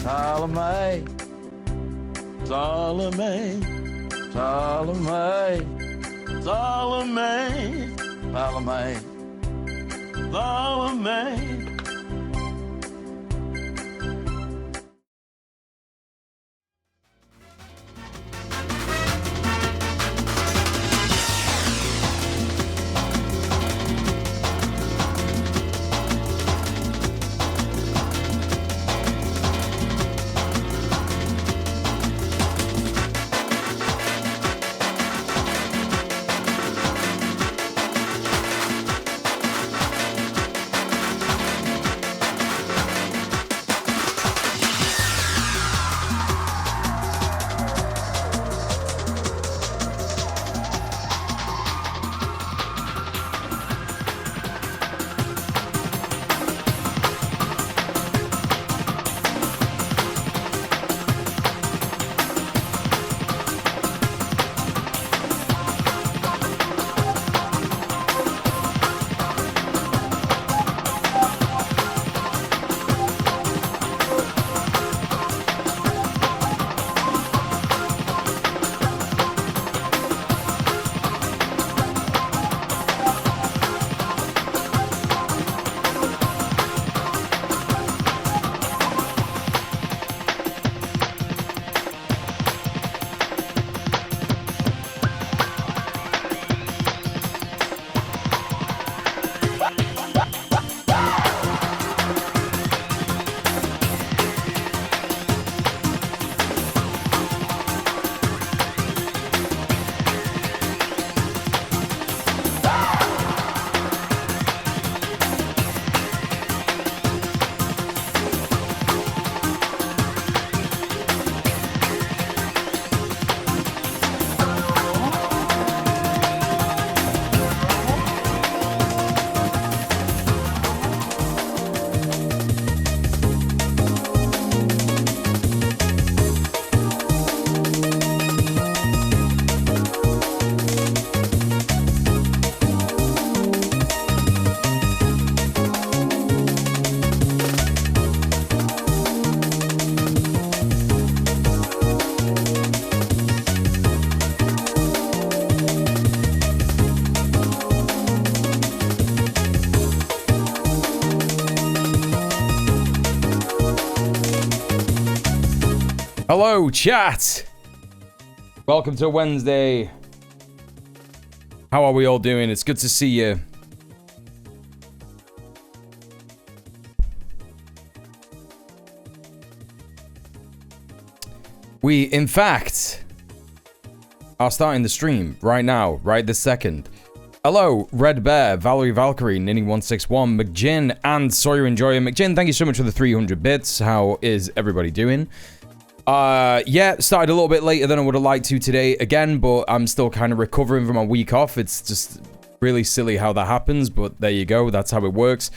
Salome, Salome, Salome, Salome, Salome, Salome. Hello, chat. Welcome to Wednesday. How are we all doing? It's good to see you. We, in fact, are starting the stream right now, right this second. Hello, Red Bear, Valerie Valkyrie, Ninny161, McGinn, and Sawyer Enjoyer. McGinn, thank you so much for the 300 bits. How is everybody doing? Yeah, started a little bit later than I would have liked to today again, but I'm still kind of recovering from a week off. It's just really silly how that happens, but there you go. That's how it works.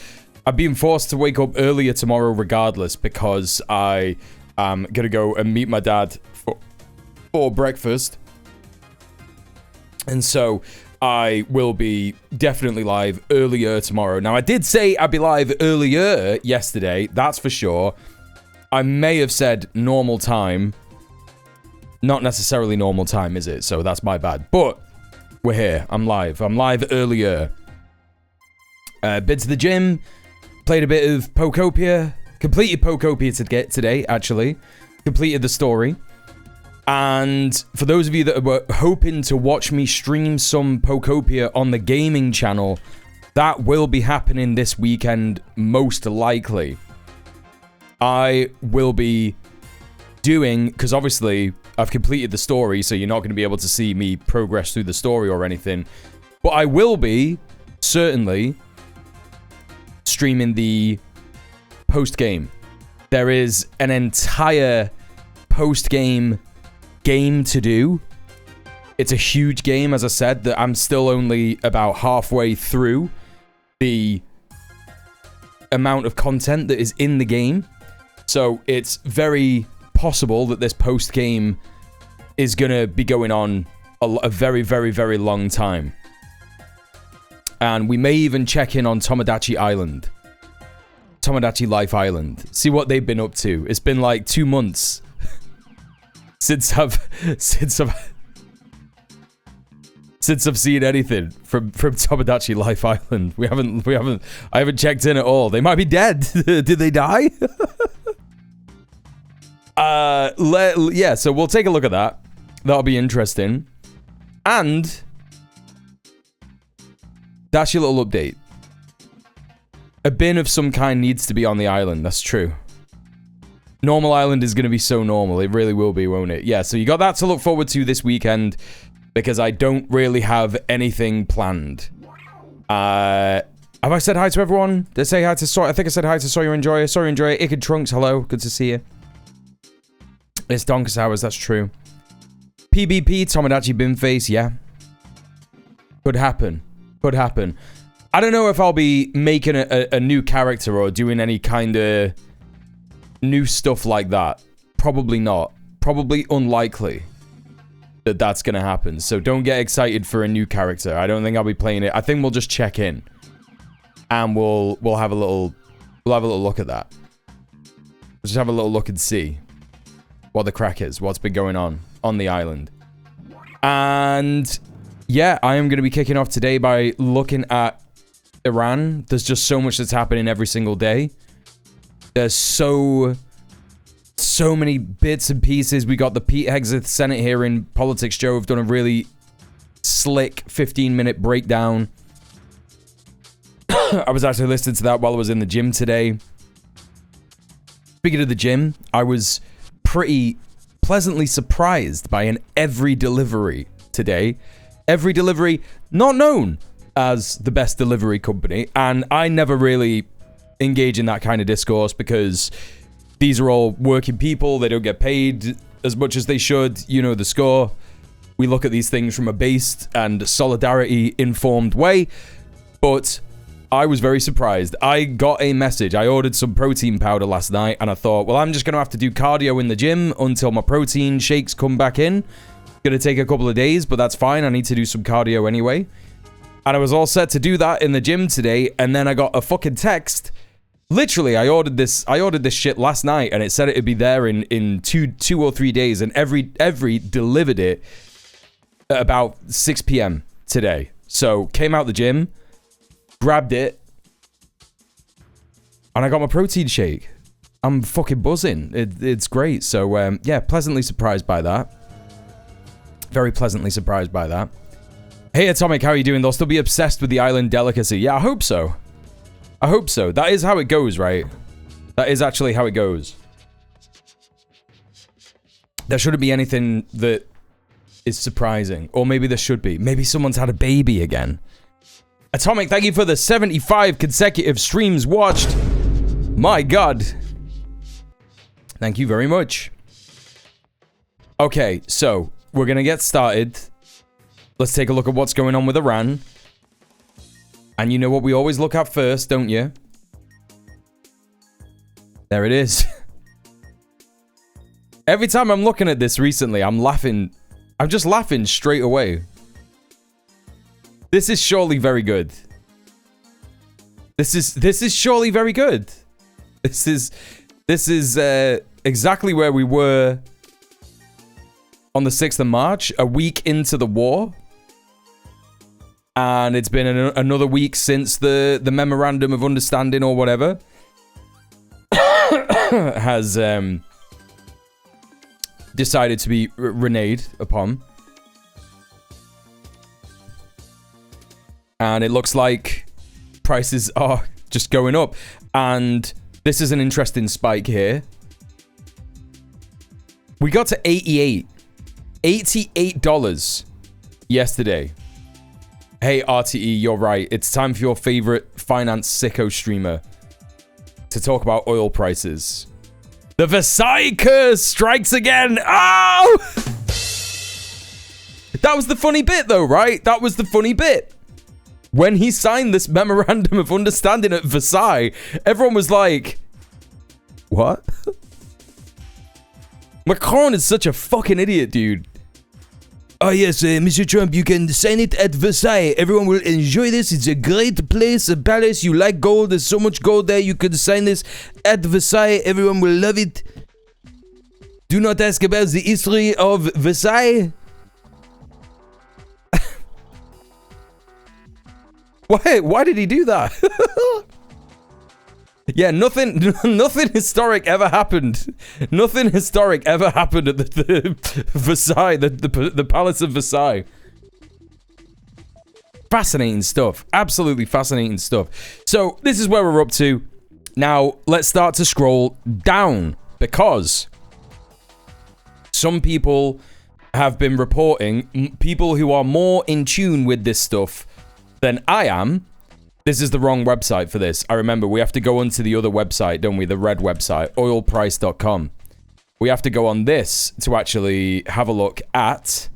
I've been forced to wake up earlier tomorrow regardless because I am going to go and meet my dad for breakfast. And so I will be definitely live earlier tomorrow. Now, I did say I'd be live earlier yesterday, that's for sure. I may have said normal time. Not necessarily normal time, is it? So that's my bad. But we're here. I'm live. I'm live earlier. Been to the gym. Played a bit of Pokopia. Completed Pokopia today, actually. Completed the story. And for those of you that were hoping to watch me stream some Pokopia on the gaming channel, that will be happening this weekend, most likely. I will be doing, because obviously I've completed the story, so you're not going to be able to see me progress through the story or anything. But I will be, certainly, streaming the post-game. There is an entire post-game game to do. It's a huge game, as I said, that I'm still only about halfway through the amount of content that is in the game. So it's very possible that this post-game is going to be going on a very, very, very long time. And we may even check in on Tomodachi Island. Tomodachi Life Island. See what they've been up to. It's been like 2 months since I've seen anything from Tomodachi Life Island. I haven't checked in at all. They might be dead. Did they die? Yeah, so we'll take a look at that. That'll be interesting. And that's your little update. A bin of some kind needs to be on the island. That's true. Normal Island is going to be so normal. It really will be, won't it? Yeah, so you got that to look forward to this weekend, because I don't really have anything planned. Have I said hi to everyone? Did I say hi to Sawyer? I think I said hi to Sawyer Enjoyer. Sawyer Enjoyer. Icked Trunks, hello. Good to see you. It's Donkus Hours, that's true. PBP, Tomodachi Binface, yeah. Could happen. Could happen. I don't know if I'll be making a new character or doing any kind of new stuff like that. Probably not. Probably unlikely that that's going to happen. So don't get excited for a new character. I don't think I'll be playing it. I think we'll just check in. And we'll have a little look at that. We'll just have a little look and see what the crack is, what's been going on the island. And yeah, I am going to be kicking off today by looking at Iran. There's just so much that's happening every single day. There's so many bits and pieces. We got the Pete Hegseth Senate hearing. Politics Joe have done a really slick 15-minute breakdown. I was actually listening to that while I was in the gym today. Speaking of the gym, I was pretty pleasantly surprised by an Every Delivery today. Every Delivery, not known as the best delivery company, and I never really engage in that kind of discourse because these are all working people. They don't get paid as much as they should. You know the score. We look at these things from a based and solidarity-informed way, but I was very surprised. I got a message. I ordered some protein powder last night, and I thought, well, I'm just going to have to do cardio in the gym until my protein shakes come back in. Going to take a couple of days, but that's fine. I need to do some cardio anyway. And I was all set to do that in the gym today, and then I got a fucking text. Literally, I ordered this shit last night, and it said it'd be there in two or 3 days, and every delivered it at about 6 p.m. today. So, came out the gym, grabbed it, and I got my protein shake. I'm fucking buzzing. It's great. So, yeah, pleasantly surprised by that. Very pleasantly surprised by that. Hey, Atomic, how are you doing? They'll still be obsessed with the island delicacy. Yeah, I hope so. I hope so. That is how it goes, right? That is actually how it goes. There shouldn't be anything that is surprising. Or maybe there should be. Maybe someone's had a baby again. Atomic, thank you for the 75 consecutive streams watched. My God. Thank you very much. Okay, so we're going to get started. Let's take a look at what's going on with Iran. And you know what we always look at first, don't you? There it is. Every time I'm looking at this recently, I'm laughing. I'm just laughing straight away. This is surely very good. This is surely very good. This is exactly where we were on the 6th of March, a week into the war. And it's been another week since the memorandum of understanding or whatever has decided to be reneged upon. And it looks like prices are just going up. And this is an interesting spike here. We got to $88 yesterday. Hey, RTE, you're right. It's time for your favorite finance sicko streamer to talk about oil prices. The Versailles curse strikes again. Oh! That was the funny bit, though, right? That was the funny bit. When he signed this memorandum of understanding at Versailles, everyone was like, what? Macron is such a fucking idiot, dude. Oh yes, Mr. Trump, you can sign it at Versailles. Everyone will enjoy this. It's a great place, a palace. You like gold. There's so much gold there. You can sign this at Versailles. Everyone will love it. Do not ask about the history of Versailles. Why did he do that? Yeah, nothing historic ever happened. Nothing historic ever happened at the Versailles, the Palace of Versailles. Fascinating stuff. Absolutely fascinating stuff. So, this is where we're up to. Now, let's start to scroll down, because some people have been reporting, people who are more in tune with this stuff than I am. This is the wrong website for this. I remember we have to go onto the other website, don't we? The red website, oilprice.com. We have to go on this to actually have a look at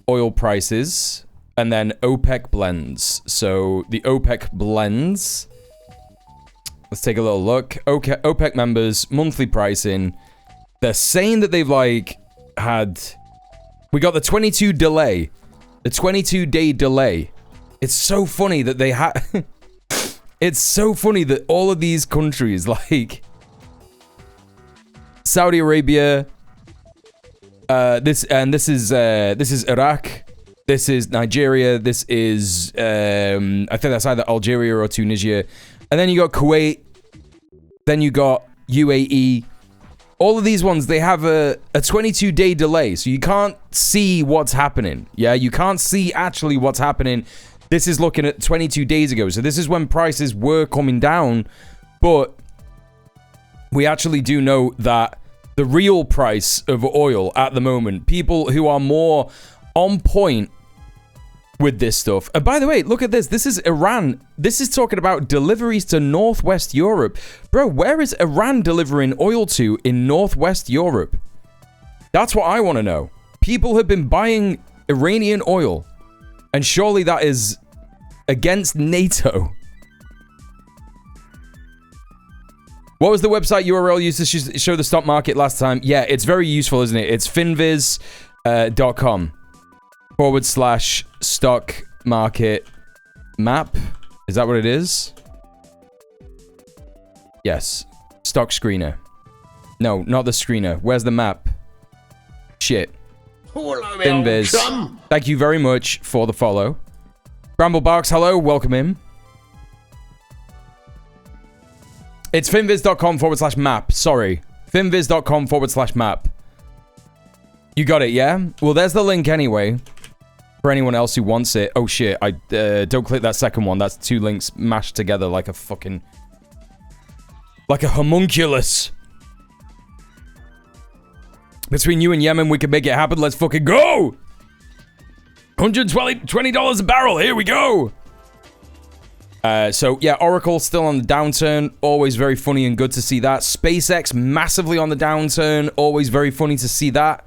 oil prices and then OPEC blends. So the OPEC blends. Let's take a little look. OPEC members, monthly pricing. They're saying that they've had... We got the 22 delay. The 22-day delay. It's so funny that they had... It's so funny that all of these countries, like... Saudi Arabia... This is Iraq. This is Nigeria. This is... I think that's either Algeria or Tunisia. And then you got Kuwait. Then you got UAE. All of these ones, they have a 22-day delay. So you can't see what's happening. Yeah, you can't see actually what's happening. This is looking at 22 days ago. So this is when prices were coming down. But we actually do know that the real price of oil at the moment, people who are more on point with this stuff. And by the way, look at this. This is Iran. This is talking about deliveries to Northwest Europe. Bro, where is Iran delivering oil to in Northwest Europe? That's what I want to know. People have been buying Iranian oil. And surely that is against NATO. What was the website URL used to show the stock market last time? Yeah, it's very useful, isn't it? It's finviz.com/stock market map. Is that what it is? Yes. Stock screener. No, not the screener. Where's the map? Shit. Finviz. Thank you very much for the follow. Bramblebarks, hello. Welcome in. It's finviz.com/map. Sorry. Finviz.com/map. You got it, yeah? Well, there's the link anyway. For anyone else who wants it. Oh, shit. Don't click that second one. That's two links mashed together like a fucking... like a homunculus. Between you and Yemen, we can make it happen. Let's fucking go! $120 a barrel. Here we go! So, yeah, Oracle still on the downturn. Always very funny and good to see that. SpaceX massively on the downturn. Always very funny to see that.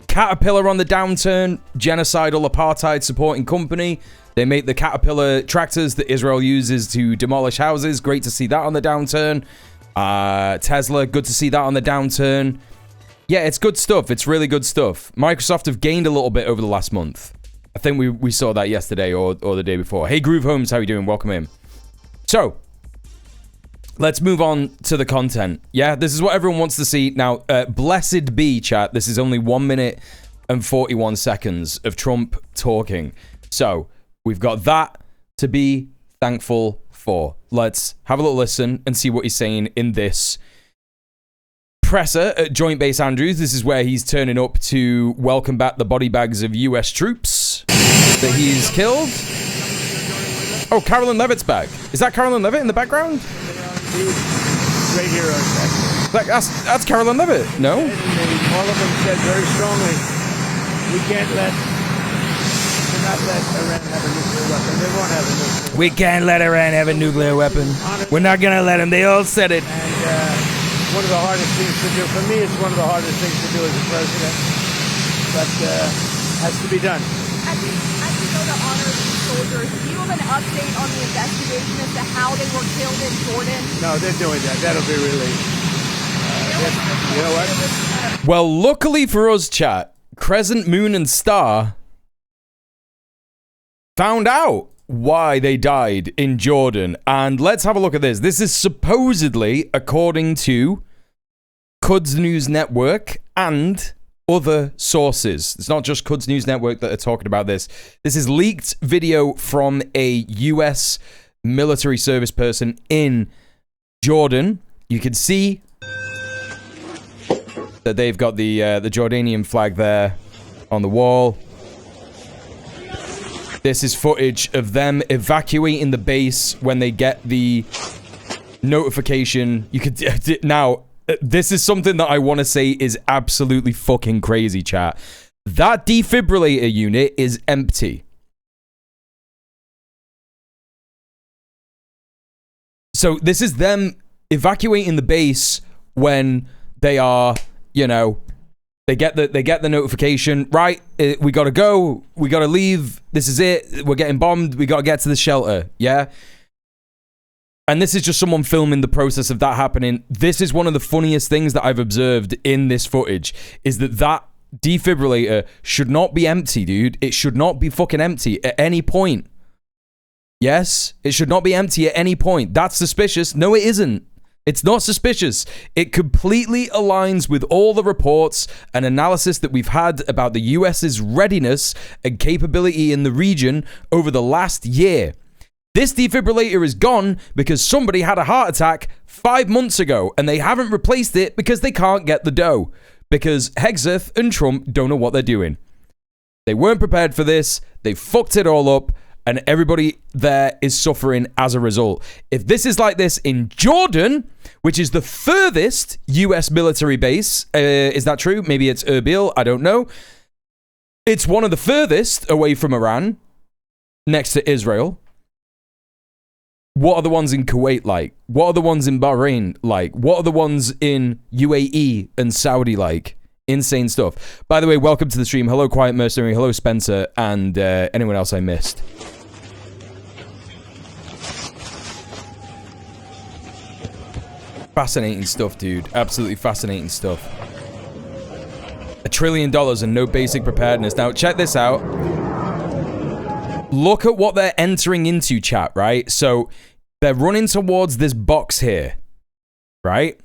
Caterpillar on the downturn. Genocidal apartheid supporting company. They make the Caterpillar tractors that Israel uses to demolish houses. Great to see that on the downturn. Tesla, good to see that on the downturn. Yeah, it's good stuff. It's really good stuff. Microsoft have gained a little bit over the last month. I think we saw that yesterday or the day before. Hey, Groove Holmes, how you doing? Welcome in. So, let's move on to the content. Yeah, this is what everyone wants to see. Now, blessed be, chat, this is only 1 minute and 41 seconds of Trump talking. So, we've got that to be thankful for. Let's have a little listen and see what he's saying in this presser at Joint Base Andrews. This is where he's turning up to welcome back the body bags of US troops that he's killed. Oh, Carolyn Levitt's back. Is that Carolyn Levitt in the background? Great heroes. That's Carolyn Levitt, no? All of them said very strongly, we can't let Iran have a nuclear weapon. They won't have a nuclear weapon. We can't let Iran have a nuclear weapon. We're not gonna let them. They all said it. And one of the hardest things to do, for me, it's one of the hardest things to do as a president, but has to be done. As we go to honor these soldiers, do you have an update on the investigation as to how they were killed in Jordan? No, they're doing that. That'll be released. You know what? Well, luckily for us, chat, Crescent, Moon, and Star found out why they died in Jordan. And let's have a look at this. This is supposedly, according to Quds News Network and other sources. It's not just Quds News Network that are talking about this. This is leaked video from a US military service person in Jordan. You can see that they've got the Jordanian flag there on the wall. This is footage of them evacuating the base when they get the notification. You could now. This is something that I want to say is absolutely fucking crazy, chat. That defibrillator unit is empty. So this is them evacuating the base when they are, you know, they get the notification, right? We gotta go, we gotta leave. This is it. We're getting bombed. We gotta get to the shelter. Yeah. And this is just someone filming the process of that happening. This is one of the funniest things that I've observed in this footage, is that defibrillator should not be empty, dude. It should not be fucking empty at any point. Yes, it should not be empty at any point. That's suspicious. No, it isn't. It's not suspicious. It completely aligns with all the reports and analysis that we've had about the US's readiness and capability in the region over the last year. This defibrillator is gone because somebody had a heart attack 5 months ago and they haven't replaced it because they can't get the dough. Because Hegseth and Trump don't know what they're doing. They weren't prepared for this. They fucked it all up. And everybody there is suffering as a result. If this is like this in Jordan, which is the furthest US military base, is that true? Maybe it's Erbil, I don't know. It's one of the furthest away from Iran, next to Israel. What are the ones in Kuwait like? What are the ones in Bahrain like? What are the ones in UAE and Saudi like? Insane stuff. By the way, welcome to the stream. Hello, Quiet Mercenary. Hello, Spencer. And anyone else I missed. Fascinating stuff, dude. Absolutely fascinating stuff. $1 trillion and no basic preparedness. Now, check this out. Look at what they're entering into, chat, right? So, they're running towards this box here, right?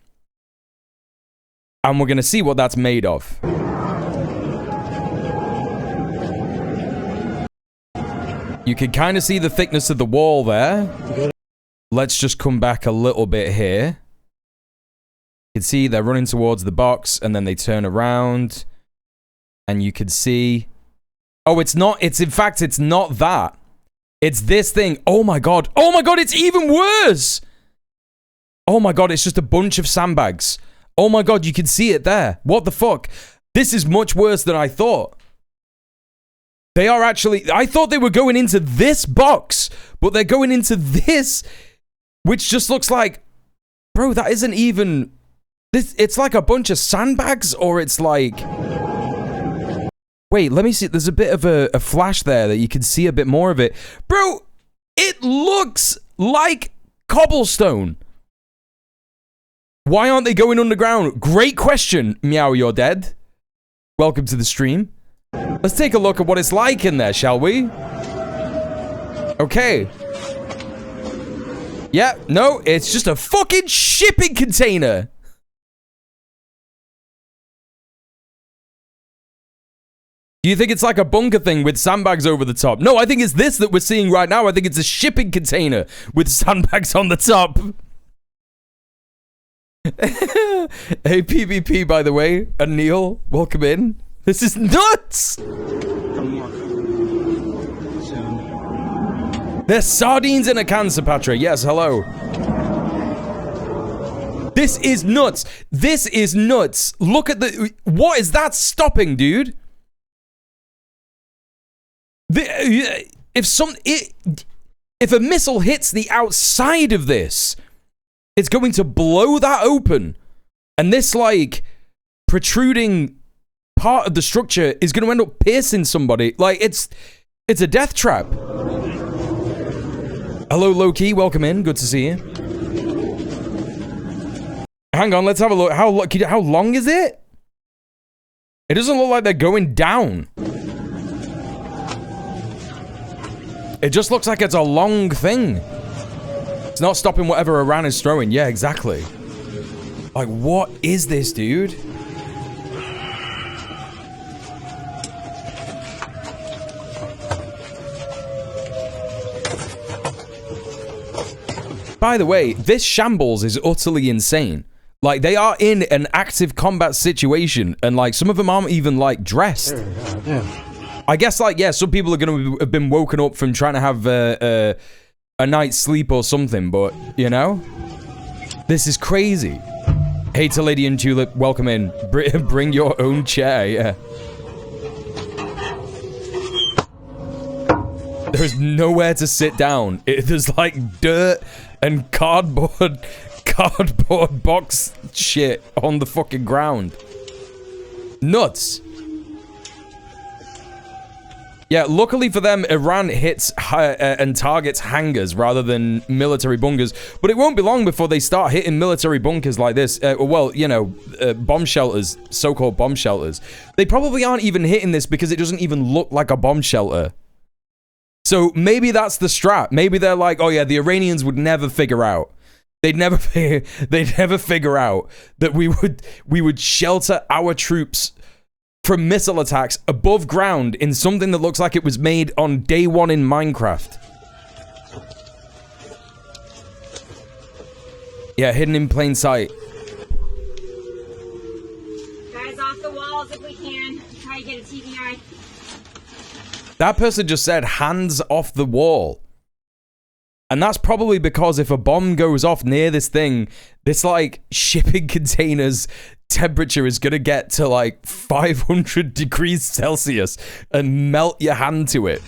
And we're going to see what that's made of. You can kind of see the thickness of the wall there. Let's just come back a little bit here. You can see they're running towards the box and then they turn around. And you can see... Oh, it's not... in fact, it's not that. It's this thing. Oh my god. Oh my god, it's even worse! Oh my god, it's just a bunch of sandbags. Oh my god, you can see it there. What the fuck? This is much worse than I thought. They are actually... I thought they were going into this box, but they're going into this, which just looks like... Bro, that isn't even... It's like a bunch of sandbags, or it's like... Wait, let me see. There's a bit of a flash there that you can see a bit more of it. Bro, it looks like cobblestone. Why aren't they going underground? Great question, Meow, you're dead. Welcome to the stream. Let's take a look at what it's like in there, shall we? Okay. Yeah, no, it's just a fucking shipping container. Do you think it's like a bunker thing with sandbags over the top? No, I think it's this that we're seeing right now. I think it's a shipping container with sandbags on the top. Hey, PvP, by the way, and Neil, welcome in. This is nuts! There's sardines in a can, Sapatra. Yes, hello. This is nuts. This is nuts. Look at the... What is that stopping, dude? If a missile hits the outside of this, it's going to blow that open. And this, like, protruding part of the structure is going to end up piercing somebody. Like, it's a death trap. Hello, Loki. Welcome in. Good to see you. Hang on. Let's have a look. How long is it? It doesn't look like they're going down. It just looks like it's a long thing. It's not stopping whatever Iran is throwing. Yeah, exactly. Like, what is this, dude? By the way, this shambles is utterly insane. Like, they are in an active combat situation, and, like, some of them aren't even, like, dressed. I guess, like, yeah, some people are going to have been woken up from trying to have a night's sleep or something, but, you know? This is crazy. Hey to Lady and Tulip, welcome in. Bring your own chair, yeah. There's nowhere to sit down. There's, like, dirt and cardboard box shit on the fucking ground. Nuts. Yeah, luckily for them, Iran hits and targets hangars rather than military bunkers. But it won't be long before they start hitting military bunkers like this. Well, you know, bomb shelters, so-called bomb shelters. They probably aren't even hitting this because it doesn't even look like a bomb shelter. So maybe that's the strat. Maybe they're like, oh yeah, the Iranians would never figure out. They'd never figure out that we would shelter our troops from missile attacks above ground in something that looks like it was made on day one in Minecraft. Yeah, hidden in plain sight. Guys, off the walls if we can. Try to get a TBI. That person just said hands off the wall. And that's probably because if a bomb goes off near this thing, this, like, shipping container's temperature is gonna get to, like, 500 degrees Celsius and melt your hand to it.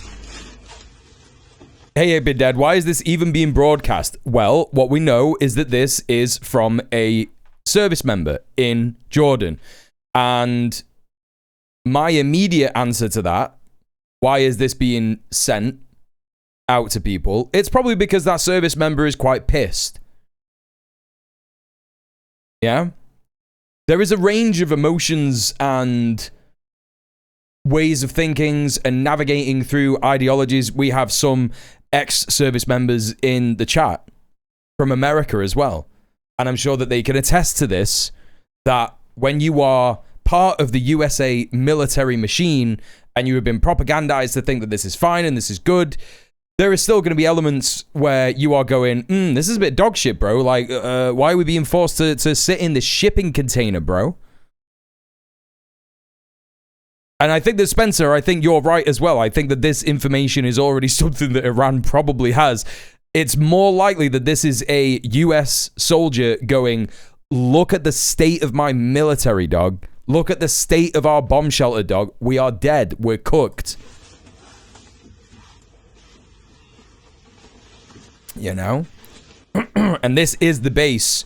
Hey, Big Dad, why is this even being broadcast? Well, what we know is that this is from a service member in Jordan. And my immediate answer to that, why is this being sent out to people? It's probably because that service member is quite pissed. Yeah? There is a range of emotions and ways of thinking and navigating through ideologies. We have some ex-service members in the chat from America as well. And I'm sure that they can attest to this, that when you are part of the USA military machine and you have been propagandized to think that this is fine and this is good, there is still going to be elements where you are going, this is a bit dog shit, bro. Like, why are we being forced to sit in this shipping container, bro? And I think that, Spencer, I think you're right as well. I think that this information is already something that Iran probably has. It's more likely that this is a US soldier going, look at the state of my military, dog. Look at the state of our bomb shelter, dog. We are dead. We're cooked. You know? And this is the base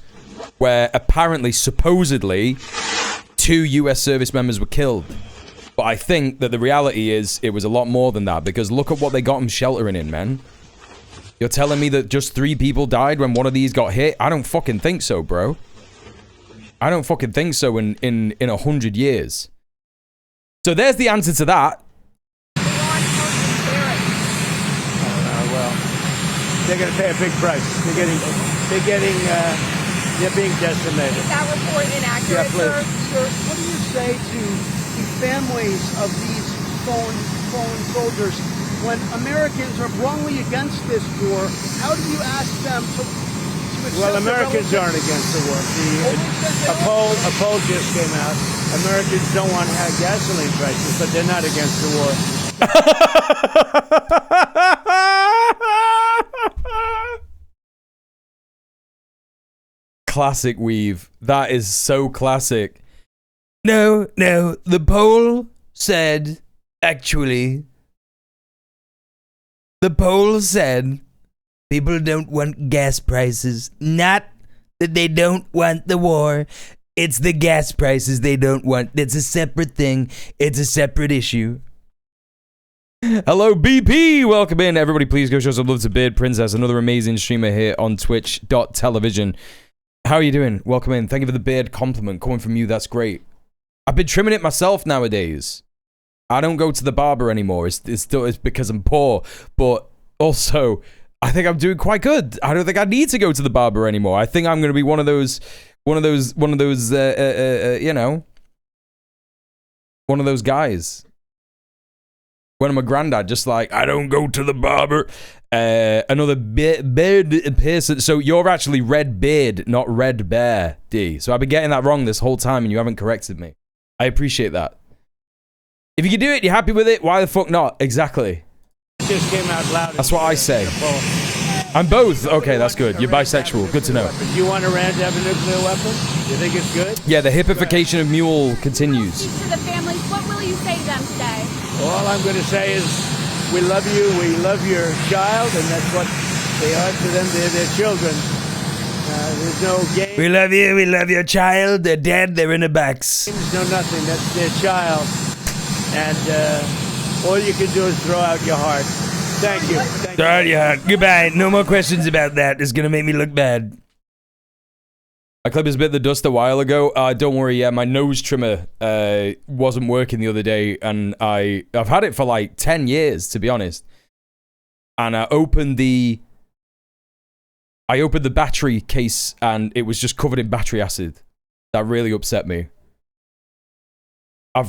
where apparently, supposedly, 2 US service members were killed. But I think that the reality is it was a lot more than that, because look at what they got them sheltering in, man. You're telling me that just 3 people died when one of these got hit? I don't fucking think so, bro. I don't fucking think so in 100 years. So there's the answer to that. They're going to pay a big price. They're being decimated. Is that report inaccurate, sir? Sir, what do you say to the families of these fallen soldiers when Americans are wrongly against this war? How do you ask them to accept? Well, Americans aren't against the war. A poll just came out. Americans don't want high gasoline prices, but they're not against the war. Classic Weave. That is so classic. No, the poll said, actually, the poll said people don't want gas prices. Not that they don't want the war. It's the gas prices they don't want. It's a separate thing. It's a separate issue. Hello, BP. Welcome in. Everybody, please go show some love to Beard Princess, another amazing streamer here on twitch.tv. How are you doing? Welcome in. Thank you for the beard compliment coming from you. That's great. I've been trimming it myself nowadays. I don't go to the barber anymore. It's because I'm poor, but also I think I'm doing quite good. I don't think I need to go to the barber anymore. I think I'm going to be one of those guys. When I'm a granddad, just like, I don't go to the barber. Another beard piercer. So you're actually Red Beard, not Red Bear, D. So I've been getting that wrong this whole time and you haven't corrected me. I appreciate that. If you can do it, you're happy with it, why the fuck not? Exactly. It just came out loud. That's what I say. I'm both. Okay, that's good. You're bisexual. Good to know. Do you want Iran to have a nuclear weapon? You think it's good? Yeah, the hippification of mule continues. To the families, what will you say to them today? All I'm going to say is we love you, we love your child, and that's what they are to them. They're their children. There's no game. We love you, we love your child. They're dead, they're in a box. There's no nothing. That's their child. And all you can do is throw out your heart. Thank you. Throw out your heart. Goodbye. No more questions about that. It's going to make me look bad. My clippers bit the dust a while ago. Don't worry, yeah, my nose trimmer wasn't working the other day, and I've had it for like 10 years, to be honest. And I opened the battery case, and it was just covered in battery acid. That really upset me. I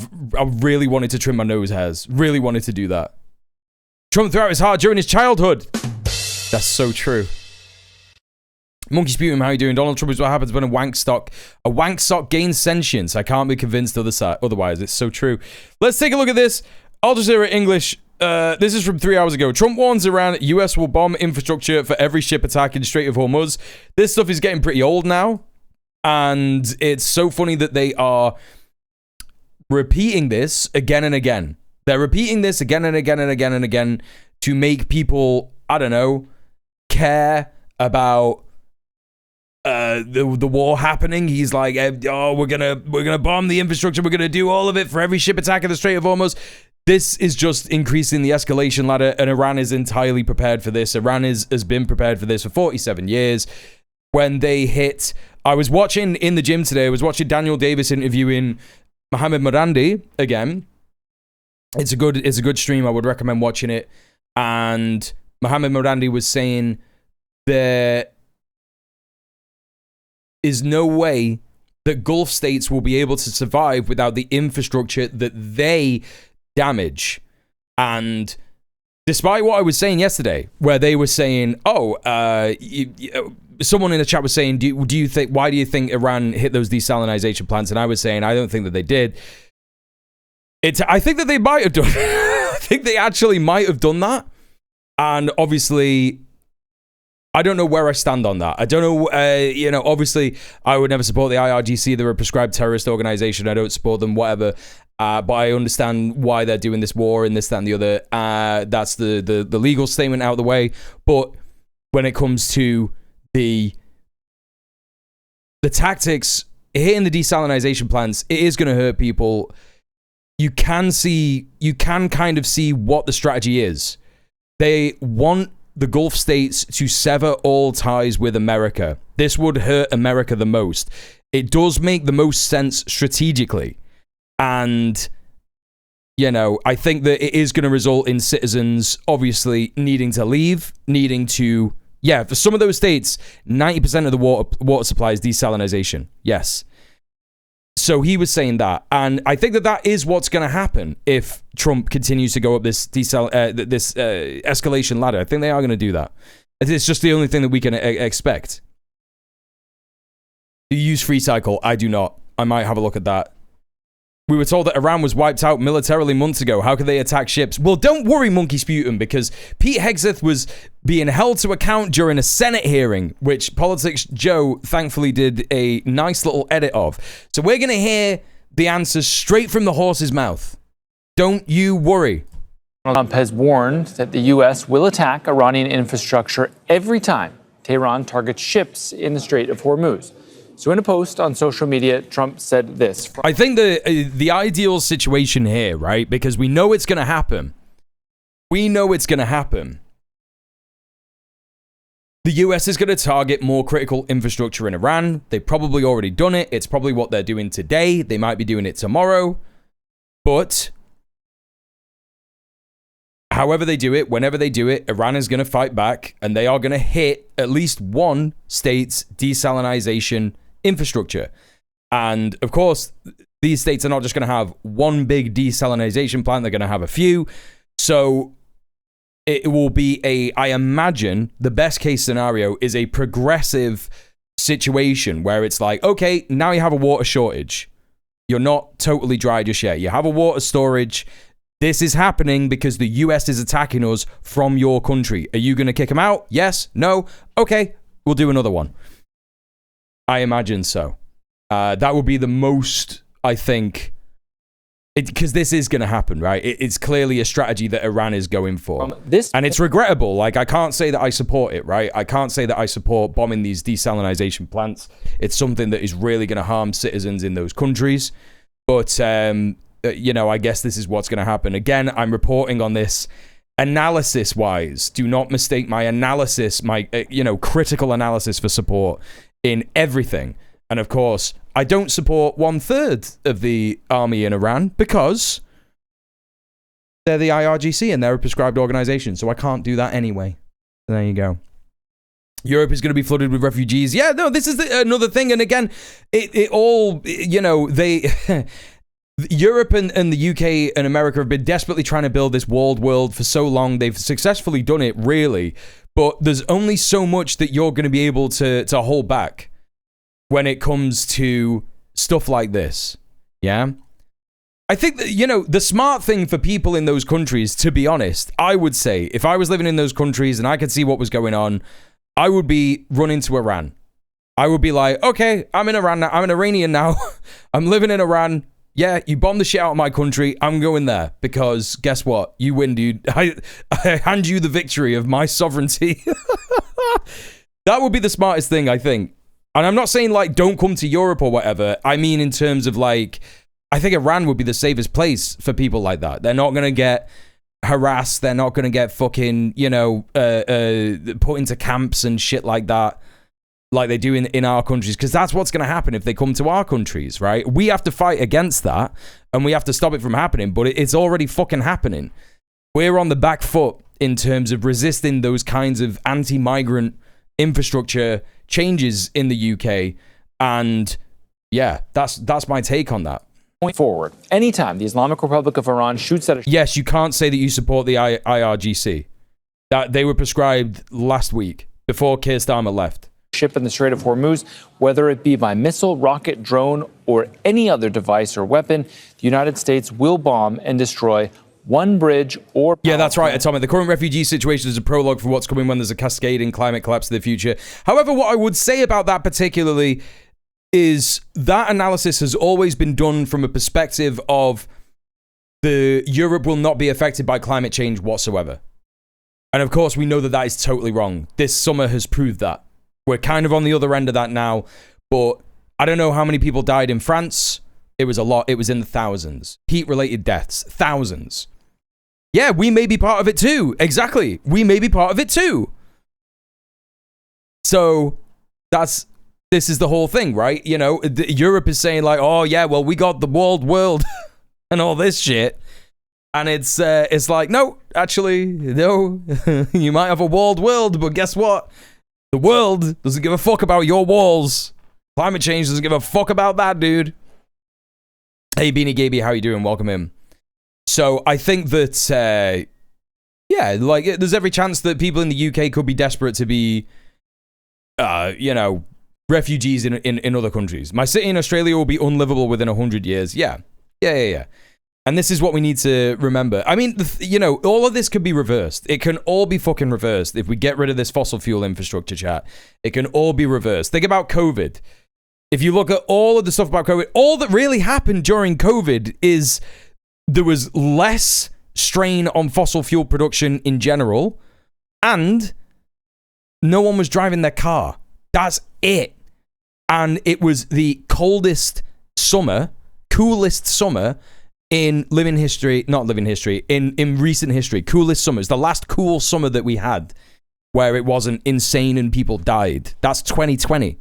really wanted to trim my nose hairs. Really wanted to do that. Trump threw out his heart during his childhood. That's so true. Monkey Sputum, how you doing? Donald Trump is what happens when a wank stock gains sentience. I can't be convinced otherwise. It's so true. Let's take a look at this. I'll just hear it in English. This is from 3 hours ago. Trump warns Iran US will bomb infrastructure for every ship attack in Strait of Hormuz. This stuff is getting pretty old now. And it's so funny that they are repeating this again and again. They're repeating this again and again and again and again to make people, I don't know, care about the war happening. He's like, oh, we're gonna bomb the infrastructure. We're gonna do all of it for every ship attack in the Strait of Hormuz. This is just increasing the escalation ladder, and Iran is entirely prepared for this. Iran has been prepared for this for 47 years. When they hit, I was watching in the gym today. I was watching Daniel Davis interviewing Mohammed Morandi again. It's a good stream. I would recommend watching it. And Mohammed Morandi was saying there is no way that Gulf states will be able to survive without the infrastructure that they damage. And despite what I was saying yesterday, where they were saying, someone in the chat was saying, why do you think Iran hit those desalinization plants? And I was saying, I don't think that they did. I think that they might have done. I think they actually might have done that. And obviously, I don't know where I stand on that. I don't know, obviously, I would never support the IRGC. They're a prescribed terrorist organization. I don't support them, whatever. But I understand why they're doing this war and this, that, and the other. That's the legal statement out of the way. But when it comes to the tactics, hitting the desalinization plants, it is going to hurt people. You can kind of see what the strategy is. They want the Gulf states to sever all ties with America. This would hurt America the most. It does make the most sense strategically. And, I think that it is going to result in citizens obviously needing to leave, for some of those states, 90% of the water supply is desalinization. Yes. So he was saying that, and I think that is what's going to happen if Trump continues to go up this escalation ladder. I think they are going to do that. It's just the only thing that we can expect. You use free cycle. I do not. I might have a look at that. We were told that Iran was wiped out militarily months ago. How could they attack ships? Well, don't worry, Monkey Sputum, because Pete Hegseth was being held to account during a Senate hearing, which Politics Joe thankfully did a nice little edit of. So we're going to hear the answers straight from the horse's mouth. Don't you worry. Trump has warned that the U.S. will attack Iranian infrastructure every time Tehran targets ships in the Strait of Hormuz. So in a post on social media, Trump said this. I think the ideal situation here, right? Because we know it's going to happen. We know it's going to happen. The US is going to target more critical infrastructure in Iran. They've probably already done it. It's probably what they're doing today. They might be doing it tomorrow. But however they do it, whenever they do it, Iran is going to fight back, and they are going to hit at least one state's desalinization infrastructure. And of course, these states are not just going to have one big desalinization plant. They're going to have a few. So it will be I imagine the best case scenario is a progressive situation where it's like, okay, now you have a water shortage. You're not totally dry just yet. You have a water storage. This is happening because the US is attacking us from your country. Are you going to kick them out? Yes? No? Okay, we'll do another one. I imagine so. That would be the most, I think, because this is going to happen, right? It's clearly a strategy that Iran is going for. And it's regrettable. Like, I can't say that I support it, right? I can't say that I support bombing these desalinization plants. It's something that is really going to harm citizens in those countries. But, you know, I guess this is what's going to happen. Again, I'm reporting on this analysis-wise. Do not mistake my analysis, my, critical analysis for support in everything. And of course, I don't support 1/3 of the army in Iran because they're the IRGC and they're a prescribed organization. So I can't do that anyway. There you go. Europe is going to be flooded with refugees. Yeah, no, this is another thing. And again, it all, Europe and the UK and America have been desperately trying to build this walled world for so long. They've successfully done it, really. But there's only so much that you're going to be able to hold back when it comes to stuff like this. Yeah? I think that, the smart thing for people in those countries, to be honest, I would say, if I was living in those countries and I could see what was going on, I would be running to Iran. I would be like, okay, I'm in Iran now. I'm an Iranian now. I'm living in Iran. Yeah, you bombed the shit out of my country. I'm going there because guess what? You win, dude. I hand you the victory of my sovereignty. That would be the smartest thing, I think. And I'm not saying, like, don't come to Europe or whatever. I mean, in terms of, like, I think Iran would be the safest place for people like that. They're not going to get harassed. They're not going to get fucking, put into camps and shit like that, like they do in our countries. Because that's what's going to happen if they come to our countries, right? We have to fight against that, and we have to stop it from happening. But it's already fucking happening. We're on the back foot in terms of resisting those kinds of anti-migrant infrastructure changes in the UK, and yeah, that's my take on that. Point forward. Anytime the Islamic Republic of Iran shoots at a yes, you can't say that you support the IRGC. That they were prescribed last week before Keir Starmer left. Ship in the Strait of Hormuz, whether it be by missile, rocket, drone, or any other device or weapon, the United States will bomb and destroy one bridge or... Yeah, that's right, Atomic. The current refugee situation is a prologue for what's coming when there's a cascading climate collapse in the future. However, what I would say about that particularly is that analysis has always been done from a perspective of Europe will not be affected by climate change whatsoever. And of course, we know that that is totally wrong. This summer has proved that. We're kind of on the other end of that now, but I don't know how many people died in France. It was a lot. It was in the thousands. Heat-related deaths. Thousands. Yeah, we may be part of it too. Exactly. We may be part of it too. So this is the whole thing, right? Europe is saying like, oh yeah, well, we got the walled world and all this shit. And it's like, no, actually, no. You might have a walled world, but guess what? The world doesn't give a fuck about your walls. Climate change doesn't give a fuck about that, dude. Hey, Beanie Gaby, how you doing? Welcome in. So I think that, there's every chance that people in the UK could be desperate to be, refugees in other countries. My city in Australia will be unlivable within 100 years. Yeah. And this is what we need to remember. I mean, all of this could be reversed. It can all be fucking reversed if we get rid of this fossil fuel infrastructure, chat. It can all be reversed. Think about COVID. If you look at all of the stuff about COVID, all that really happened during COVID is there was less strain on fossil fuel production in general, and no one was driving their car. That's it. And it was the coolest summer in recent history. Coolest summer. It's the last cool summer that we had where it wasn't insane and people died. That's 2020,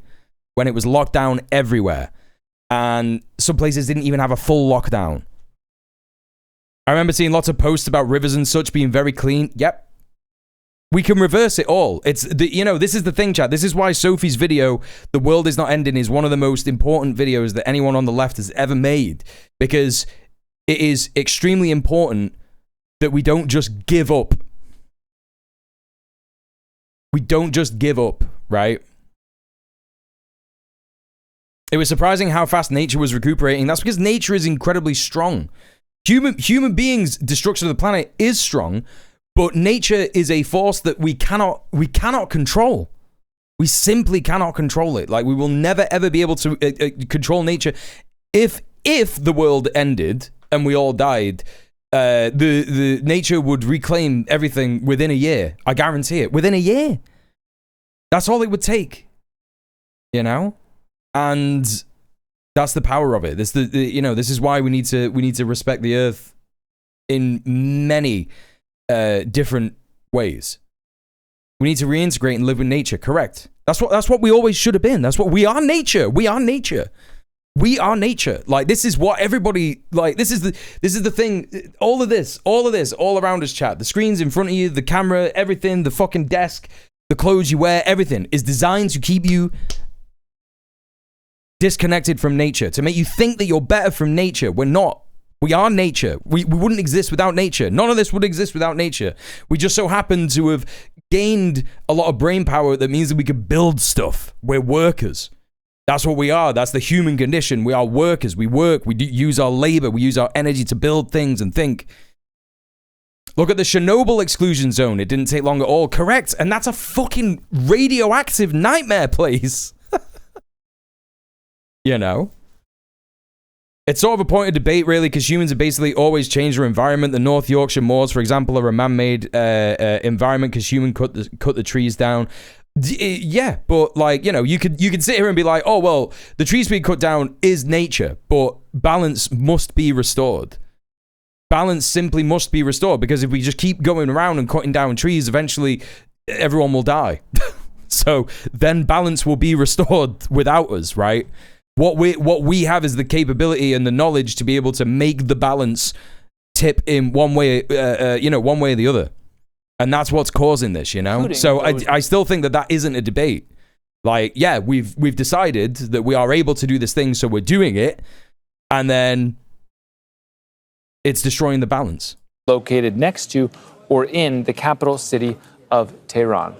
when it was locked down everywhere. And some places didn't even have a full lockdown. I remember seeing lots of posts about rivers and such being very clean. Yep. We can reverse it all. It's this is the thing, chat. This is why Sophie's video, "The World Is Not Ending," is one of the most important videos that anyone on the left has ever made. Because it is extremely important that we don't just give up. We don't just give up, right? It was surprising how fast nature was recuperating. That's because nature is incredibly strong. Human beings' destruction of the planet is strong, but nature is a force that we cannot control. We simply cannot control it. Like, we will never ever be able to control nature. If the world ended and we all died, the nature would reclaim everything within a year. I guarantee it. Within a year. That's all it would take. You know? And that's the power of it. This is why we need to respect the earth in many different ways. We need to reintegrate and live with nature. Correct. That's what we always should have been. That's what we are. Nature. We are nature. We are nature. Like, this is what everybody, like, this is the thing. All of this, all around us, chat. The screens in front of you, the camera, everything, the fucking desk, the clothes you wear, everything is designed to keep you disconnected from nature, to make you think that you're better from nature. We're not. We are nature. We wouldn't exist without nature. None of this would exist without nature. We just so happen to have gained a lot of brain power that means that we could build stuff. We're workers. That's what we are. That's the human condition. We are workers. We work. We use our labor. We use our energy to build things and think. Look at the Chernobyl exclusion zone. It didn't take long at all. Correct. And that's a fucking radioactive nightmare place. You know? It's sort of a point of debate, really, because humans have basically always changed their environment. The North Yorkshire moors, for example, are a man-made environment because humans cut the trees down. Yeah, but, like, you could sit here and be like, oh, well, the trees being cut down is nature, but balance must be restored. Balance simply must be restored, because if we just keep going around and cutting down trees, eventually everyone will die. So then balance will be restored without us, right? What we have is the capability and the knowledge to be able to make the balance tip in one way, one way or the other, and that's what's causing this, So I still think that isn't a debate. Like, yeah, we've decided that we are able to do this thing, so we're doing it, and then it's destroying the balance. Located next to or in the capital city of Tehran.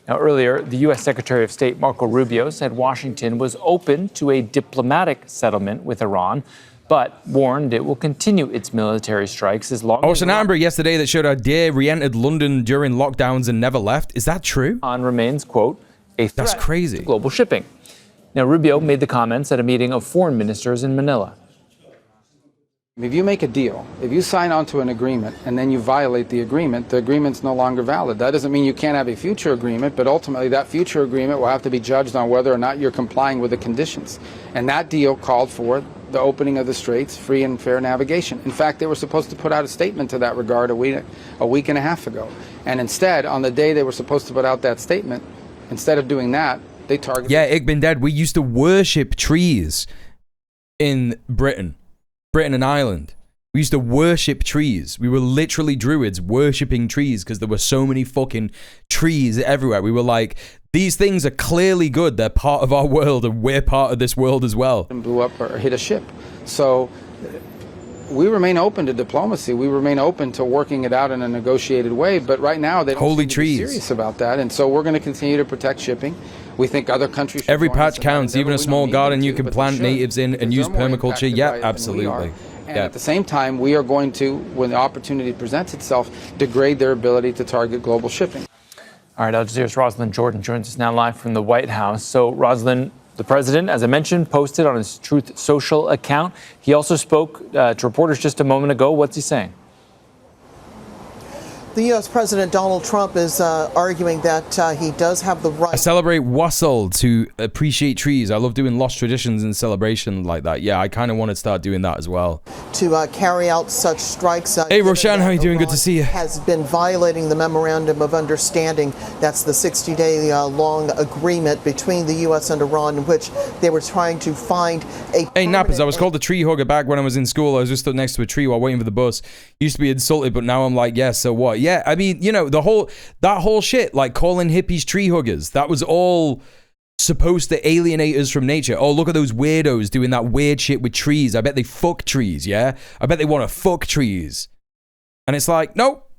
Now, earlier, the U.S. Secretary of State Marco Rubio said Washington was open to a diplomatic settlement with Iran, but warned it will continue its military strikes as long as... an Amber yesterday that showed Adair re-entered London during lockdowns and never left. Is that true? Iran remains, quote, a threat That's crazy. to global shipping. Now, Rubio made the comments at a meeting of foreign ministers in Manila. If you make a deal, if you sign onto an agreement and then you violate the agreement's no longer valid. That doesn't mean you can't have a future agreement, but ultimately that future agreement will have to be judged on whether or not you're complying with the conditions. And that deal called for the opening of the straits, free and fair navigation. In fact, they were supposed to put out a statement to that regard a week and a half ago. And instead, on the day they were supposed to put out that statement, instead of doing that, they targeted... Yeah, Ik bin dead. We used to worship trees in Britain and Ireland. We used to worship trees. We were literally druids worshipping trees because there were so many fucking trees everywhere. We were like, these things are clearly good. They're part of our world and we're part of this world as well. And blew up or hit a ship. So we remain open to diplomacy. We remain open to working it out in a negotiated way. But right now, they don't seem to be serious about that. And so we're going to continue to protect shipping. We think other countries should Every patch counts, even a small garden you can plant natives in and use permaculture. Yeah, absolutely. And at the same time, we are going to, when the opportunity presents itself, degrade their ability to target global shipping. All right, Al Jazeera's Rosalind Jordan joins us now live from the White House. So, Rosalind, the president, as I mentioned, posted on his Truth Social account. He also spoke to reporters just a moment ago. What's he saying? The U.S. President Donald Trump is arguing that he does have the right. I celebrate wassail to appreciate trees. I love doing lost traditions and celebration like that. Yeah, I kind of want to start doing that as well. To carry out such strikes. Hey, Roshan, how you doing? Good to see you. Has been violating the Memorandum of Understanding. That's the 60-day long agreement between the U.S. and Iran in which they were trying to find a... Hey, Nappers, I was called a tree hugger back when I was in school. I was just stood next to a tree while waiting for the bus. Used to be insulted, but now I'm like, yeah, so what? Yeah, I mean, you know, that whole shit, like calling hippies tree huggers, that was all supposed to alienate us from nature. Oh, look at those weirdos doing that weird shit with trees. I bet they fuck trees, yeah? I bet they want to fuck trees. And it's like, nope.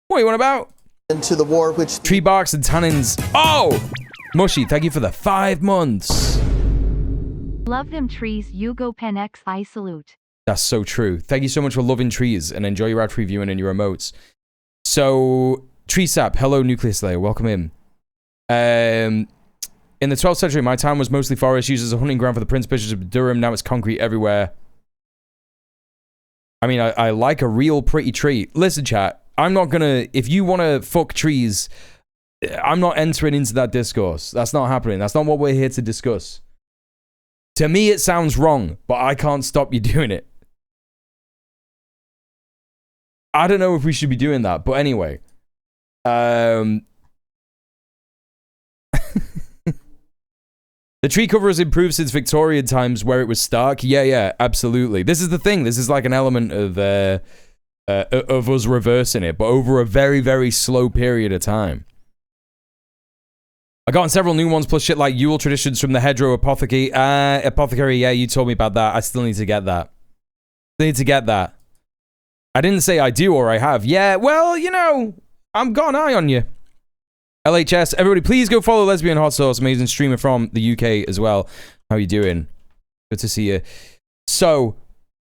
What are you on about? Into the war, which... Tree barks and tannins. Oh! Mushy, thank you for the 5 months. Love them trees, Hugo Pen X, I salute. That's so true. Thank you so much for loving trees and enjoy your ad free viewing and your emotes. So, Tree Sap, hello Nuclear Slayer, welcome in. In the 12th century, my town was mostly forest, used as a hunting ground for the Prince Bishops of Durham. Now it's concrete everywhere. I mean, I like a real pretty tree. Listen, chat, I'm not gonna... If you want to fuck trees, I'm not entering into that discourse. That's not happening. That's not what we're here to discuss. To me, it sounds wrong, but I can't stop you doing it. I don't know if we should be doing that, but anyway. The tree cover has improved since Victorian times where it was stark. Yeah, absolutely. This is the thing. This is like an element of us reversing it, but over a very, very slow period of time. I got on several new ones, plus shit like Yule traditions from the Hedgerow Apothecary. Yeah, you told me about that. I still need to get that. I didn't say I do or I have. Yeah, well, you know, I'm got an eye on you. LHS, everybody, please go follow Lesbian Hot Sauce, amazing streamer from the UK as well. How you doing? Good to see you. So,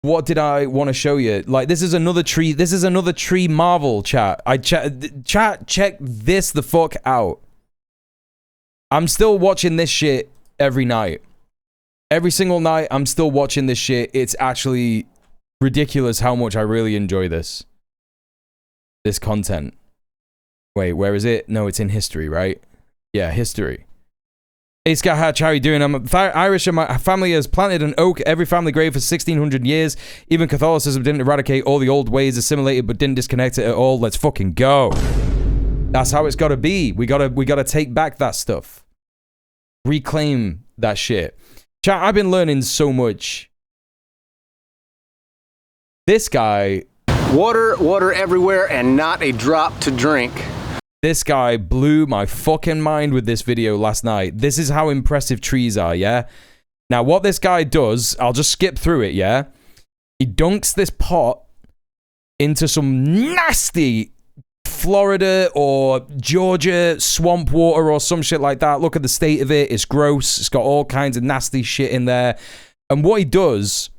what did I want to show you? Like, this is another tree. This is another tree marvel, chat. Chat, check this the fuck out. I'm still watching this shit every night. Every single night, I'm still watching this shit. It's actually ridiculous how much I really enjoy this content. Wait, where is it? No, it's in history, right? Yeah, history. Hey, Scott Hatch, how are you doing? I'm Irish and my family has planted an oak every family grave for 1600 years. Even Catholicism didn't eradicate all the old ways, assimilated, but didn't disconnect it at all. Let's fucking go. That's how it's got to be. We gotta take back that stuff. Reclaim that shit. Chat, I've been learning so much. This guy... Water everywhere and not a drop to drink. This guy blew my fucking mind with this video last night. This is how impressive trees are, yeah? Now, what this guy does, I'll just skip through it, yeah? He dunks this pot into some nasty Florida or Georgia swamp water or some shit like that. Look at the state of it. It's gross. It's got all kinds of nasty shit in there. And what he does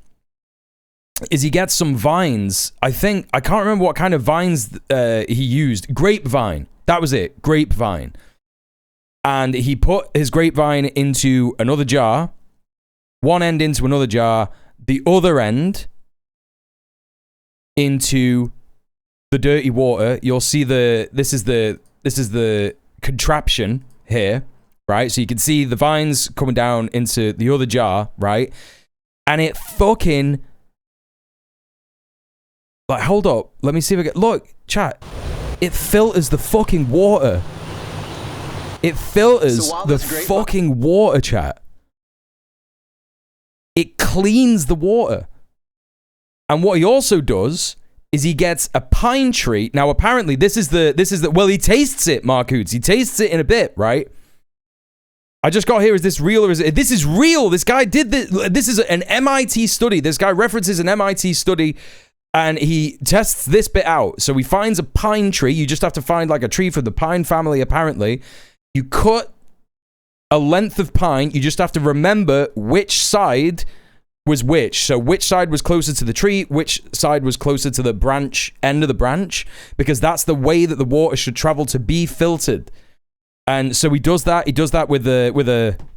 is he gets some vines. I can't remember what kind of vines he used. Grapevine. That was it. Grapevine. And he put his grapevine into another jar. One end into another jar. The other end into the dirty water. You'll see this is the contraption here, right? So you can see the vines coming down into the other jar, right? And it fucking... Like, hold up. Let me see if I get... Look, chat. It filters the fucking water. It filters the fucking water, chat. It cleans the water. And what he also does is he gets a pine tree. Now, apparently, this is the... Well, he tastes it, Mark Hoots. He tastes it in a bit, right? I just got here. Is this real or is it... This is real. This guy did this. This is an MIT study. This guy references an MIT study... And he tests this bit out. So he finds a pine tree. You just have to find like a tree from the pine family, apparently. You cut a length of pine. You just have to remember which side was which. So which side was closer to the tree, which side was closer to the branch, end of the branch. Because that's the way that the water should travel to be filtered. And so he does that. He does that with a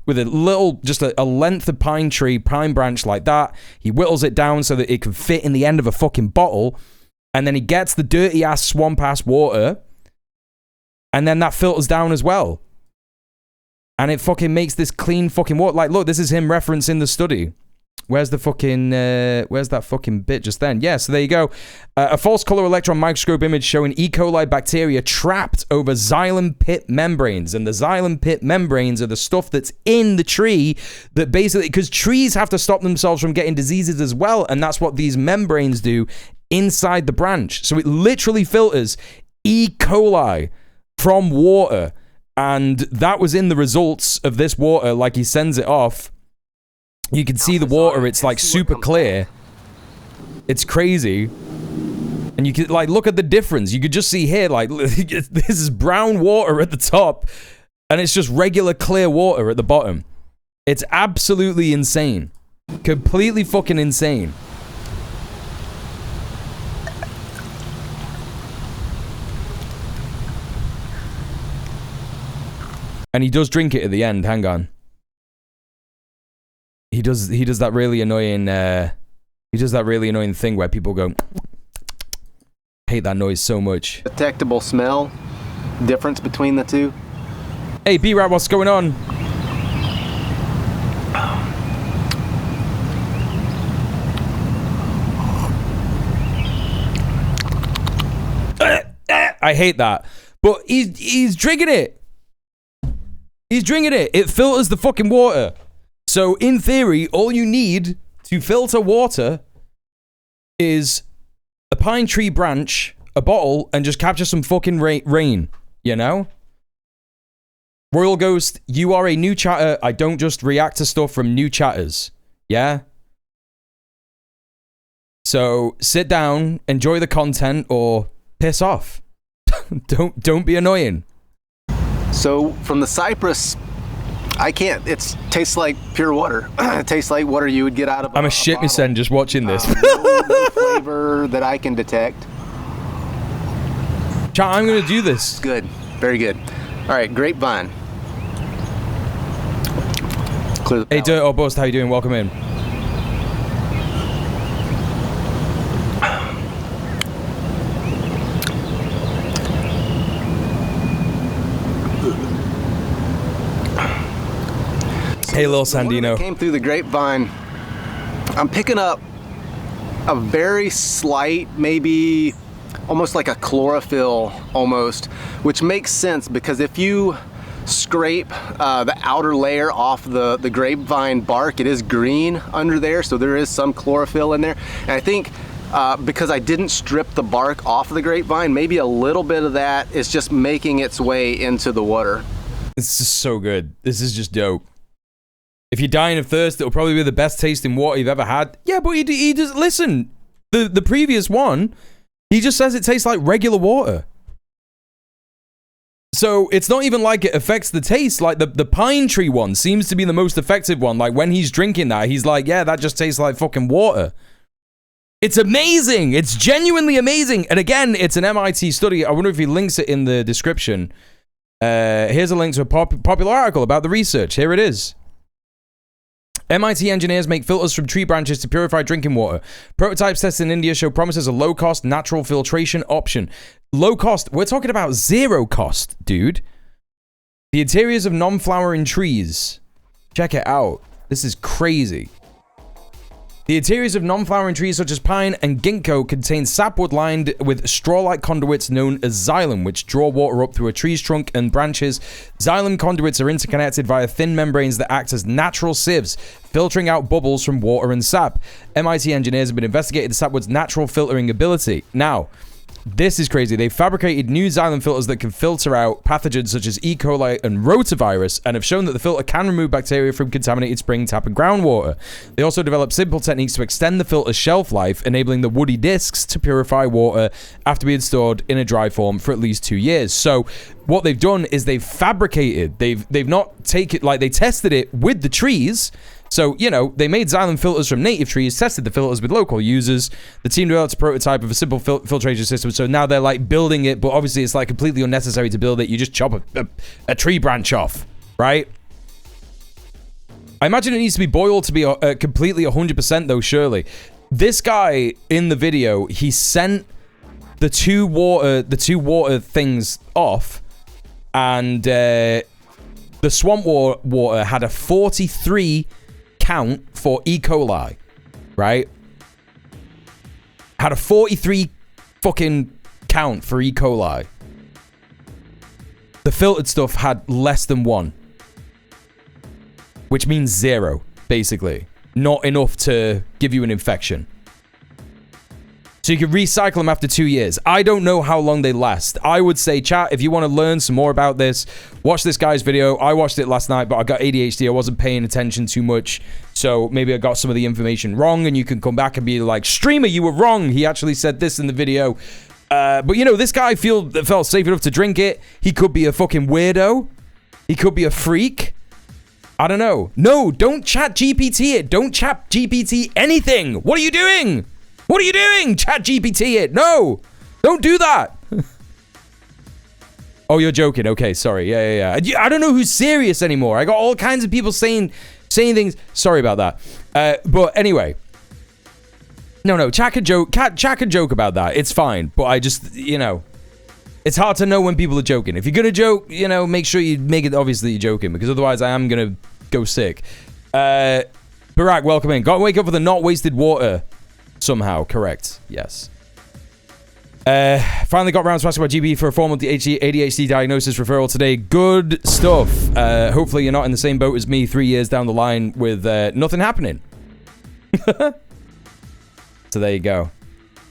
little, just a length of pine tree, pine branch like that. He whittles it down so that it can fit in the end of a fucking bottle. And then he gets the dirty ass swamp ass water. And then that filters down as well. And it fucking makes this clean fucking water. Like, look, this is him referencing the study. Where's the fucking, where's that fucking bit just then? Yeah, so there you go. A false color electron microscope image showing E. coli bacteria trapped over xylem pit membranes. And the xylem pit membranes are the stuff that's in the tree that basically, because trees have to stop themselves from getting diseases as well. And that's what these membranes do inside the branch. So it literally filters E. coli from water. And that was in the results of this water, like he sends it off. You can see the water, it's like super clear. It's crazy. And you can like look at the difference. You could just see here, like this is brown water at the top, and it's just regular clear water at the bottom. It's absolutely insane. Completely fucking insane. And he does drink it at the end, hang on. He does that really annoying thing where people go, I hate that noise so much. Detectable smell difference between the two. Hey B-Rat, what's going on? I hate that. But he's drinking it. He's drinking it. It filters the fucking water. So, in theory, all you need to filter water is a pine tree branch, a bottle, and just capture some fucking rain, you know? Royal Ghost, you are a new chatter. I don't just react to stuff from new chatters, yeah? So, sit down, enjoy the content, or piss off. Don't be annoying. So, from the cypress... I can't. It tastes like pure water. It tastes like water you would get out of I'm a shit myself just watching this. No flavor that I can detect. Chat, I'm going to do this. Good. Very good. All right, grapevine. Clear the palate. Hey, Dirt or Bust, how you doing? Welcome in. Hey, Lil Sandino. Came through the grapevine. I'm picking up a very slight, maybe almost like a chlorophyll almost, which makes sense because if you scrape the outer layer off the grapevine bark, it is green under there, so there is some chlorophyll in there. And I think because I didn't strip the bark off of the grapevine, maybe a little bit of that is just making its way into the water. This is so good. This is just dope. If you're dying of thirst, it'll probably be the best tasting water you've ever had. Yeah, but he just, listen, the previous one, he just says it tastes like regular water. So it's not even like it affects the taste. Like the pine tree one seems to be the most effective one. Like when he's drinking that, he's like, yeah, that just tastes like fucking water. It's amazing. It's genuinely amazing. And again, it's an MIT study. I wonder if he links it in the description. Here's a link to a popular article about the research. Here it is. MIT engineers make filters from tree branches to purify drinking water. Prototypes tested in India show promises a low-cost natural filtration option. Low cost? We're talking about zero cost, dude. The interiors of non-flowering trees. Check it out. This is crazy. The interiors of non-flowering trees such as pine and ginkgo contain sapwood lined with straw-like conduits known as xylem, which draw water up through a tree's trunk and branches. Xylem conduits are interconnected via thin membranes that act as natural sieves, filtering out bubbles from water and sap. MIT engineers have been investigating the sapwood's natural filtering ability. Now, this is crazy. They fabricated new xylem filters that can filter out pathogens such as E. coli and rotavirus, and have shown that the filter can remove bacteria from contaminated spring, tap, and groundwater. They also developed simple techniques to extend the filter's shelf life, enabling the woody discs to purify water after being stored in a dry form for at least 2 years. So what they've done is they've fabricated, they've not taken, like they tested it with the trees. So, you know, they made xylem filters from native trees, tested the filters with local users. The team developed a prototype of a simple filtration system. So now they're like building it, but obviously it's like completely unnecessary to build it. You just chop a tree branch off, right? I imagine it needs to be boiled to be completely 100% though, surely. This guy in the video, he sent the two water things off, and the swamp water had a 43 count for E. coli, right? Had a 43 fucking count for E. coli. The filtered stuff had less than 1, which means 0, basically. Not enough to give you an infection. So you can recycle them after 2 years. I don't know how long they last. I would say, chat, if you want to learn some more about this, watch this guy's video. I watched it last night, but I got ADHD. I wasn't paying attention too much. So maybe I got some of the information wrong, and you can come back and be like, streamer, you were wrong. He actually said this in the video. But, you know, this guy felt safe enough to drink it. He could be a fucking weirdo. He could be a freak. I don't know. No, don't chat GPT it. Don't chat GPT anything. What are you doing? What are you doing? Chat GPT it. No, don't do that. Oh, you're joking. Okay, sorry. Yeah. I don't know who's serious anymore. I got all kinds of people saying things. Sorry about that. But anyway. No, chat can joke about that. It's fine. But I just, you know, it's hard to know when people are joking. If you're going to joke, you know, make sure you make it obvious that you're joking, because otherwise I am going to go sick. Barack, welcome in. Got to wake up with the not wasted water. Somehow, correct. Yes. Finally got around to asking about GB for a formal ADHD diagnosis referral today. Good stuff. Hopefully you're not in the same boat as me 3 years down the line with nothing happening. So there you go.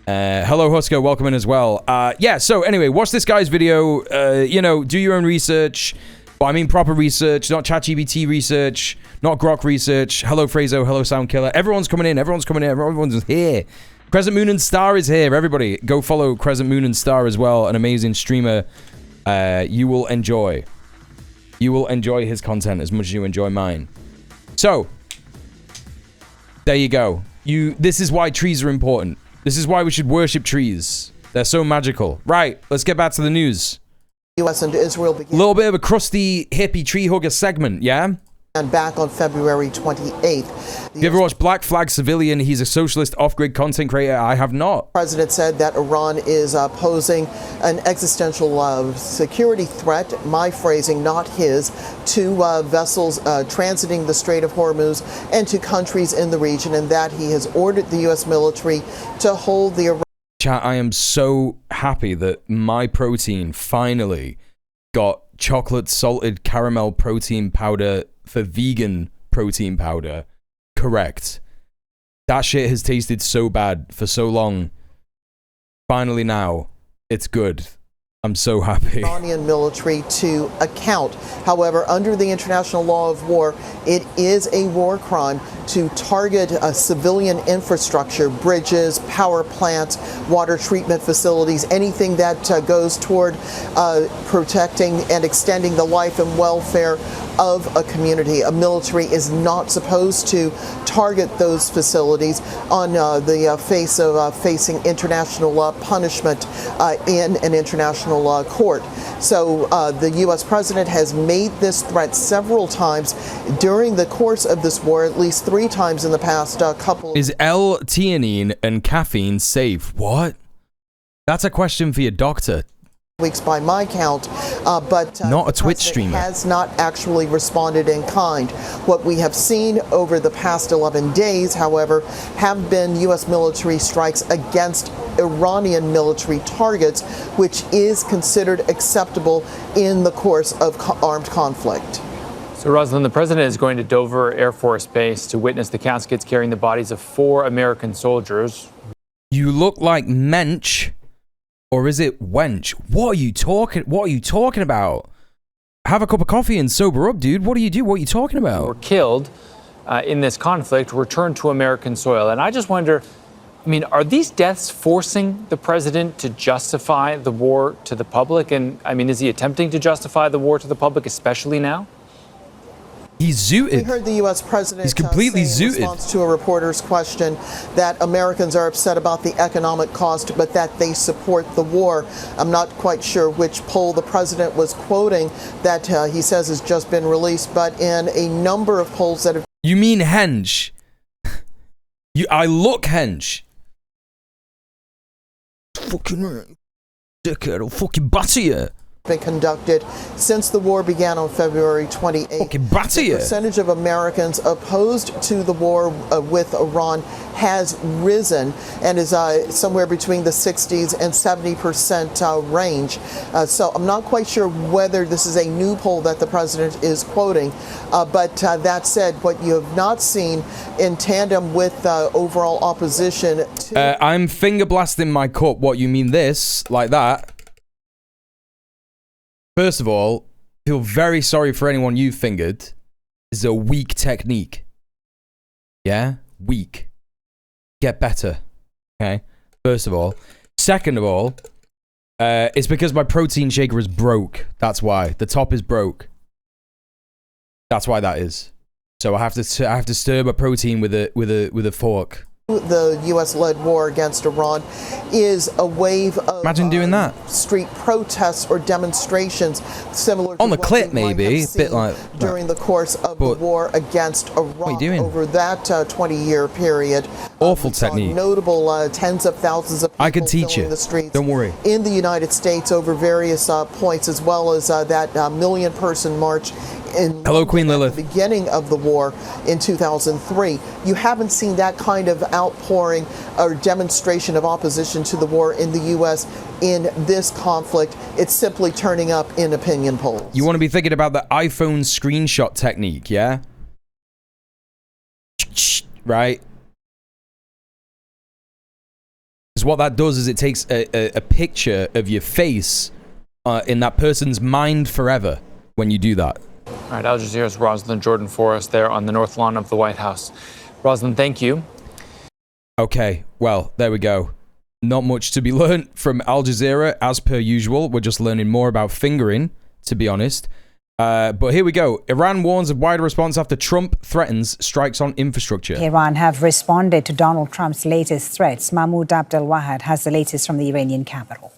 Hello, Husker. Welcome in as well. Yeah, so anyway, watch this guy's video. You know, do your own research. But I mean proper research, not ChatGPT research, not Grok research. Hello, Frazo. Hello, Soundkiller. Everyone's coming in. Everyone's here. Crescent Moon and Star is here. Everybody, go follow Crescent Moon and Star as well. An amazing streamer. You will enjoy. You will enjoy his content as much as you enjoy mine. So, there you go. This is why trees are important. This is why we should worship trees. They're so magical. Right, let's get back to the news. U.S. and Israel began. A little bit of a crusty hippie tree hugger segment, yeah? And back on February 28th. You ever watched Black Flag Civilian? He's a socialist off-grid content creator. I have not. The president said that Iran is posing an existential security threat, my phrasing, not his, to vessels transiting the Strait of Hormuz and to countries in the region, and that he has ordered the U.S. military to hold the... Chat, I am so happy that my protein finally got chocolate salted caramel protein powder for vegan protein powder correct. That shit has tasted so bad for so long. Finally now, it's good. I'm so happy. Iranian military to account. However, under the international law of war, it is a war crime to target a civilian infrastructure, bridges, power plants, water treatment facilities, anything that goes toward protecting and extending the life and welfare of a community. A military is not supposed to target those facilities on the face of facing international punishment in an international court. So the U.S. president has made this threat several times during the course of this war, at least 3 times in the past couple. Is L-theanine and caffeine safe? What? That's a question for your doctor. Weeks by my count, but not a Twitch streamer has not actually responded in kind. What we have seen over the past 11 days, however, have been U.S. military strikes against Iranian military targets, which is considered acceptable in the course of armed conflict. So, Rosalind, the president is going to Dover Air Force Base to witness the caskets carrying the bodies of 4 American soldiers. You look like Mensch. Or is it wench? What are you talking about? Have a cup of coffee and sober up, dude. What do you do? What are you talking about? Were killed in this conflict, returned to American soil. And I just wonder, I mean, are these deaths forcing the president to justify the war to the public? And I mean, is he attempting to justify the war to the public, especially now? He's zooted. We heard the U.S. president He's completely say in zooted. response to a reporter's question that Americans are upset about the economic cost, but that they support the war. I'm not quite sure which poll the president was quoting that he says has just been released, but in a number of polls that have... You mean hench? I look hench. Fucking Dickhead, I'll fucking batter you. Been conducted since the war began on February 28th. Fucking batter you. The percentage of Americans opposed to the war with Iran has risen and is somewhere between the 60s and 70% range. So I'm not quite sure whether this is a new poll that the president is quoting, but that said, what you have not seen in tandem with overall opposition to... I'm finger blasting my cup. What, you mean this? Like that? First of all, feel very sorry for anyone you fingered. This is a weak technique. Yeah? Weak. Get better. Okay? First of all. Second of all, it's because my protein shaker is broke. That's why. The top is broke. That's why that is. So I have to stir my protein with a fork. The U.S.-led war against Iran is a wave of imagine doing that street protests or demonstrations similar to on the clip, maybe a bit like during the course of the war against Iran. What are you doing? Over that 20-year period. Awful technique. Notable tens of thousands of people I can teach you. The streets Don't worry. In the United States over various points, as well as that million-person march in Hello, Queen Lilith. At the beginning of the war in 2003. You haven't seen that kind of outpouring or demonstration of opposition to the war in the U.S. in this conflict. It's simply turning up in opinion polls. You want to be thinking about the iPhone screenshot technique, yeah? Right? Because what that does is it takes a picture of your face in that person's mind forever when you do that. All right, Al Jazeera's Rosalind Jordan Forrest there on the North Lawn of the White House. Rosalind, thank you. Okay, well, there we go. Not much to be learned from Al Jazeera, as per usual. We're just learning more about fingering, to be honest. But here we go. Iran warns of wider response after Trump threatens strikes on infrastructure. Iran have responded to Donald Trump's latest threats. Mahmoud Abdel Wahad has the latest from the Iranian capital.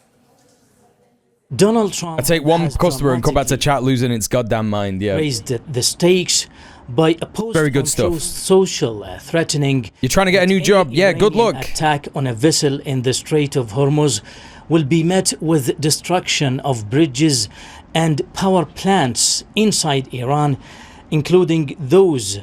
Donald Trump. I take one customer and come back to chat losing its goddamn mind. Yeah. Raised the stakes by a very good stuff. Social threatening. You're trying to get a new job. Yeah, good luck. Attack on a vessel in the Strait of Hormuz will be met with destruction of bridges and power plants inside Iran, including those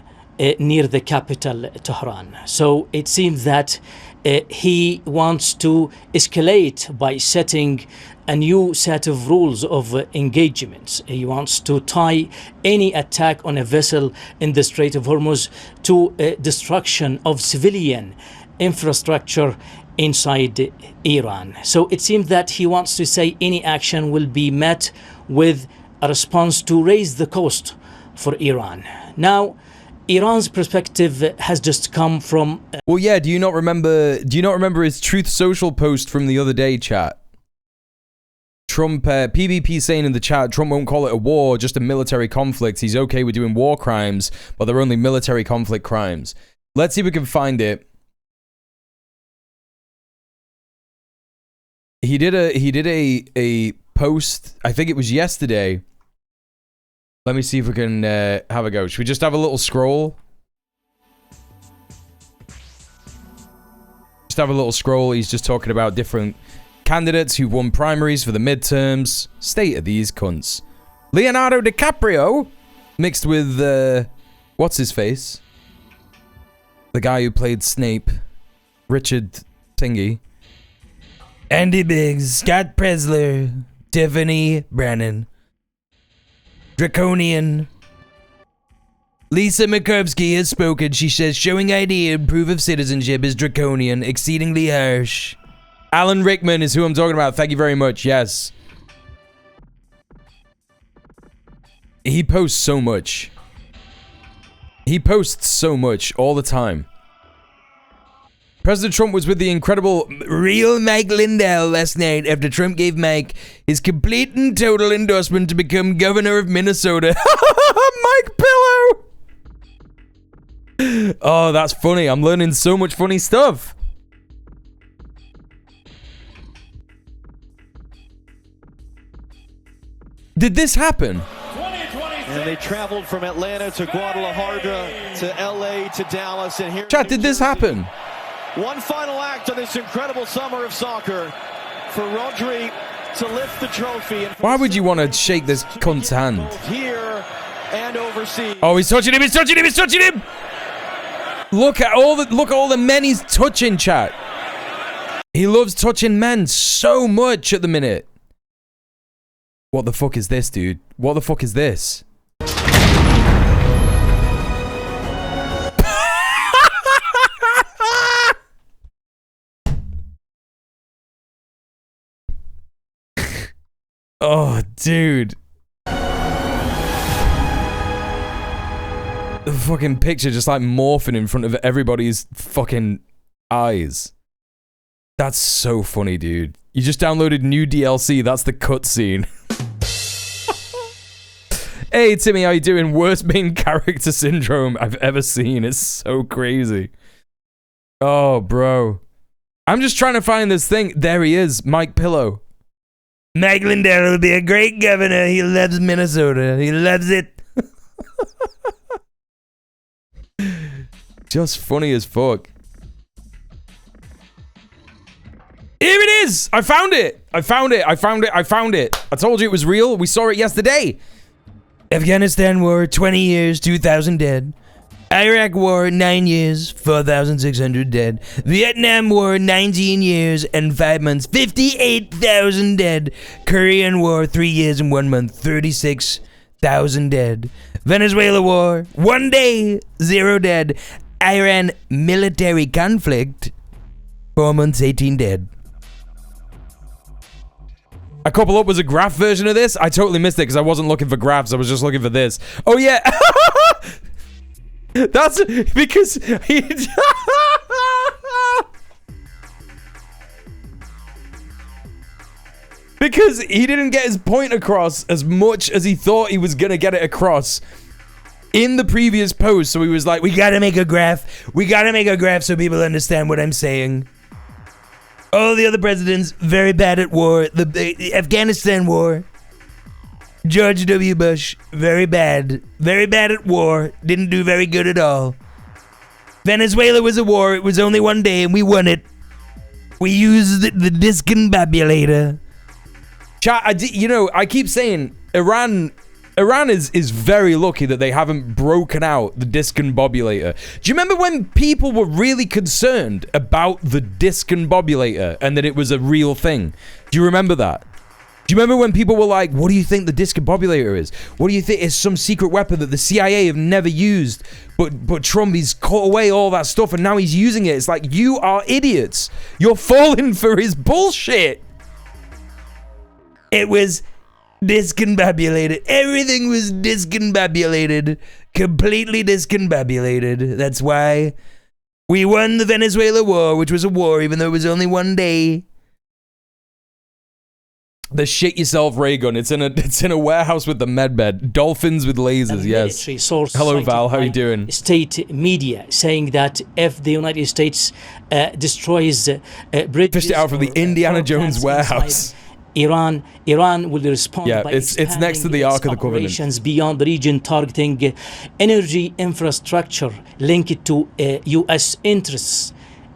near the capital, Tehran. So it seems that he wants to escalate by setting a new set of rules of engagements. He wants to tie any attack on a vessel in the Strait of Hormuz to destruction of civilian infrastructure inside Iran. So it seems that he wants to say any action will be met with a response to raise the cost for Iran. Now, Iran's perspective has just come from... Well, yeah, do you not remember his Truth Social post from the other day, chat? Trump, PvP saying in the chat, Trump won't call it a war, just a military conflict. He's okay with doing war crimes, but they're only military conflict crimes. Let's see if we can find it. He did a post, I think it was yesterday. Let me see if we can have a go. Should we just have a little scroll? Just have a little scroll. He's just talking about different candidates who won primaries for the midterms. State of these cunts. Leonardo DiCaprio mixed with what's his face? The guy who played Snape, Richard Thingy. Andy Biggs, Scott Presler, Tiffany Brennan, Draconian. Lisa Mikursky has spoken. She says showing ID and proof of citizenship is draconian, exceedingly harsh. Alan Rickman is who I'm talking about. Thank you very much. Yes. He posts so much. He posts so much all the time. President Trump was with the incredible real Mike Lindell last night after Trump gave Mike his complete and total endorsement to become governor of Minnesota. Mike Pillow! Oh, that's funny. I'm learning so much funny stuff. Did this happen? And they traveled from Atlanta to Guadalajara to LA to Dallas. And here, Chat, did this happen? One final act of this incredible summer of soccer for Rodri to lift the trophy. And Why would you want to shake this cunt's hand? Here and overseas. Oh, he's touching him, he's touching him, he's touching him! Look at all the men he's touching, chat. He loves touching men so much at the minute. What the fuck is this, dude? What the fuck is this? Oh, dude. The fucking picture just like morphing in front of everybody's fucking eyes. That's so funny, dude. You just downloaded new DLC. That's the cutscene. Hey, Timmy, how you doing? Worst main character syndrome I've ever seen. It's so crazy. Oh, bro. I'm just trying to find this thing. There he is, Mike Pillow. Mike Lindell will be a great governor. He loves Minnesota. He loves it. Just funny as fuck. Here it is! I found it! I found it! I found it! I found it! I told you it was real. We saw it yesterday. Afghanistan War, 20 years, 2,000 dead. Iraq War, 9 years, 4,600 dead. Vietnam War, 19 years and 5 months, 58,000 dead. Korean War, 3 years and 1 month, 36,000 dead. Venezuela War, 1 day, 0 dead. Iran military conflict, 4 months, 18 dead. A couple up was a graph version of this. I totally missed it because I wasn't looking for graphs. I was just looking for this. Oh, yeah. That's because he... because he didn't get his point across as much as he thought he was going to get it across in the previous post. So he was like, we got to make a graph. We got to make a graph so people understand what I'm saying. All the other presidents, very bad at war. The Afghanistan War. George W. Bush, very bad. Very bad at war. Didn't do very good at all. Venezuela was a war. It was only 1 day and we won it. We used the discombobulator. Chat, I keep saying Iran is very lucky that they haven't broken out the discombobulator. Do you remember when people were really concerned about the discombobulator and that it was a real thing? Do you remember that? Do you remember when people were like, what do you think the discombobulator is? What do you think is some secret weapon that the CIA have never used? But Trump, he's caught away all that stuff and now he's using it. It's like, you are idiots. You're falling for his bullshit. It was discombobulated. Everything was discombobulated. Completely discombobulated. That's why we won the Venezuela War, which was a war, even though it was only 1 day. The shit yourself ray gun. It's in a warehouse with the medbed. Dolphins with lasers. Yes. Hello, Val. How are you doing? State media saying that if the United States destroys bridges, fished it out from the Indiana Jones warehouse. Iran will respond by it's next to the Ark of the Covenant. Operations beyond the region, targeting energy infrastructure linked to U.S. interests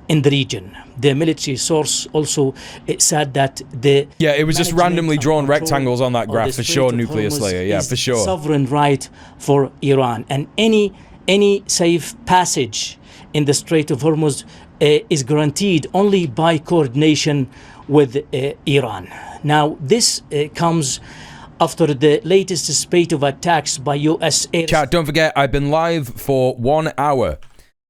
in the region. The military source also said that it was just randomly drawn rectangles on that graph for sure. Nuclear Slayer, yeah, for sure. Sovereign right for Iran, and any safe passage in the Strait of Hormuz is guaranteed only by coordination with Iran. Now, this comes after the latest spate of attacks by U.S. air. Chat, don't forget, I've been live for 1 hour.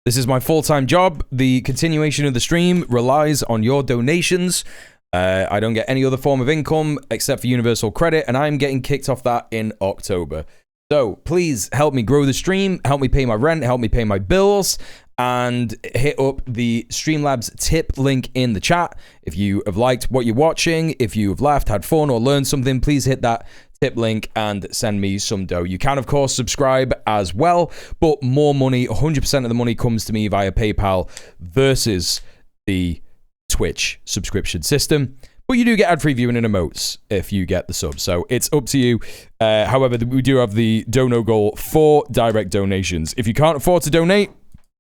This is my full-time job. The continuation of the stream relies on your donations. I don't get any other form of income except for Universal Credit, and I'm getting kicked off that in October. So please help me grow the stream, help me pay my rent, help me pay my bills, and hit up the Streamlabs tip link in the chat. If you have liked what you're watching, if you've laughed, had fun, or learned something, please hit that tip link and send me some dough. You can, of course, subscribe as well, but more money, 100% of the money comes to me via PayPal versus the Twitch subscription system. But you do get ad-free viewing and emotes if you get the sub, so it's up to you. However, we do have the dono goal for direct donations. If you can't afford to donate,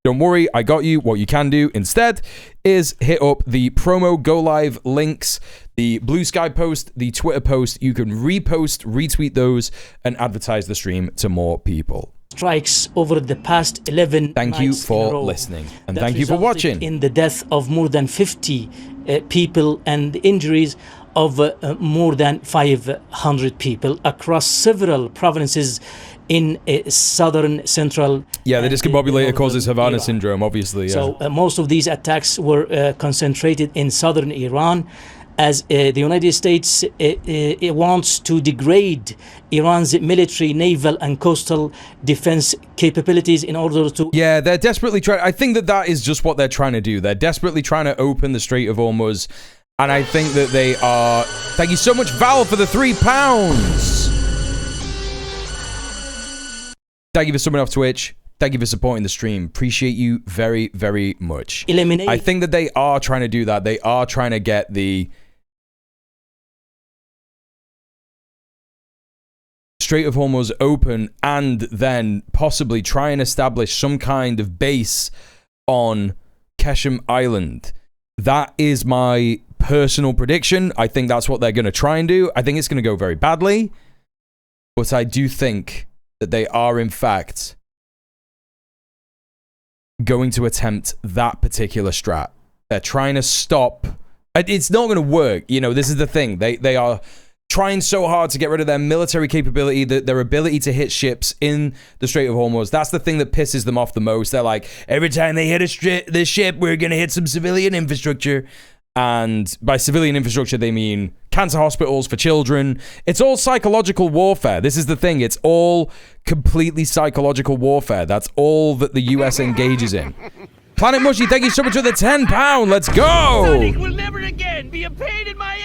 don't worry, I got you. What you can do instead is hit up the promo go live links the Blue Sky post, the Twitter post. You can repost, retweet those, and advertise the stream to more people. Strikes over the past 11 Thank you nights for in a row listening, and that thank you for resulted watching. in the death of more than 50 people and injuries of more than 500 people across several provinces in southern, central. Yeah, the discombobulator causes Havana syndrome, obviously. Yeah. So most of these attacks were concentrated in southern Iran, as the United States it wants to degrade Iran's military, naval, and coastal defense capabilities in order to... Yeah, they're desperately trying... I think that is just what they're trying to do. They're desperately trying to open the Strait of Hormuz, and I think that they are... Thank you so much, Val, for the £3. Thank you for subbing off Twitch. Thank you for supporting the stream. Appreciate you very, very much. I think that they are trying to do that. They are trying to get the Strait of Hormuz open and then possibly try and establish some kind of base on Keshem Island. That is my personal prediction. I think that's what they're going to try and do. I think it's going to go very badly, but I do think that they are, in fact, going to attempt that particular strat. They're trying to stop. It's not going to work. You know, this is the thing. They are trying so hard to get rid of their military capability, their ability to hit ships in the Strait of Hormuz. That's the thing that pisses them off the most. They're like, every time they hit this ship, we're going to hit some civilian infrastructure. And by civilian infrastructure, they mean cancer hospitals for children. It's all psychological warfare. This is the thing. It's all completely psychological warfare. That's all that the US engages in. Planet Mushy, thank you so much for the £10. Let's go! Sonic will never again be a pain in my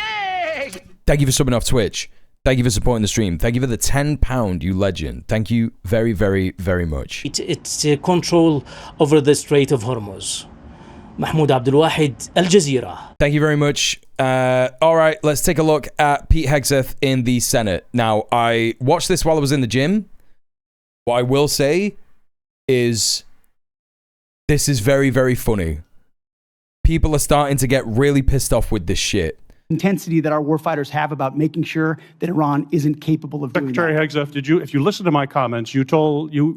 egg! Thank you for subbing off Twitch. Thank you for supporting the stream. Thank you for the £10, you legend. Thank you very, very, very much. It's control over the Strait of Hormuz. Mahmoud Abdul Wahid, Al Jazeera. Thank you very much. All right, let's take a look at Pete Hegseth in the Senate. Now, I watched this while I was in the gym. What I will say is this is very, very funny. People are starting to get really pissed off with this shit. Intensity that our warfighters have about making sure that Iran isn't capable of doing that. Secretary Hegseth, if you listen to my comments, you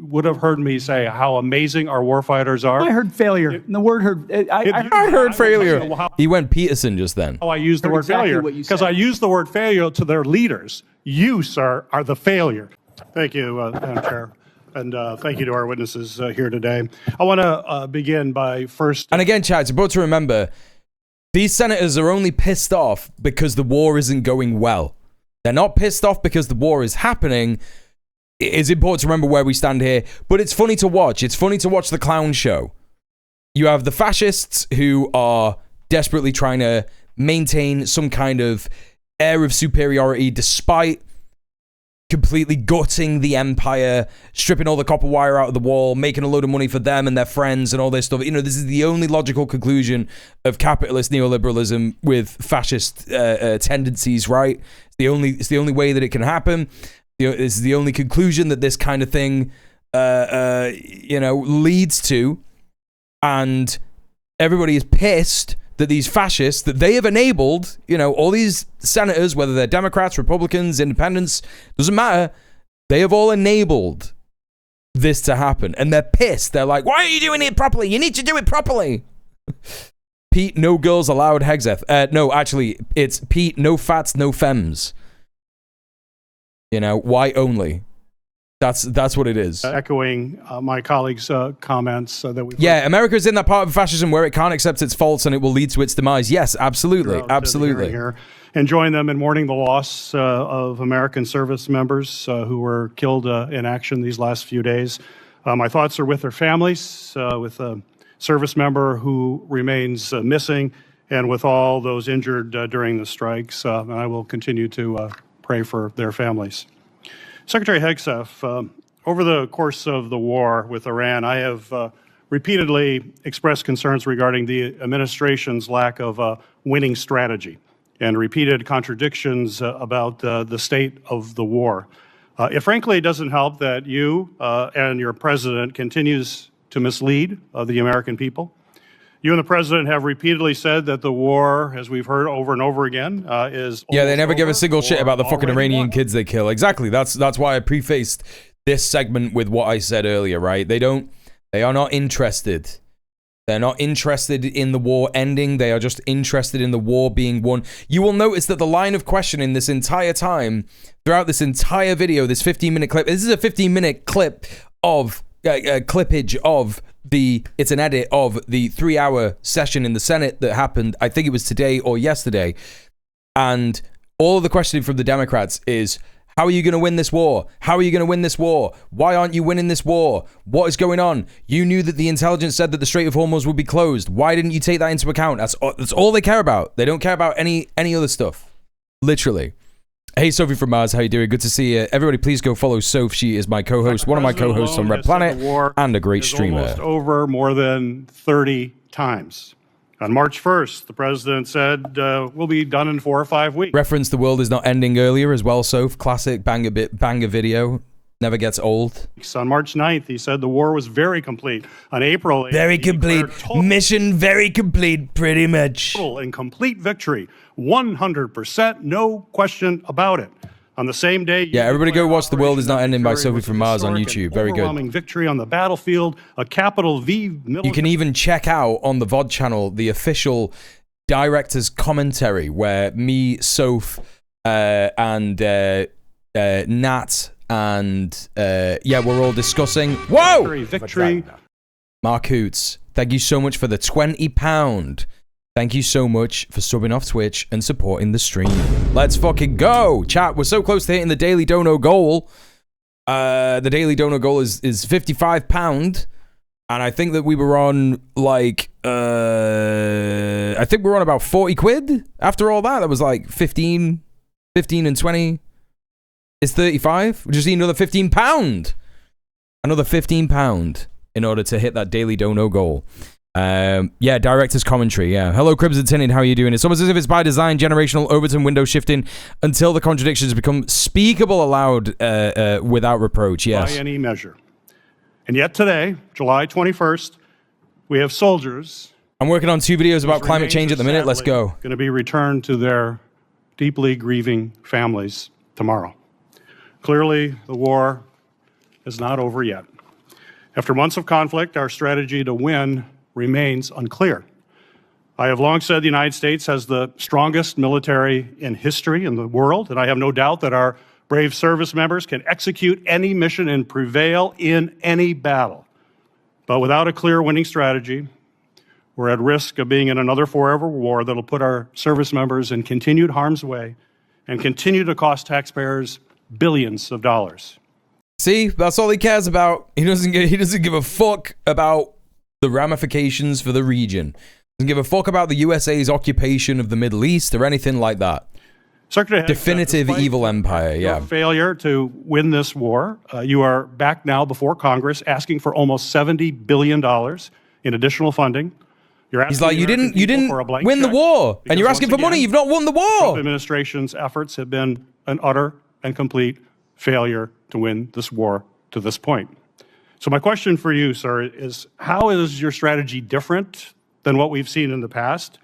would have heard me say how amazing our warfighters are. I heard failure. And the word heard. I heard failure. He went Peterson just then. Oh, I used the word failure because I used the word failure to their leaders. You, sir, are the failure. Thank you, Madam Chair. And thank you to our witnesses here today. I want to begin by first... And again, Chad, it's important to remember, these senators are only pissed off because the war isn't going well. They're not pissed off because the war is happening. It is important to remember where we stand here. But it's funny to watch. It's funny to watch the clown show. You have the fascists who are desperately trying to maintain some kind of air of superiority despite completely gutting the empire, stripping all the copper wire out of the wall, making a load of money for them and their friends and all this stuff. You know, this is the only logical conclusion of capitalist neoliberalism with fascist tendencies, right? It's the only way that it can happen. It's the only conclusion that this kind of thing, leads to. And everybody is pissed that these fascists that they have enabled, all these senators, whether they're Democrats, Republicans, Independents, doesn't matter, they have all enabled this to happen. And they're pissed. They're like, why aren't you doing it properly? You need to do it properly. Pete, no girls allowed, Hegseth. No, actually, it's Pete, no fats, no femmes. Why only? That's what it is. Echoing my colleagues' comments that we... Yeah, America's in that part of fascism where it can't accept its faults and it will lead to its demise. Yes, absolutely. Absolutely. Here, and join them in mourning the loss of American service members who were killed in action these last few days. My thoughts are with their families, with a service member who remains missing, and with all those injured during the strikes. And I will continue to pray for their families. Secretary Hegseth, over the course of the war with Iran, I have repeatedly expressed concerns regarding the administration's lack of a winning strategy and repeated contradictions about the state of the war. It frankly doesn't help that you and your president continues to mislead the American people. You and the president have repeatedly said that the war, as we've heard over and over again, is yeah. They never give a single shit about the fucking already Iranian won. kids they kill. Exactly. That's why I prefaced this segment with what I said earlier. Right? They are not interested. They're not interested in the war ending. They are just interested in the war being won. You will notice that the line of questioning this entire time, throughout this entire video, this 15-minute clip. This is a 15-minute clip of clippage of it's an edit of the 3-hour session in the Senate that happened, I think it was today or yesterday. And all of the questioning from the Democrats is, how are you going to win this war? How are you going to win this war? Why aren't you winning this war? What is going on? You knew that the intelligence said that the Strait of Hormuz would be closed. Why didn't you take that into account? That's all they care about. They don't care about any other stuff. Literally. Hey, Sophie from Mars, how you doing? Good to see you. Everybody, please go follow Soph. She is my co-host, one of my co-hosts on Red Planet, and a great streamer. Almost over more than 30 times. On March 1st, the president said we'll be done in 4 or 5 weeks. Reference The World Is Not Ending earlier as well, Soph. Classic banger video. Never gets old. On March 9th, he said the war was very complete. On April 8th, very complete. Mission very complete, pretty much. Total and complete victory. 100%, no question about it. On the same day... Yeah, everybody go watch The World Is Not Ending by Sophie from Mars on YouTube. Very good. Overwhelming victory on the battlefield, a capital V military... You can even check out on the VOD channel the official director's commentary where me, Soph, and Nat, and we're all discussing... Whoa! Victory. Mark Hoots, thank you so much for the £20. Thank you so much for subbing off Twitch and supporting the stream. Let's fucking go. Chat, we're so close to hitting the daily dono goal. The daily dono goal is £55. And I think that we were on like, I think we're on about 40 quid after all that. That was like 15 and 20 is 35. We just need another £15. Another £15 in order to hit that daily dono goal. Director's commentary. Yeah. Hello, Cribs and Tinted. How are you doing? It's almost as if it's by design, generational Overton window shifting until the contradictions become speakable aloud without reproach. Yes. By any measure. And yet today, July 21st, we have soldiers. I'm working on 2 videos about climate change at the minute. Let's go. Going to be returned to their deeply grieving families tomorrow. Clearly, the war is not over yet. After months of conflict, our strategy to win remains unclear. I have long said the United States has the strongest military in history in the world, and I have no doubt that our brave service members can execute any mission and prevail in any battle. But without a clear winning strategy, we're at risk of being in another forever war that'll put our service members in continued harm's way and continue to cost taxpayers billions of dollars. See, that's all he cares about. He doesn't give a fuck about the ramifications for the region. Doesn't give a fuck about the USA's occupation of the Middle East or anything like that. Secretary Hegseth, definitive evil empire. Yeah. Failure to win this war. You are back now before Congress asking for almost $70 billion in additional funding. He's like, you didn't win the war, and you're asking for money. You've not won the war. Trump administration's efforts have been an utter and complete failure to win this war to this point. So my question for you, sir, is how is your strategy different than what we've seen in the past?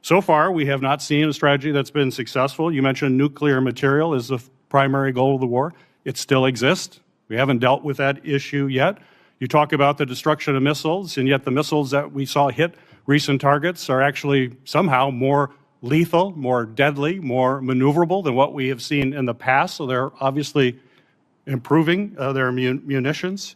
So far, we have not seen a strategy that's been successful. You mentioned nuclear material is the primary goal of the war. It still exists. We haven't dealt with that issue yet. You talk about the destruction of missiles, and yet the missiles that we saw hit recent targets are actually somehow more lethal, more deadly, more maneuverable than what we have seen in the past. So they're obviously improving their munitions.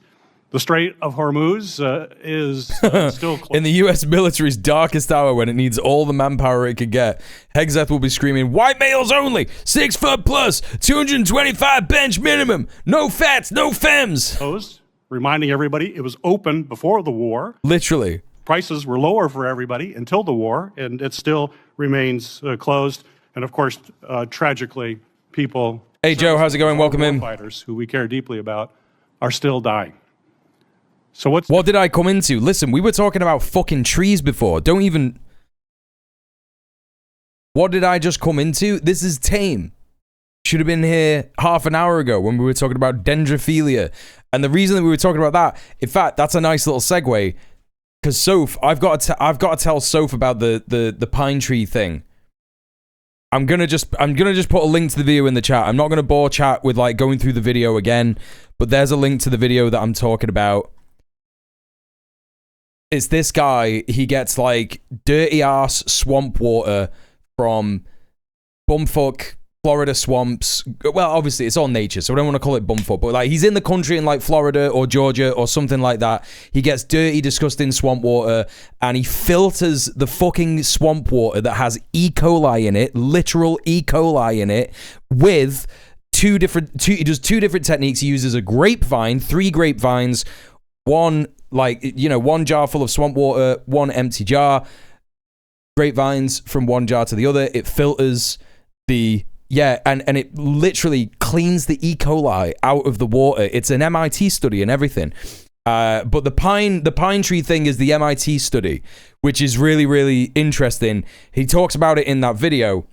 The Strait of Hormuz is still closed. In the U.S. military's darkest hour when it needs all the manpower it could get, Hegseth will be screaming, white males only, 6 foot plus, 225 bench minimum, no fats, no femmes. Closed, reminding everybody it was open before the war. Literally. Prices were lower for everybody until the war, and it still remains closed. And of course, tragically, people... Hey, Joe, how's it going? Welcome in. Fighters who we care deeply about are still dying. So what did I come into? Listen, we were talking about fucking trees before. Don't even... What did I just come into? This is tame. Should have been here half an hour ago when we were talking about dendrophilia. And the reason that we were talking about that, in fact, that's a nice little segue. Because Soph, I've got to tell Soph about the pine tree thing. I'm gonna just put a link to the video in the chat. I'm not gonna bore chat with like going through the video again, but there's a link to the video that I'm talking about. It's this guy. He gets like dirty ass swamp water from bumfuck Florida swamps. Well, obviously it's all nature, so I don't want to call it bumfuck, but like he's in the country in like Florida or Georgia or something like that. He gets dirty, disgusting swamp water, and he filters the fucking swamp water that has E. coli in it, literal E. coli in it, with he does two different techniques. He uses a grapevine, 3 grapevines, one jar full of swamp water, one empty jar, grapevines from one jar to the other. It filters and it literally cleans the E. coli out of the water. It's an MIT study and everything. But the pine tree thing is the MIT study, which is really, really interesting. He talks about it in that video.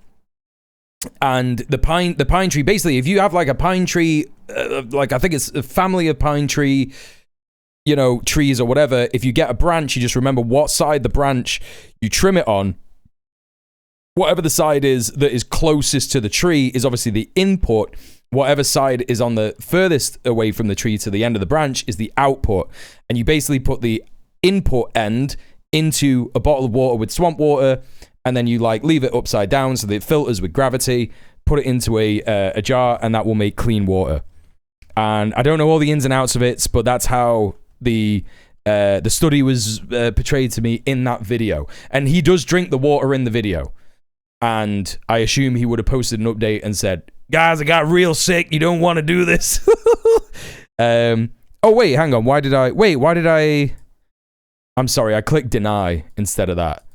And the pine tree, basically, if you have like a pine tree, like I think it's a family of pine tree, trees or whatever, if you get a branch, you just remember what side the branch you trim it on. Whatever the side is that is closest to the tree is obviously the input. Whatever side is on the furthest away from the tree to the end of the branch is the output. And you basically put the input end into a bottle of water with swamp water, and then you like leave it upside down so that it filters with gravity, put it into a jar, and that will make clean water. And I don't know all the ins and outs of it, but that's how the study was portrayed to me in that video. And he does drink the water in the video. And I assume he would have posted an update and said, guys, I got real sick. You don't want to do this. Oh, wait, hang on. I'm sorry. I clicked deny instead of that.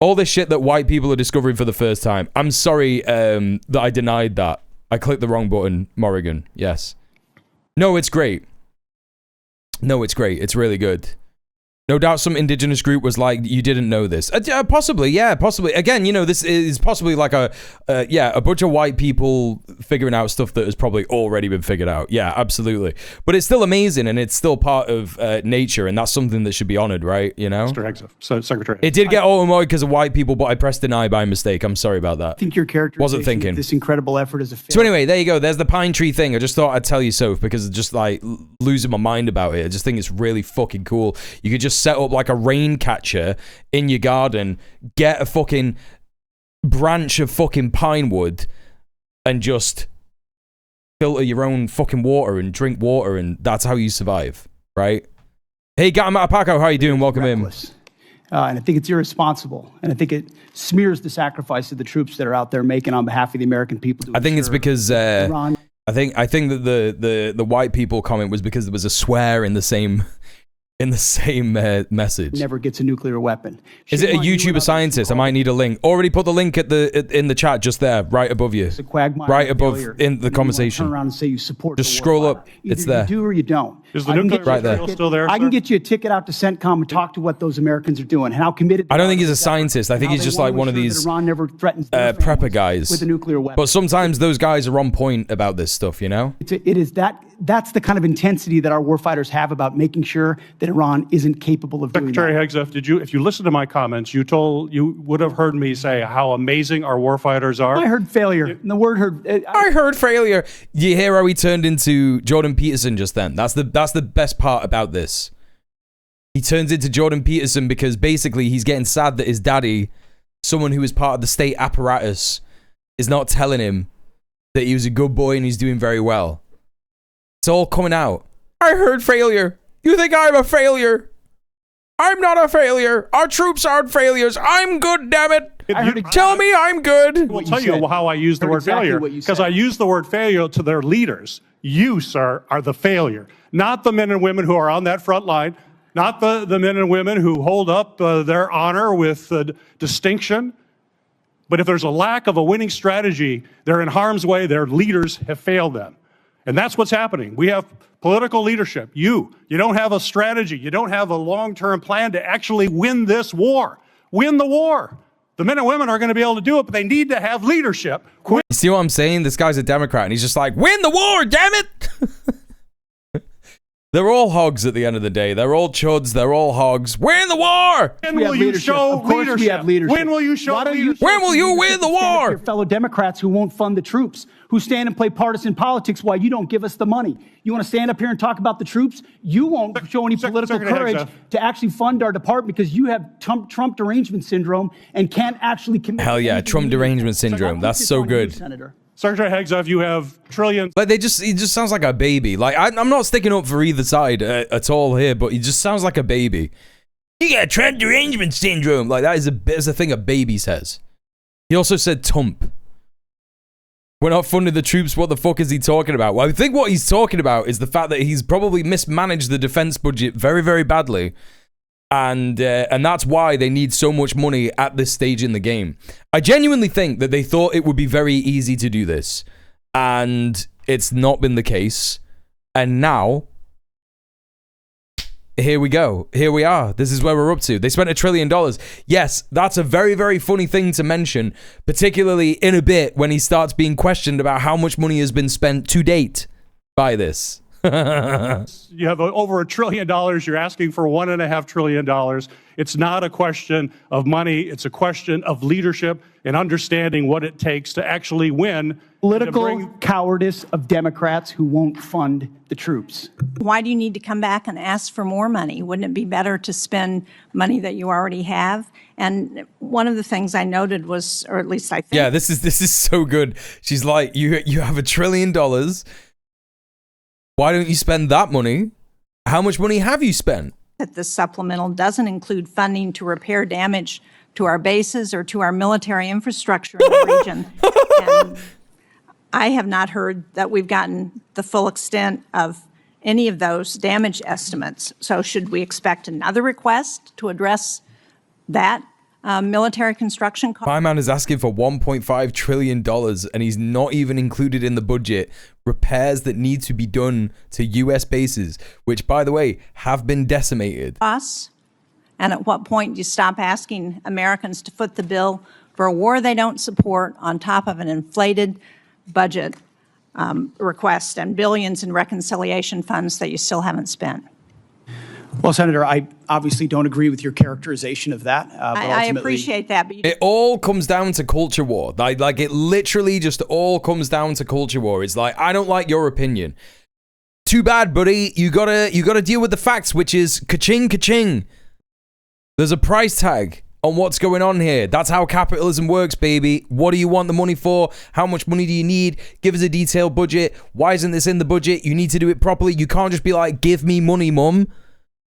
All this shit that white people are discovering for the first time. I'm sorry that I denied that. I clicked the wrong button, Morrigan. Yes. No, it's great. It's really good. No doubt some indigenous group was like, you didn't know this. Possibly. Again, this is possibly like a bunch of white people figuring out stuff that has probably already been figured out. Yeah, absolutely. But it's still amazing, and it's still part of nature, and that's something that should be honored, right? Mr. Hegseth, so Secretary. It did get all annoyed because of white people, but I pressed deny by mistake. I'm sorry about that. I think your characterization wasn't thinking. of this incredible effort is a failure. So anyway, there you go. There's the pine tree thing. I just thought I'd tell you so because it's just like losing my mind about it. I just think it's really fucking cool. You could just set up like a rain catcher in your garden, get a fucking branch of fucking pine wood, and just filter your own fucking water and drink water, and that's how you survive, right? Hey, Gatamata Paco, how you doing? Welcome in. And I think it's irresponsible, and I think it smears the sacrifice of the troops that are out there making on behalf of the American people. I think it's because I think that the white people comment was because there was a swear in the same message. Never gets a nuclear weapon. Is it a YouTuber scientist? I might need a link. Already put the link in the chat just there, right above you. It's a quagmire, right above in the conversation. Turn around and say you support. Just scroll up. It's there. You do or you don't. Is the nuclear right there still there? I can get you a ticket out to CENTCOM and talk to what those Americans are doing and how committed. I don't think he's a scientist. I think he's just like one of these Iran never threatens prepper guys with a nuclear weapon. But sometimes those guys are on point about this stuff, That's the kind of intensity that our warfighters have about making sure that Iran isn't capable of doing that. Secretary Hegseth, if you listen to my comments, you would have heard me say how amazing our warfighters are. I heard failure. And the word heard. I heard failure. You hear how he turned into Jordan Peterson just then? That's the best part about this. He turns into Jordan Peterson because basically he's getting sad that his daddy, someone who is part of the state apparatus, is not telling him that he was a good boy and he's doing very well. It's all coming out. I heard failure. You think I'm a failure? I'm not a failure. Our troops aren't failures. I'm good, damn it. Tell me I'm good. I'll tell you how I use the word failure. Because I use the word failure to their leaders. You, sir, are the failure. Not the men and women who are on that front line. Not the men and women who hold up their honor with distinction. But if there's a lack of a winning strategy, they're in harm's way. Their leaders have failed them. And that's what's happening. We have political leadership. You don't have a strategy. You don't have a long-term plan to actually win this war. Win the war. The men and women are going to be able to do it, but they need to have leadership. You see what I'm saying? This guy's a Democrat, and he's just like, win the war, damn it! They're all hogs at the end of the day. They're all chuds. They're all hogs. Win the war! When will you show leadership? We have leadership. When will you show leadership? When will you win the war? Your fellow Democrats who won't fund the troops, who stand and play partisan politics while you don't give us the money. You want to stand up here and talk about the troops? You won't show any political courage to actually fund our department because you have Trump derangement syndrome and can't actually commit. Hell yeah, Trump derangement syndrome. That's so good. Senator. Secretary Hegseth, you have trillions. Like he just sounds like a baby. Like I'm not sticking up for either side at all here, but he just sounds like a baby. You got Trump derangement syndrome. Like that is a thing a baby says. He also said tump. We're not funding the troops. What the fuck is he talking about? Well, I think what he's talking about is the fact that he's probably mismanaged the defense budget very, very badly. And that's why they need so much money at this stage in the game. I genuinely think that they thought it would be very easy to do this. And it's not been the case. And now, here we go. Here we are. This is where we're up to. They spent $1 trillion. Yes, that's a very, very funny thing to mention, particularly in a bit when he starts being questioned about how much money has been spent to date by this. You have over $1 trillion. You're asking for $1.5 trillion. It's not a question of money. It's a question of leadership and understanding what it takes to actually win. Political cowardice of Democrats who won't fund the troops. Why do you need to come back and ask for more money? Wouldn't it be better to spend money that you already have? And one of the things I noted was, or at least I think. Yeah, this is so good. She's like, you have $1 trillion. Why don't you spend that money? How much money have you spent? That the supplemental doesn't include funding to repair damage to our bases or to our military infrastructure in the region. And I have not heard that we've gotten the full extent of any of those damage estimates. So should we expect another request to address that military construction cost? My man is asking for $1.5 trillion and he's not even included in the budget repairs that need to be done to US bases, which, by the way, have been decimated. Us? And at what point do you stop asking Americans to foot the bill for a war they don't support on top of an inflated budget request and billions in reconciliation funds that you still haven't spent? Well, Senator, I obviously don't agree with your characterization of that. But I appreciate that. But it all comes down to culture war. Like it literally just all comes down to culture war. It's like, I don't like your opinion. Too bad, buddy. You gotta deal with the facts, which is ka-ching, ka-ching. There's a price tag on what's going on here. That's how capitalism works, baby. What do you want the money for? How much money do you need? Give us a detailed budget. Why isn't this in the budget? You need to do it properly. You can't just be like, give me money, mum.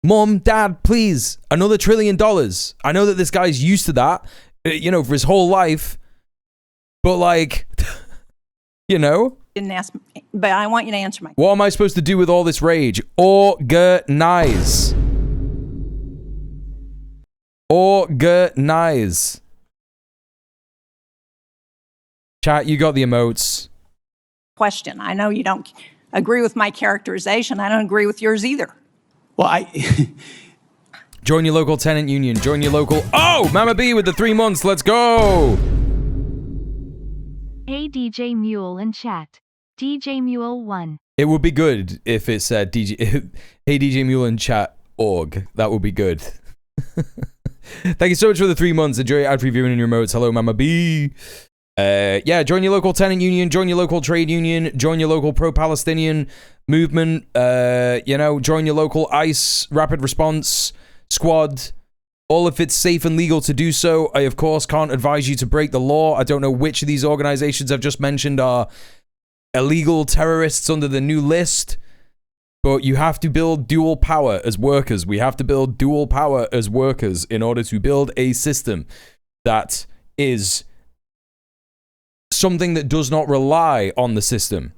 Mom, Dad, please, another $1 trillion. I know that this guy's used to that, for his whole life. But like, didn't ask me, but I want you to answer my question. What am I supposed to do with all this rage? Organize. Organize. Chat, you got the emotes. Question. I know you don't agree with my characterization. I don't agree with yours either. Well, Join your local tenant union. Join your local... Oh! Mama B with the 3 months. Let's go! Hey, djmuel in chat. djmuel1. It would be good if it said hey, djmuel in chat org. That would be good. Thank you so much for the 3 months. Enjoy your ad previewing in your emotes. Hello, Mama B. Yeah, join your local tenant union. Join your local trade union. Join your local pro-Palestinian movement. Join your local ICE rapid response squad. All if it's safe and legal to do so. I, of course, can't advise you to break the law. I don't know which of these organizations I've just mentioned are illegal terrorists under the new list. But you have to build dual power as workers. We have to build dual power as workers in order to build a system that is something that does not rely on the system.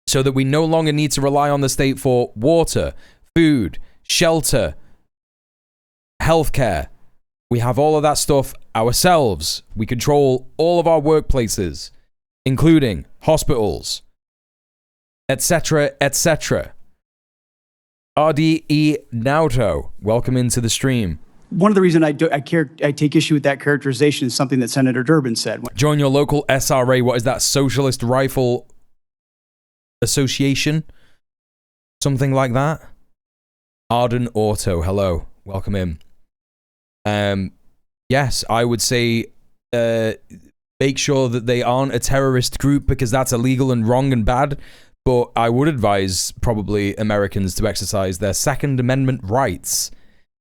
So that we no longer need to rely on the state for water, food, shelter, healthcare. We have all of that stuff ourselves. We control all of our workplaces, including hospitals, etc., etc. RDE Nauto, welcome into the stream. One of the reasons I take issue with that characterization is something that Senator Durbin said. Join your local SRA. What is that? Socialist Rifle Association? Something like that. Arden Auto, hello. Welcome in. Yes, I would say make sure that they aren't a terrorist group because that's illegal and wrong and bad. But I would advise probably Americans to exercise their Second Amendment rights.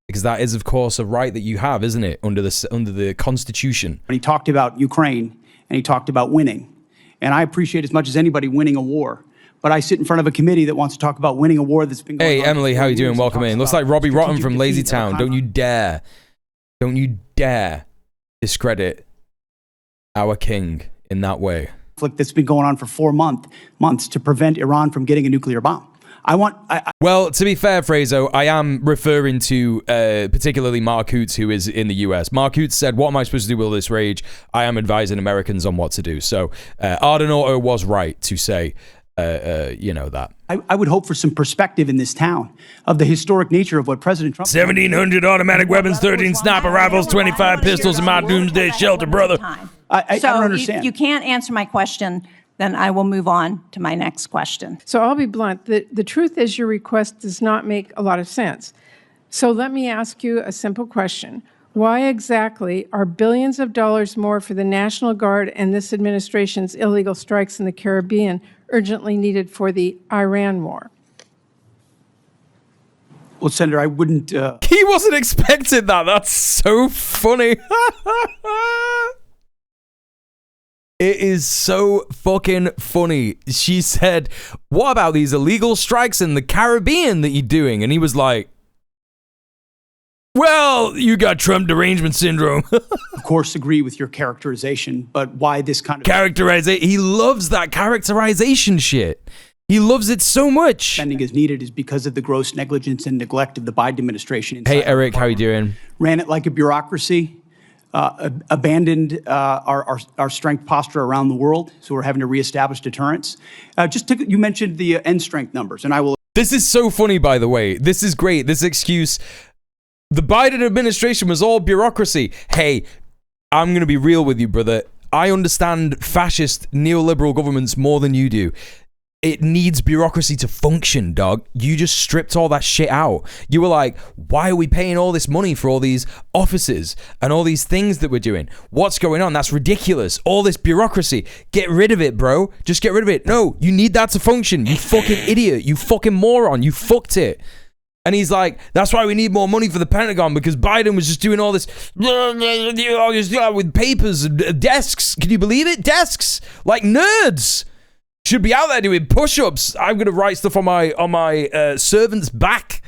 Because that is, of course, a right that you have, isn't it, under the Constitution? When he talked about Ukraine and he talked about winning, and I appreciate as much as anybody winning a war, but I sit in front of a committee that wants to talk about winning a war that's been going on. Hey, Emily, how you doing? Welcome in. Looks like Robbie Rotten from Lazy Town. Don't you dare discredit our king in that way. Conflict that's been going on for 4 months to prevent Iran from getting a nuclear bomb. Well, to be fair, Frazo, I am referring to particularly Mark Hoots, who is in the US. Mark Hoots said, what am I supposed to do with all this rage? I am advising Americans on what to do. So Arden Auto was right to say, that. I would hope for some perspective in this town of the historic nature of what President Trump... 1,700 automatic weapons, 13 sniper rifles, 25 pistols in my doomsday shelter, brother. I don't understand. If you can't answer my question, then I will move on to my next question. So I'll be blunt. The truth is your request does not make a lot of sense. So let me ask you a simple question. Why exactly are billions of dollars more for the National Guard and this administration's illegal strikes in the Caribbean urgently needed for the Iran war? Well, Senator, I wouldn't... He wasn't expecting that. That's so funny. It is so fucking funny. She said, what about these illegal strikes in the Caribbean that you're doing? And he was like, well, you got Trump derangement syndrome. Of course, agree with your characterization, but why this kind of... Characterization. He loves that characterization shit. He loves it so much. Spending is needed is because of the gross negligence and neglect of the Biden administration. Hey, Eric, how you doing? Ran it like a bureaucracy. Abandoned our strength posture around the world, so we're having to reestablish deterrence. You mentioned the end strength numbers, and I will... This is so funny, by the way. This is great. This excuse... The Biden administration was all bureaucracy. Hey, I'm going to be real with you, brother. I understand fascist neoliberal governments more than you do. It needs bureaucracy to function, dog. You just stripped all that shit out. You were like, why are we paying all this money for all these offices and all these things that we're doing? What's going on? That's ridiculous. All this bureaucracy. Get rid of it, bro. Just get rid of it. No, you need that to function. You fucking idiot. You fucking moron. You fucked it. And he's like, that's why we need more money for the Pentagon, because Biden was just doing all this with papers and desks. Can you believe it? Desks. Like nerds. Should be out there doing push-ups. I'm going to write stuff on my servant's back.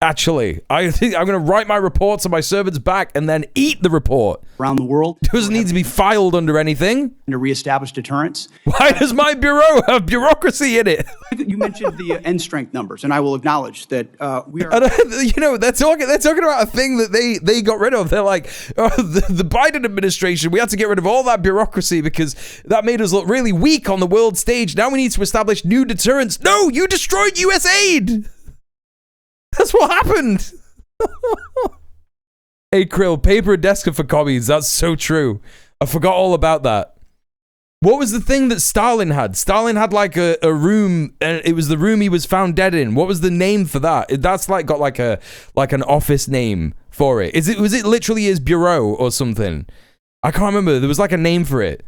Actually, I think I'm going to write my reports on my servant's back and then eat the report. Around the world. It doesn't need to be filed under anything. To reestablish deterrence. Why does my bureau have bureaucracy in it? You mentioned the end strength numbers, and I will acknowledge that we are... they're talking about a thing that they got rid of. They're like, the Biden administration, we had to get rid of all that bureaucracy because that made us look really weak on the world stage. Now we need to establish new deterrence. No, you destroyed U.S. aid. That's what happened. Hey, Krill, paper and desk for commies. That's so true. I forgot all about that. What was the thing that Stalin had? Stalin had like a room, and it was the room he was found dead in. What was the name for that? That's like got like an office name for it. Was it literally his bureau or something? I can't remember. There was like a name for it.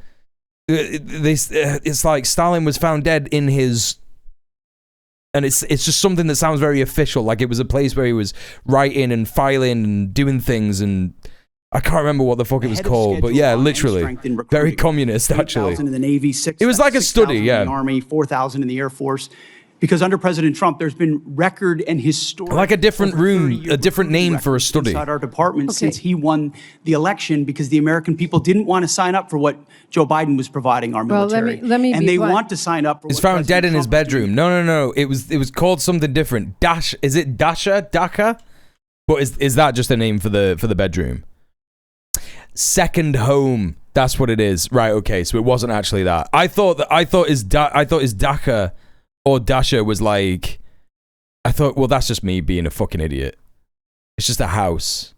It's like Stalin was found dead in his... And it's just something that sounds very official, like it was a place where he was writing and filing and doing things, and I can't remember what the fuck it was called, but yeah, literally, very communist actually. 8,000 in the Navy, 6, it was like a study, yeah. In the Army, 4,000 in the Air Force, because under President Trump, there's been record and historic, like a different room, a different name for a study inside our department since he won the election, because the American people didn't want to sign up for what Joe Biden was providing our military. Let me and they want to sign up for He's what found President dead in his Trump was bedroom. No. It was called something different. Is it Daca? But is that just a name for the bedroom? Second home. That's what it is. Right, okay. So it wasn't actually that. I thought his Daca or Dasha was like, I thought, well, that's just me being a fucking idiot. It's just a house.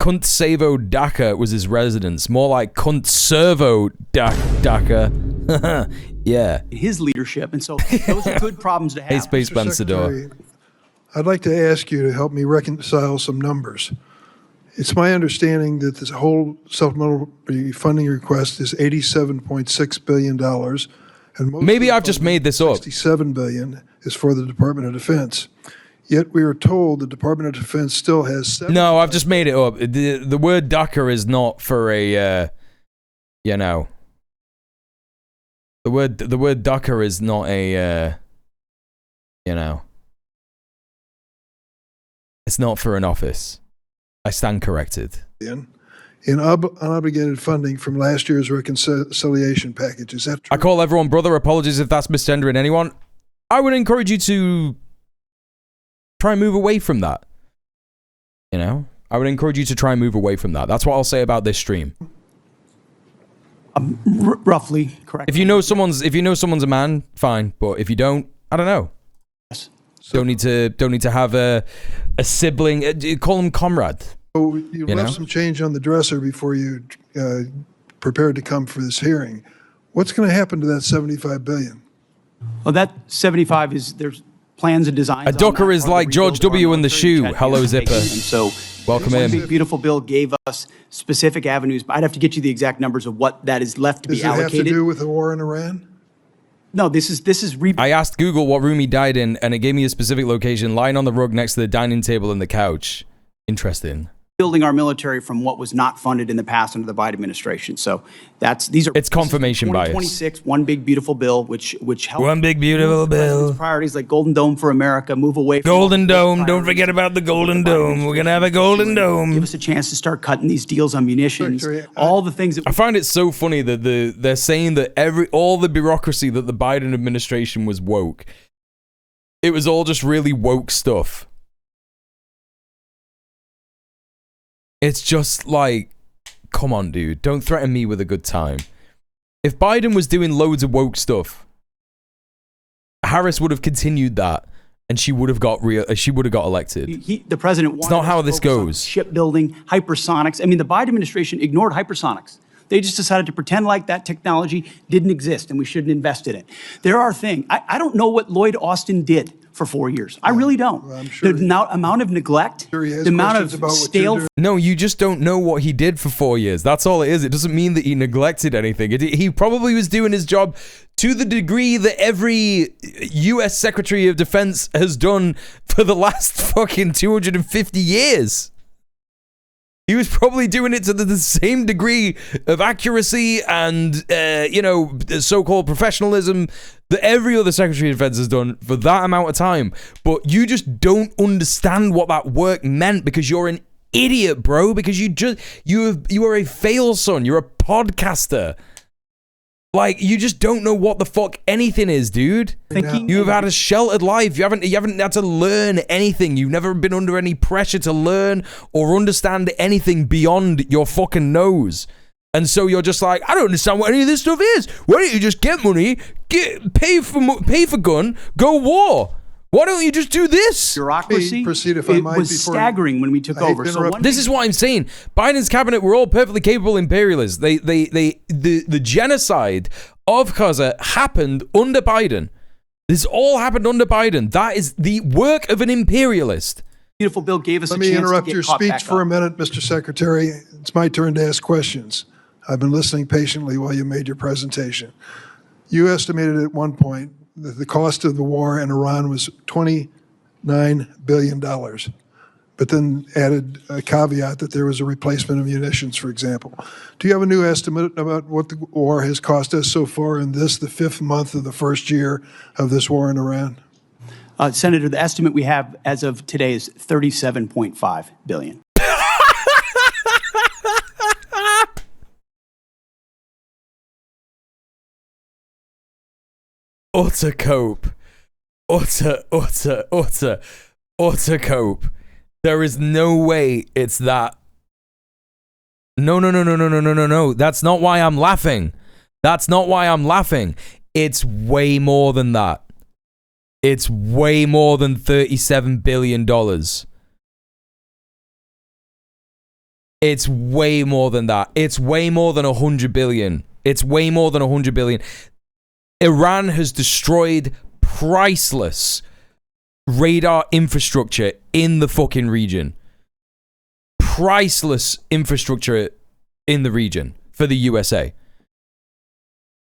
Cunt Savo Daca was his residence. More like Cunt Servo Daca. Yeah. his leadership. And so those are good problems to have. Hey, Space Pensador. I'd like to ask you to help me reconcile some numbers. It's my understanding that this whole supplemental funding request is $87.6 billion. And most Maybe I've just made this up. $67 billion is for the Department of Defense. Yet we are told the Department of Defense still has No, I've just made it up. The word ducker is not for a, you know. The word ducker is not a, you know. It's not for an office. I stand corrected. in unobligated funding from last year's reconciliation package. Is that true? I call everyone brother. Apologies if that's misgendering anyone. I would encourage you to try and move away from that. You know? I would encourage you to try and move away from that. That's what I'll say about this stream. Roughly correct. If you know someone's a man, fine. But if you don't, I don't know. Yes. Don't need to have a sibling. Call them comrade. So you left some change on the dresser before you prepared to come for this hearing. What's going to happen to that $75 billion? Well, that 75 is there's plans and designs. A ducker is like George W. in the shoe. Hello, Zipper. And so, welcome One in. Big Beautiful Bill gave us specific avenues. I'd have to get you the exact numbers of what that is left to be allocated. Does it have to do with the war in Iran? No, this is I asked Google what room he died in, and it gave me a specific location, lying on the rug next to the dining table and the couch. Interesting. building our military from what was not funded in the past under the Biden administration. So it's confirmation bias. 2026, one big beautiful bill, which helps One big beautiful bill. priorities like Golden Dome for America, move away from Golden Dome. Don't forget about the Golden Dome. We're gonna have a Golden Dome. Give us a chance to start cutting these deals on munitions. All the things that I find it so funny that they're saying that all the bureaucracy that the Biden administration was woke. It was all just really woke stuff. It's just like, come on, dude. Don't threaten me with a good time. If Biden was doing loads of woke stuff, Harris would have continued that, and she would have got elected. the president wanted It's not us how to this focus on goes. Shipbuilding, hypersonics. I mean, the Biden administration ignored hypersonics. They just decided to pretend like that technology didn't exist and we shouldn't invest in it. There are things. I don't know what Lloyd Austin did for 4 years. I really don't. Well, I'm sure the amount of neglect, the amount of stale. No, you just don't know what he did for 4 years. That's all it is. It doesn't mean that he neglected anything. He probably was doing his job to the degree that every U.S. Secretary of Defense has done for the last fucking 250 years. He was probably doing it to the same degree of accuracy and, so-called professionalism that every other Secretary of Defense has done for that amount of time. But you just don't understand what that work meant because you're an idiot, bro. Because you are a fail son. You're a podcaster. Like, you just don't know what the fuck anything is, dude. You've had a sheltered life. You haven't had to learn anything. You've never been under any pressure to learn or understand anything beyond your fucking nose. And so you're just like, I don't understand what any of this stuff is. Why don't you just get money, pay for gun, go war? Why don't you just do this? Bureaucracy. Proceed if I might. It was staggering when we took over. So This is what I'm saying. Biden's cabinet were all perfectly capable imperialists. The genocide of Gaza happened under Biden. This all happened under Biden. That is the work of an imperialist. Beautiful bill gave us Let a me chance interrupt to get your caught speech back for a up. minute, Mr. Secretary. It's my turn to ask questions. I've been listening patiently while you made your presentation. You estimated at one point that the cost of the war in Iran was $29 billion, but then added a caveat that there was a replacement of munitions, for example. Do you have a new estimate about what the war has cost us so far in the 5th month of the first year of this war in Iran? Senator, the estimate we have as of today is $37.5 billion. Utter cope. Utter cope. There is no way it's that. No. That's not why I'm laughing. It's way more than that. It's way more than $37 billion. It's way more than that. It's way more than 100 billion. It's way more than 100 billion. Iran has destroyed priceless radar infrastructure in the fucking region. Priceless infrastructure in the region for the USA.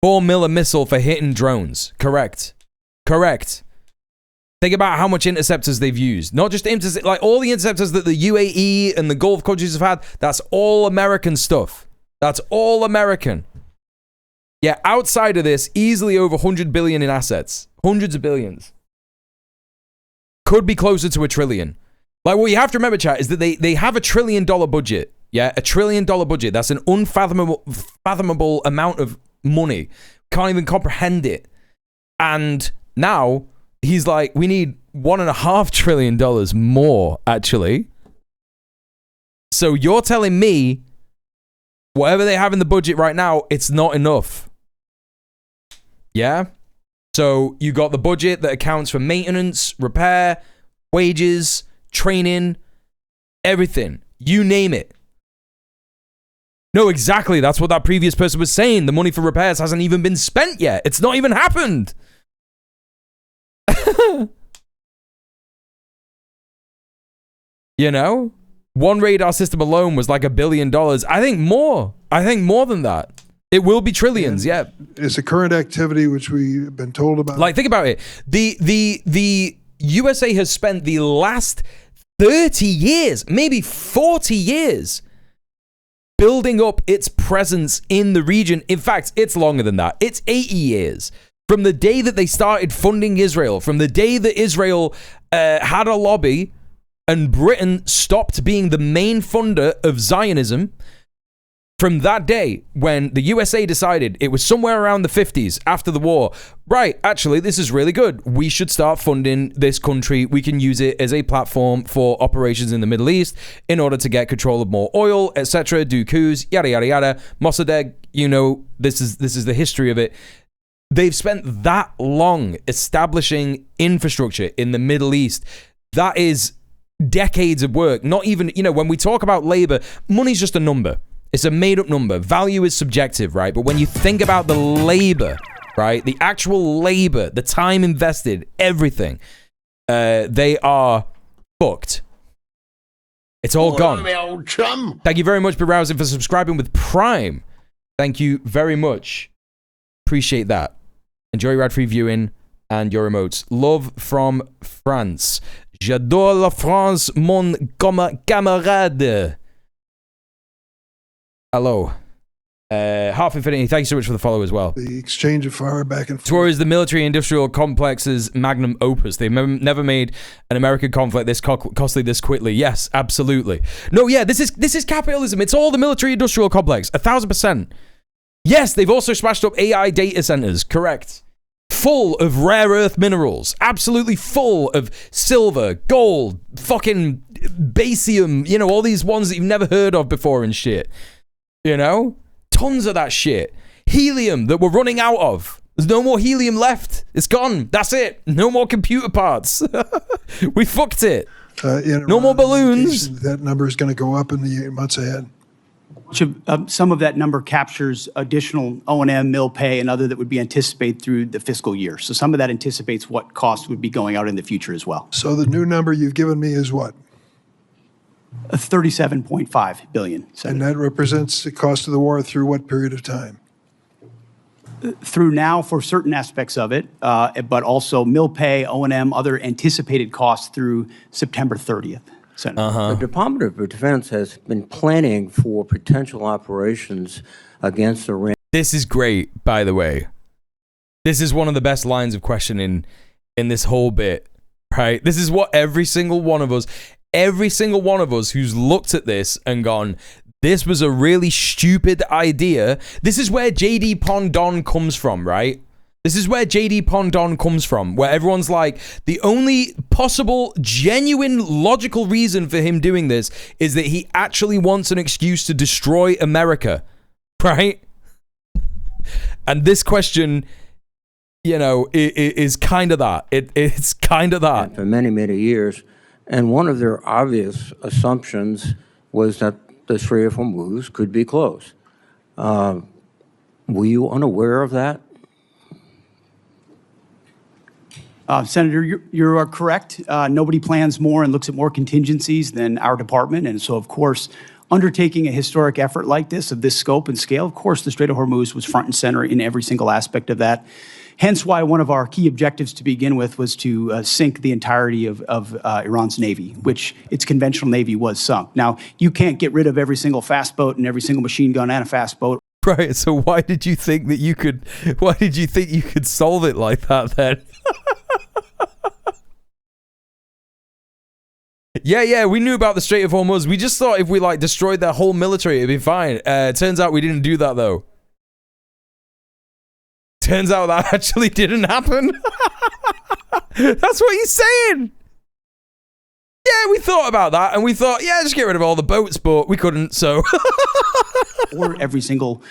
4mm missile for hitting drones. Correct. Think about how much interceptors they've used. Not just like all the interceptors that the UAE and the Gulf countries have had. That's all American stuff. That's all American. Yeah, outside of this, easily over 100 billion in assets. Hundreds of billions. Could be closer to $1 trillion. Like, what you have to remember, chat, is that they have $1 trillion budget. Yeah, $1 trillion budget. That's an unfathomable amount of money. Can't even comprehend it. And now he's like, we need $1.5 trillion more, actually. So you're telling me whatever they have in the budget right now, it's not enough. Yeah? So you got the budget that accounts for maintenance, repair, wages, training, everything. You name it. No, exactly. That's what that previous person was saying. The money for repairs hasn't even been spent yet. It's not even happened. You know? One radar system alone was like $1 billion. I think more. Than that. It will be trillions, yeah. It's a current activity which we've been told about. Like, think about it. The USA has spent the last 30 years, maybe 40 years, building up its presence in the region. In fact, it's longer than that. It's 80 years. From the day that they started funding Israel, from the day that Israel had a lobby and Britain stopped being the main funder of Zionism, from that day when the USA decided, it was somewhere around the 50s after the war, right, actually, this is really good. We should start funding this country. We can use it as a platform for operations in the Middle East in order to get control of more oil, etc., do coups, yada, yada, yada. Mossadegh, you know, this is the history of it. They've spent that long establishing infrastructure in the Middle East. That is decades of work. Not even, you know, when we talk about labor, money's just a number. It's a made-up number. Value is subjective, right? But when you think about the labor, right? The actual labor, the time invested, everything, they are fucked. It's all gone. Old chum. Thank you very much, Browsing, for subscribing with Prime. Thank you very much. Appreciate that. Enjoy rad-free viewing and your emotes. Love from France. J'adore la France, mon camarade. Hello. Half Infinity, thank you so much for the follow as well. The exchange of fire back and forth. Tour is the military-industrial complex's magnum opus. They've never made an American conflict this costly this quickly. Yes, absolutely. No, yeah, this is capitalism. It's all the military-industrial complex. 1,000%. Yes, they've also smashed up AI data centers. Correct. Full of rare earth minerals. Absolutely full of silver, gold, fucking basium, you know, all these ones that you've never heard of before and shit. You know? Tons of that shit. Helium that we're running out of. There's no more helium left. It's gone. That's it. No more computer parts. We fucked it. No more balloons. That number is going to go up in the months ahead. Some of that number captures additional O&M, mill pay, and other that would be anticipated through the fiscal year. So some of that anticipates what costs would be going out in the future as well. So the new number you've given me is what? $37.5 billion. And that represents the cost of the war through what period of time? Through now for certain aspects of it, but also mill pay, O&M, other anticipated costs through September 30th. The Department of Defense has been planning for potential operations against Iran. This is great, by the way. This is one of the best lines of questioning in this whole bit, right? This is what every single one of us who's looked at this and gone, this was a really stupid idea. This is where JD Pondon comes from, right? This is where JD Pondon comes from, where everyone's like, the only possible, genuine, logical reason for him doing this is that he actually wants an excuse to destroy America, right? And this question, you know, is kind of that. It's kind of that. For many, many years. And one of their obvious assumptions was that the Strait of Hormuz could be closed. Were you unaware of that? Senator, you are correct. Nobody plans more and looks at more contingencies than our department. And so, of course, undertaking a historic effort like this, of this scope and scale, of course, the Strait of Hormuz was front and center in every single aspect of that. Hence why one of our key objectives to begin with was to sink the entirety of Iran's Navy, which its conventional Navy was sunk. Now, you can't get rid of every single fast boat and every single machine gun and a fast boat. Right, so why did you think you could solve it like that then? Yeah, we knew about the Strait of Hormuz. We just thought if we destroyed their whole military, it'd be fine. Turns out we didn't do that though. Turns out that actually didn't happen. That's what he's saying. Yeah, we thought about that and we thought, yeah, just get rid of all the boats, but we couldn't, so. Or every single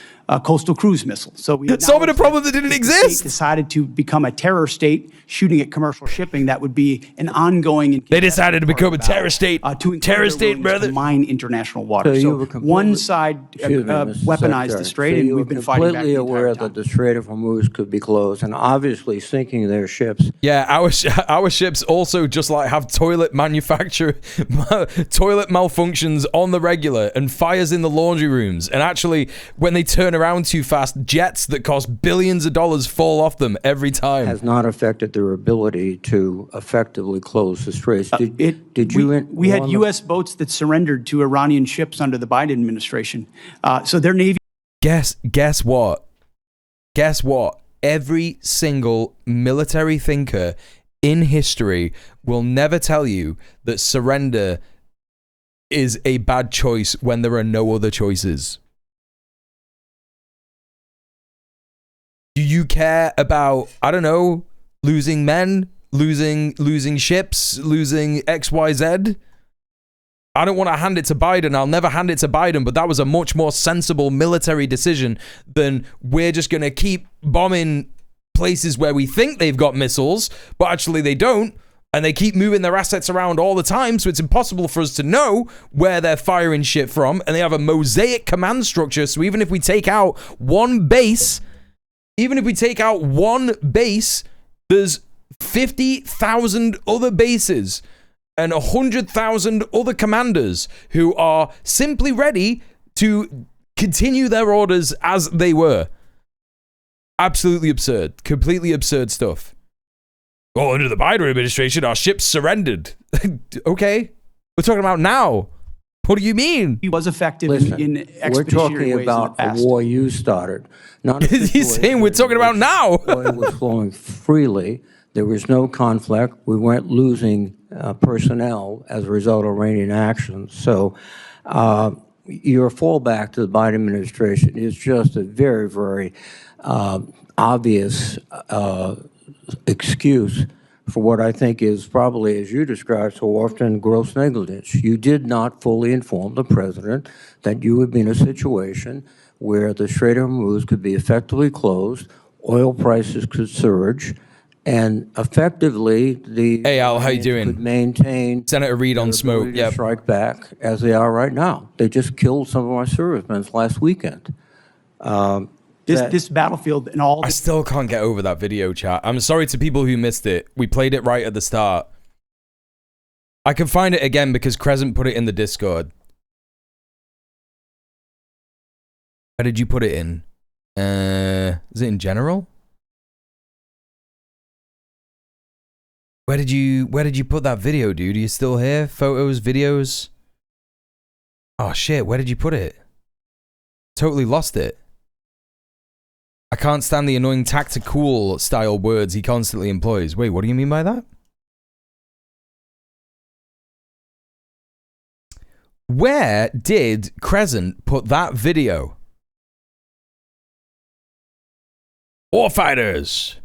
coastal cruise missile. So we solving a problem that didn't exist. Decided to become a terror state, shooting at commercial shipping. That would be an ongoing. They decided to become a terror state. Terror state, brother. To mine international water. So one side weaponized the strait, and we've been fighting back. Completely aware that the Strait of Hormuz could be closed, and obviously sinking their ships. Yeah, our ships also just have toilet malfunctions on the regular, and fires in the laundry rooms. And actually, when they turn around too fast, jets that cost billions of dollars fall off them every time. Has not affected their ability to effectively close the straits. We had U.S. boats that surrendered to Iranian ships under the Biden administration. So their Navy. Guess what? Guess what? Every single military thinker in history will never tell you that surrender is a bad choice when there are no other choices. Do you care about, I don't know, losing men, losing ships, losing XYZ? I don't want to hand it to Biden. I'll never hand it to Biden, but that was a much more sensible military decision than we're just going to keep bombing places where we think they've got missiles, but actually they don't. And they keep moving their assets around all the time, so it's impossible for us to know where they're firing shit from. And they have a mosaic command structure, so even if we take out one base, there's 50,000 other bases and 100,000 other commanders who are simply ready to continue their orders as they were. Absolutely absurd. Completely absurd stuff. Oh, under the Biden administration, our ships surrendered. Okay. We're talking about now. What do you mean? He was effective in expeditionary we're talking ways about a war you started. Not He's saying we're talking about now. Oil was flowing freely. There was no conflict. We weren't losing personnel as a result of Iranian actions. So your fallback to the Biden administration is just a very, very obvious excuse for what I think is probably, as you described so often, gross negligence. You did not fully inform the president that you would be in a situation where the Strait of Hormuz could be effectively closed, oil prices could surge, and effectively the Hey Al, how you doing? Could maintain Senator Reid on smoke. Yeah, strike back as they are right now. They just killed some of our servicemen last weekend. This battlefield and all. I still can't get over that video, chat. I'm sorry to people who missed it. We played it right at the start. I can find it again because Crescent put it in the Discord. Where did you put it in? Is it in general? Where did you put that video, dude? Are you still here? Photos, videos? Oh shit, where did you put it? Totally lost it. I can't stand the annoying tactical style words he constantly employs. Wait, what do you mean by that? Where did Crescent put that video? Warfighters!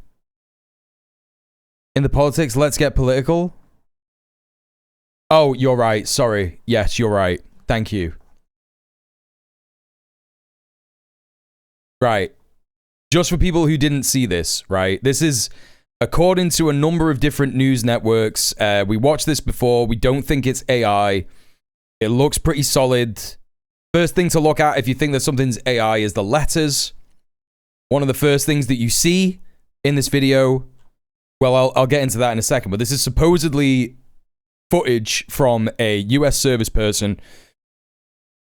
In the politics, let's get political. Oh, you're right. Sorry. Yes, you're right. Thank you. Right. Just for people who didn't see this, right? This is according to a number of different news networks. We watched this before. We don't think it's AI. It looks pretty solid. First thing to look at if you think that something's AI is the letters. One of the first things that you see in this video Well, I'll get into that in a second, but this is supposedly footage from a US service person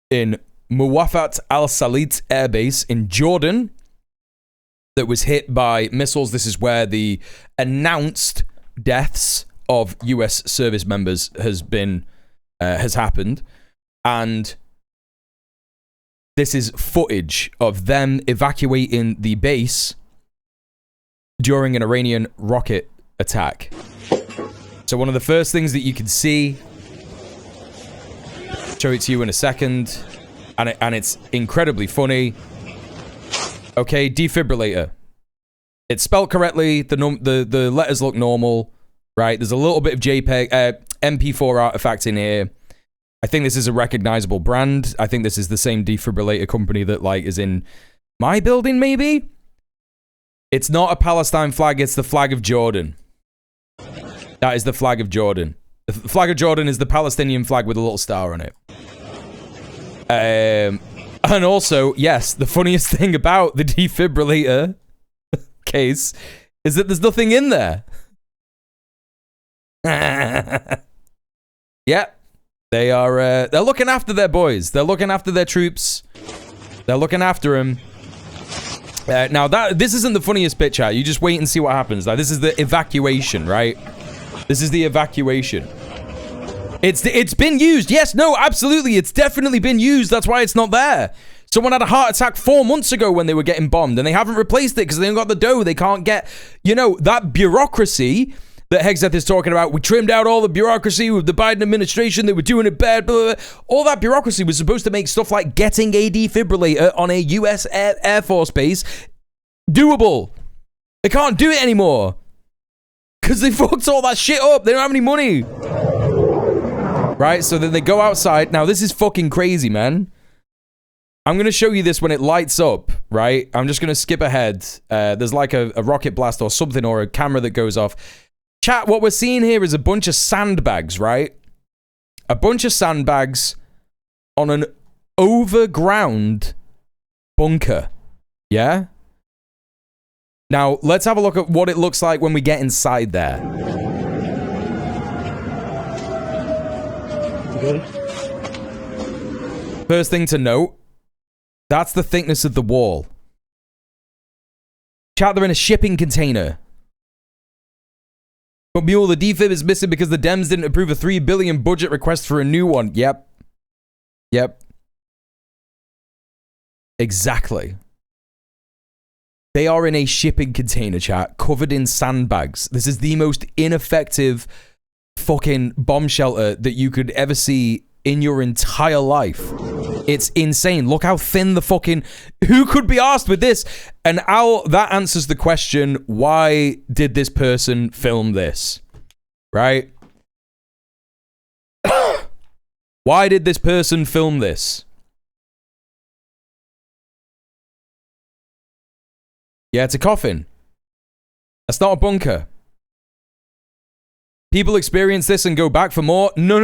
in Muwafat al-Salit Air Base in Jordan that was hit by missiles. This is where the announced deaths of US service members has happened. And this is footage of them evacuating the base during an Iranian rocket attack. So one of the first things that you can see, show it to you in a second, and it's incredibly funny. Okay, defibrillator. It's spelled correctly. The letters look normal, right? There's a little bit of JPEG, MP4 artifact in here. I think this is a recognizable brand. I think this is the same defibrillator company that like is in my building, maybe. It's not a Palestine flag, it's the flag of Jordan. That is the flag of Jordan. The flag of Jordan is the Palestinian flag with a little star on it. And also, yes, the funniest thing about the defibrillator case is that there's nothing in there. Yeah, they are, they're looking after their boys. They're looking after their troops. They're looking after them. Now, this isn't the funniest bit, chat. You just wait and see what happens. Now, this is the evacuation, right? This is the evacuation. It's been used. Yes, no, absolutely. It's definitely been used. That's why it's not there. Someone had a heart attack 4 months ago when they were getting bombed, and they haven't replaced it because they haven't got the dough. They can't get, you know, that bureaucracy that Hegseth is talking about. We trimmed out all the bureaucracy with the Biden administration. They were doing it bad. Blah, blah, blah. All that bureaucracy was supposed to make stuff like getting a defibrillator on a U.S. Air Force base doable. They can't do it anymore because they fucked all that shit up. They don't have any money. Right? So then they go outside. Now, this is fucking crazy, man. I'm going to show you this when it lights up, right? I'm just going to skip ahead. There's like a rocket blast or something, or a camera that goes off. Chat, what we're seeing here is a bunch of sandbags, right? A bunch of sandbags on an overground bunker. Yeah? Now, let's have a look at what it looks like when we get inside there. Okay. First thing to note, that's the thickness of the wall. Chat, they're in a shipping container. But Mule, the defib is missing because the Dems didn't approve a $3 billion budget request for a new one. Yep. Yep. Exactly. They are in a shipping container, chat, covered in sandbags. This is the most ineffective fucking bomb shelter that you could ever see in your entire life. It's insane. Look how thin the fucking... Who could be asked with this? And that answers the question, why did this person film this? Right? Why did this person film this? Yeah, it's a coffin. That's not a bunker. People experience this and go back for more. No.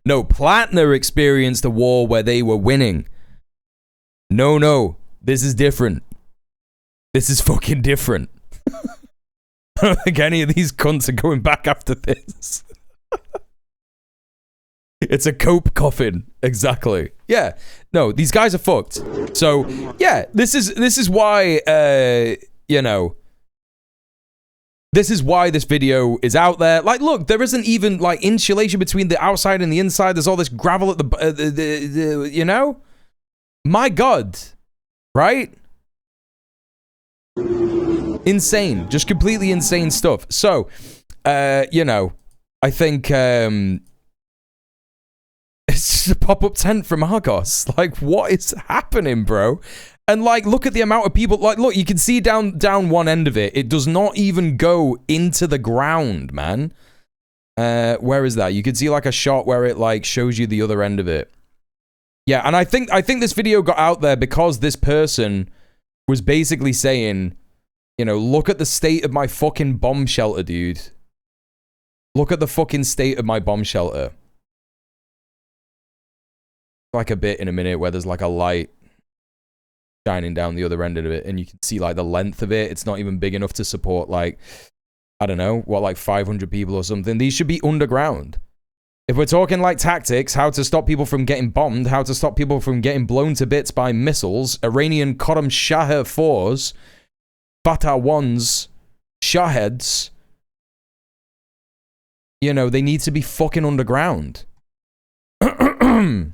No, Plattner experienced a war where they were winning. No. This is different. This is fucking different. I don't think any of these cunts are going back after this. It's a cope coffin. Exactly. Yeah. No, these guys are fucked. So, yeah, this is why, you know, this is why this video is out there. Like, look, there isn't even, like, insulation between the outside and the inside. There's all this gravel at the you know? My God. Right? Insane. Just completely insane stuff. So, you know, I think, it's just a pop-up tent from Argos. Like, what is happening, bro? And, like, look at the amount of people. Like, look, you can see down one end of it. It does not even go into the ground, man. Where is that? You can see, like, a shot where it, like, shows you the other end of it. Yeah, and I think this video got out there because this person was basically saying, you know, look at the state of my fucking bomb shelter, dude. Look at the fucking state of my bomb shelter. Like a bit in a minute where there's like a light. shining down the other end of it, and you can see like the length of it. It's not even big enough to support like, I don't know, what, like 500 people or something. These should be underground. If we're talking like tactics, how to stop people from getting bombed, how to stop people from getting blown to bits by missiles, Iranian Qadam Shah 4s, Fatah 1s, Shaheds, you know, they need to be fucking underground. And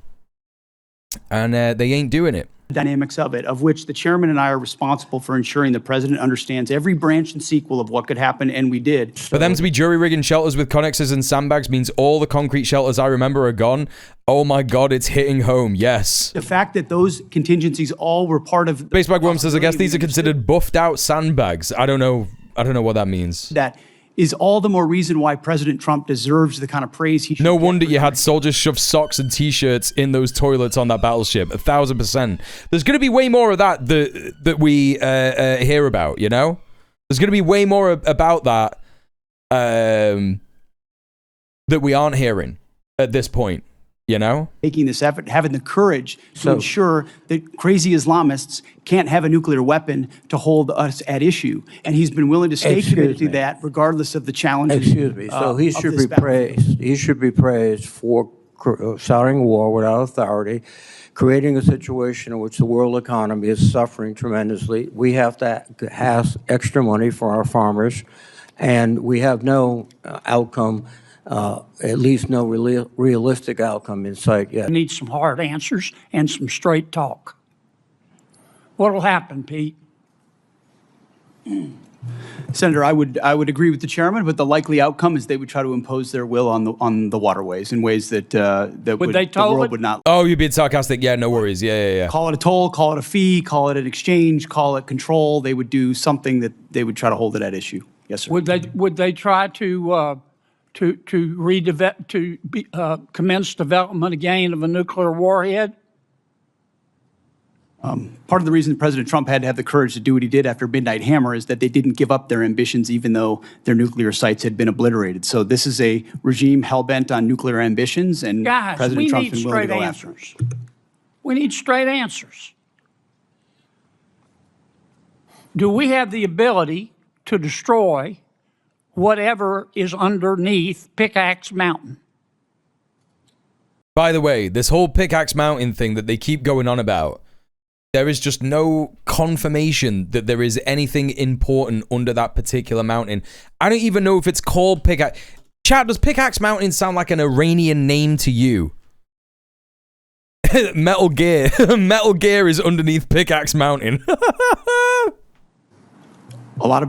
they ain't doing it. Dynamics of it, of which the chairman and I are responsible for ensuring the president understands every branch and sequel of what could happen, and we did. For them to be jury-rigging shelters with connexes and sandbags means all the concrete shelters I remember are gone. Oh my god, it's hitting home, yes. The fact that those contingencies all were part of... Basebag Worm says, I guess these are considered buffed-out sandbags. I don't know what that means. That is all the more reason why President Trump deserves the kind of praise he should No wonder you had soldiers shove socks and t-shirts in those toilets on that battleship. 1,000%. There's going to be way more of that we hear about, you know? There's going to be way more about that that we aren't hearing at this point, you know? Making this effort, having the courage to ensure that crazy Islamists can't have a nuclear weapon to hold us at issue. And he's been willing to stay committed to that regardless of the challenges. Excuse me. So he should be praised. He should be praised for starting war without authority, creating a situation in which the world economy is suffering tremendously. We have to have extra money for our farmers, and we have no outcome, at least no realistic outcome in sight yet. We need some hard answers and some straight talk. What'll happen, Pete? Senator, I would agree with the chairman, but the likely outcome is they would try to impose their will on the waterways in ways that the world would not. Oh, you're being sarcastic. Yeah, no worries. Yeah. Call it a toll, call it a fee, call it an exchange, call it control. They would do something that they would try to hold it at issue. Yes, sir. Would they try to commence development again of a nuclear warhead? Part of the reason President Trump had to have the courage to do what he did after Midnight Hammer is that they didn't give up their ambitions even though their nuclear sites had been obliterated. So this is a regime hell-bent on nuclear ambitions, and Guys, President Trump's been willing to go answers. after it. We need straight answers. Do we have the ability to destroy whatever is underneath Pickaxe Mountain? By the way, this whole Pickaxe Mountain thing that they keep going on about, there is just no confirmation that there is anything important under that particular mountain. I don't even know if it's called Pickaxe. Chat, does Pickaxe Mountain sound like an Iranian name to you? Metal Gear. Metal Gear is underneath Pickaxe Mountain.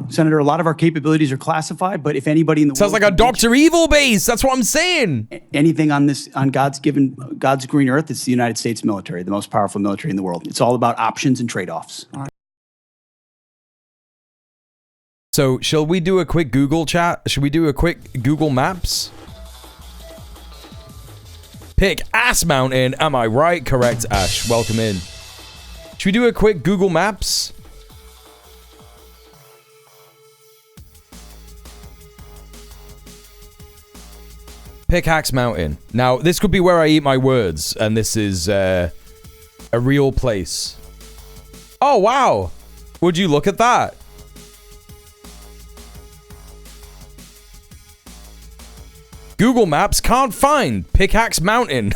Senator, a lot of our capabilities are classified, but if anybody in the sounds world like a Dr. Evil base. That's what I'm saying. Anything on God's green earth, it's the United States military, the most powerful military in the world. It's all about options and trade-offs. So, shall we do a quick Google chat? Should we do a quick Google Maps? Pick Ass Mountain. Am I right? Correct, Ash. Welcome in. Should we do a quick Google Maps? Pickaxe Mountain. Now, this could be where I eat my words, and this is a real place. Oh, wow. Would you look at that? Google Maps can't find Pickaxe Mountain.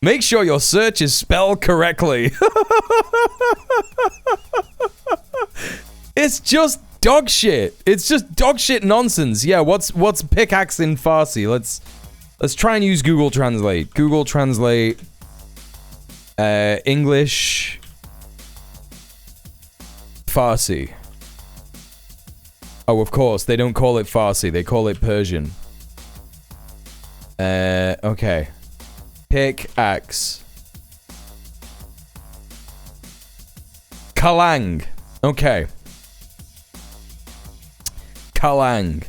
Make sure your search is spelled correctly. It's just dog shit. It's just dog shit nonsense. Yeah, what's pickaxe in Farsi? Let's try and use Google Translate. Google Translate English Farsi. Oh, of course, they don't call it Farsi. They call it Persian. Okay. Pickaxe. Kalang. Okay. Kalang.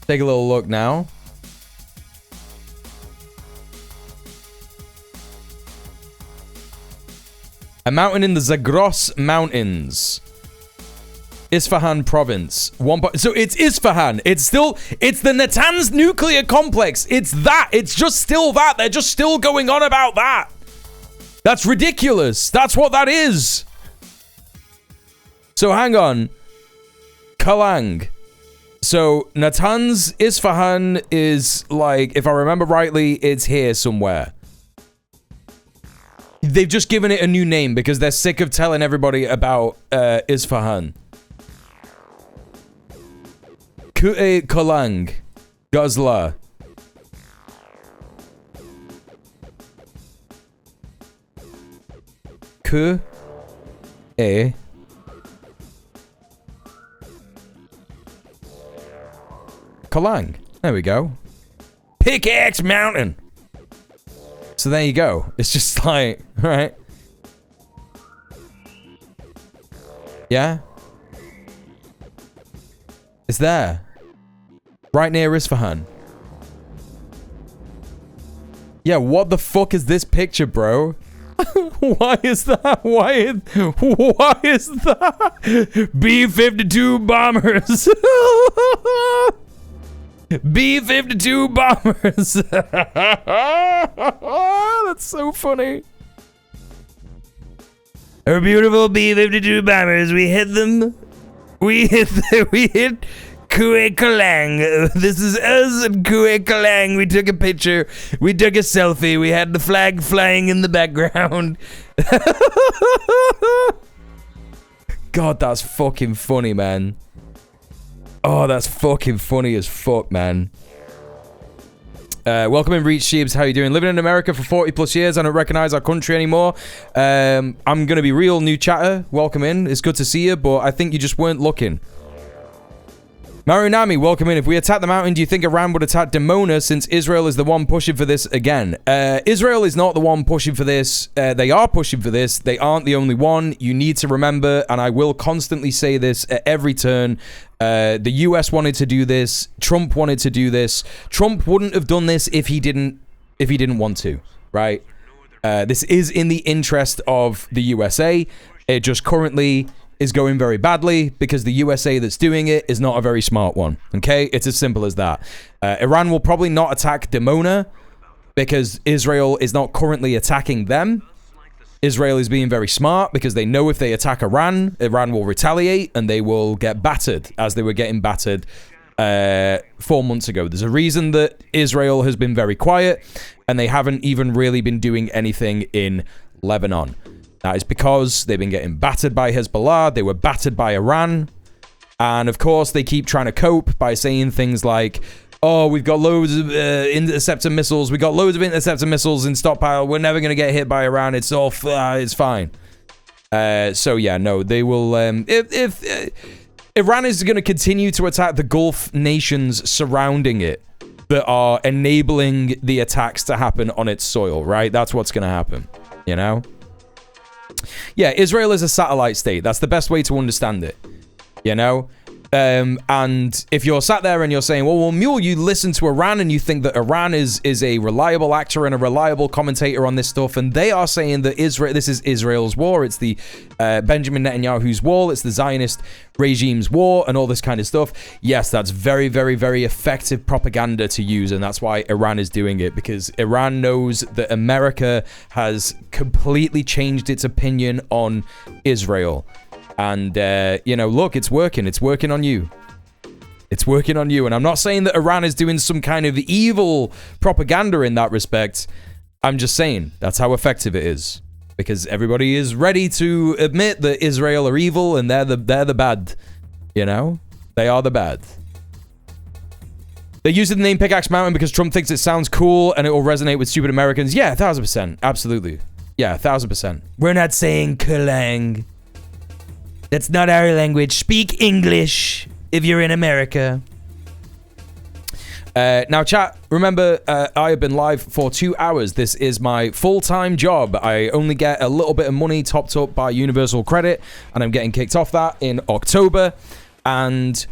Take a little look now. A mountain in the Zagros Mountains. Isfahan province. So it's Isfahan. It's the Natanz nuclear complex. It's that. It's just still that. They're just still going on about that. That's ridiculous. That's what that is. So hang on. Kalang. So Natanz Isfahan is like, if I remember rightly, it's here somewhere. They've just given it a new name because they're sick of telling everybody about Isfahan. Kue Kalang. Gazla. Kue Kalang. There we go. Pickaxe Mountain. So there you go. It's just like, right? Yeah? It's there. Right near Isfahan. Yeah, what the fuck is this picture, bro? Why is that? Why is that? B-52 bombers. B-52 bombers. That's so funny. Our beautiful B-52 bombers. We hit them. We hit Kue Kalang. This is us at Kue Kalang. We took a picture. We took a selfie. We had the flag flying in the background. God, that's fucking funny, man. Oh, that's fucking funny as fuck, man. Welcome in, Reach Sheebs. How you doing? Living in America for 40 plus years. I don't recognize our country anymore. I'm going to be real, new chatter. Welcome in. It's good to see you, but I think you just weren't looking. Marunami, welcome in. If we attack the mountain, do you think Iran would attack Dimona since Israel is the one pushing for this again? Israel is not the one pushing for this. They are pushing for this. They aren't the only one. You need to remember, and I will constantly say this at every turn, the US wanted to do this. Trump wanted to do this. Trump wouldn't have done this if he didn't want to, right? This is in the interest of the USA. It just currently is going very badly because the USA that's doing it is not a very smart one. Okay? It's as simple as that. Iran will probably not attack Dimona because Israel is not currently attacking them. Israel is being very smart because they know if they attack Iran, Iran will retaliate and they will get battered as they were getting battered 4 months ago. There's a reason that Israel has been very quiet and they haven't even really been doing anything in Lebanon. That is because they've been getting battered by Hezbollah. They were battered by Iran. And of course, they keep trying to cope by saying things like, oh, we've got loads of interceptor missiles. We got loads of interceptor missiles in stockpile. We're never going to get hit by Iran. It's all, it's fine. So yeah, no, they will, if Iran is going to continue to attack the Gulf nations surrounding it that are enabling the attacks to happen on its soil, right? That's what's going to happen, you know? Yeah, Israel is a satellite state. That's the best way to understand it, you know? And if you're sat there and you're saying, well, Mule, you listen to Iran and you think that Iran is a reliable actor and a reliable commentator on this stuff, and they are saying that this is Israel's war, it's the Benjamin Netanyahu's war, it's the Zionist regime's war, and all this kind of stuff. Yes, that's very, very, very effective propaganda to use, and that's why Iran is doing it, because Iran knows that America has completely changed its opinion on Israel. And, you know, look, it's working. It's working on you. It's working on you. And I'm not saying that Iran is doing some kind of evil propaganda in that respect. I'm just saying that's how effective it is. Because everybody is ready to admit that Israel are evil and they're the bad. You know? They are the bad. They're using the name Pickaxe Mountain because Trump thinks it sounds cool and it will resonate with stupid Americans. Yeah, 1000%. Absolutely. Yeah, 1000%. We're not saying Kalang. That's not our language. Speak English if you're in America. Now, chat, remember, I have been live for 2 hours. This is my full-time job. I only get a little bit of money topped up by Universal Credit, and I'm getting kicked off that in October. And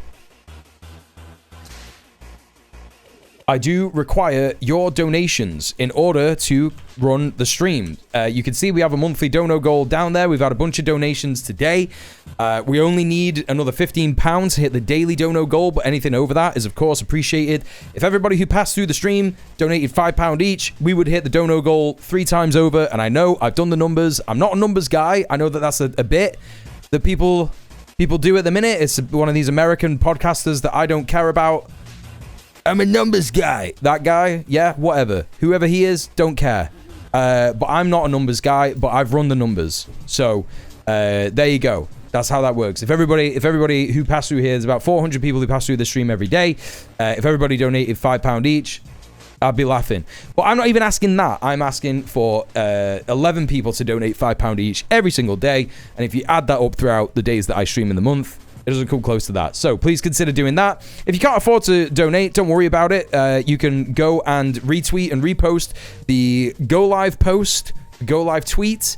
I do require your donations in order to run the stream. You can see we have a monthly dono goal down there. We've had a bunch of donations today. We only need another £15 to hit the daily dono goal, but anything over that is, of course, appreciated. If everybody who passed through the stream donated £5 each, we would hit the dono goal 3 times over. And I know I've done the numbers. I'm not a numbers guy. I know that that's a bit that people do at the minute. It's one of these American podcasters that I don't care about. I'm a numbers guy. That guy, yeah, whatever. Whoever he is, don't care. But I'm not a numbers guy, but I've run the numbers. So, there you go. That's how that works. If everybody who passed through here, there's about 400 people who pass through the stream every day. If everybody donated £5 each, I'd be laughing. But I'm not even asking that. I'm asking for 11 people to donate £5 each every single day. And if you add that up throughout the days that I stream in the month, it doesn't come close to that. So please consider doing that. If you can't afford to donate, don't worry about it. You can go and retweet and repost the Go Live post, Go Live tweet,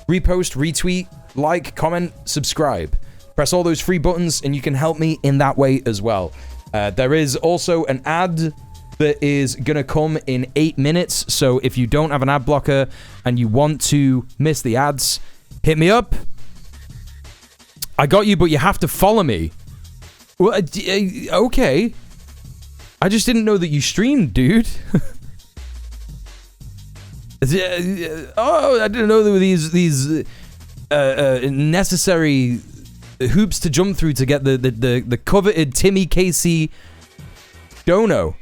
repost, retweet, like, comment, subscribe. Press all those free buttons and you can help me in that way as well. There is also an ad that is going to come in 8 minutes. So if you don't have an ad blocker and you want to miss the ads, hit me up. I got you, but you have to follow me. Well, okay. I just didn't know that you streamed, dude. Oh, I didn't know there were these necessary hoops to jump through to get the coveted Timmy Casey dono.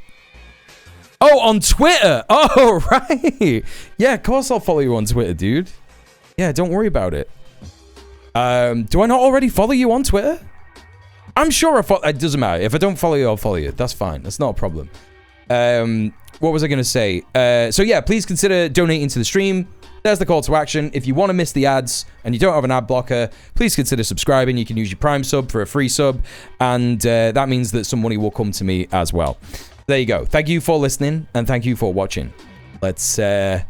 Oh, on Twitter. Oh, right. Yeah, of course I'll follow you on Twitter, dude. Yeah, don't worry about it. Do I not already follow you on Twitter? I'm sure it doesn't matter. If I don't follow you, I'll follow you. That's fine. That's not a problem. What was I going to say? So yeah, please consider donating to the stream. There's the call to action. If you want to miss the ads and you don't have an ad blocker, please consider subscribing. You can use your Prime sub for a free sub. And that means that some money will come to me as well. There you go. Thank you for listening and thank you for watching. Let's take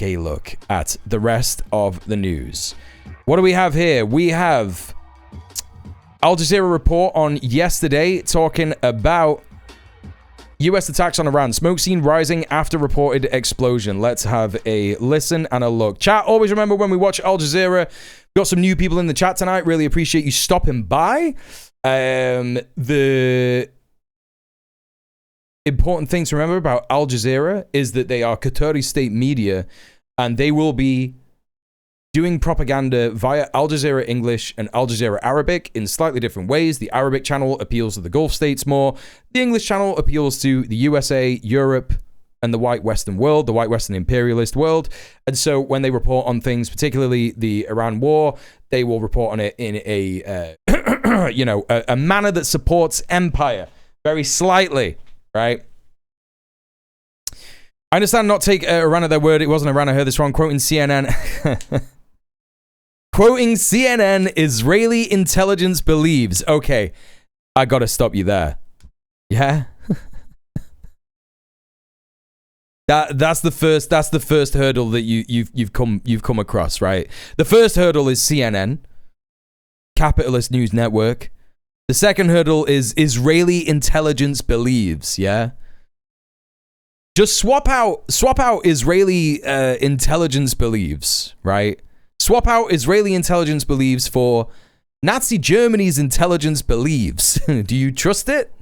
a look at the rest of the news. What do we have here? We have Al Jazeera report on yesterday talking about U.S. attacks on Iran. Smoke scene rising after reported explosion. Let's have a listen and a look. Chat, always remember when we watch Al Jazeera, we've got some new people in the chat tonight. Really appreciate you stopping by. The important thing to remember about Al Jazeera is that they are Qatari state media and they will be doing propaganda via Al Jazeera English and Al Jazeera Arabic in slightly different ways. The Arabic channel appeals to the Gulf states more. The English channel appeals to the USA, Europe, and the white Western world, the white Western imperialist world. And so when they report on things, particularly the Iran war, they will report on it in a, a manner that supports empire very slightly, right? I understand not take Iran at their word. It wasn't Iran. I heard this wrong. Quoting CNN. Quoting CNN, Israeli intelligence believes. Okay, I gotta stop you there. Yeah, that's the first hurdle that you've come across, right? The first hurdle is CNN, capitalist news network. The second hurdle is Israeli intelligence believes. Yeah. Just swap out Israeli intelligence believes, right? Swap out Israeli intelligence believes for Nazi Germany's intelligence believes. Do you trust it?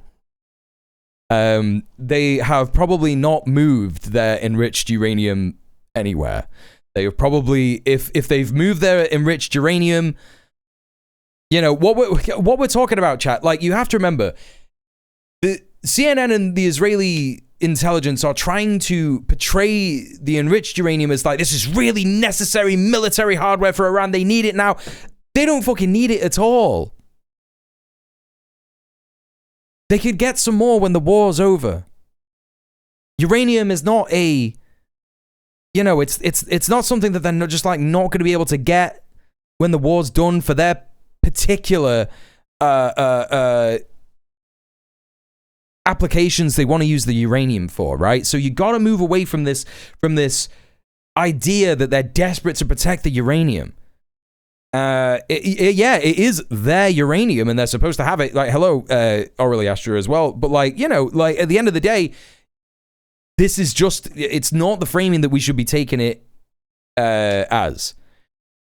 They have probably not moved their enriched uranium anywhere. They have probably, if they've moved their enriched uranium, you know, what we're talking about, chat, like, you have to remember, the CNN and the Israeli intelligence are trying to portray the enriched uranium as like, this is really necessary military hardware for Iran. They need it now. They don't fucking need it at all. They could get some more when the war's over. Uranium is not a, it's not something that they're not going to be able to get when the war's done for their particular applications they want to use the uranium for, right? So you got to move away from this idea that they're desperate to protect the uranium. it is their uranium, and they're supposed to have it. Like, hello, Aurelie Astra as well. But like, you know, like at the end of the day, this is just, it's not the framing that we should be taking it as.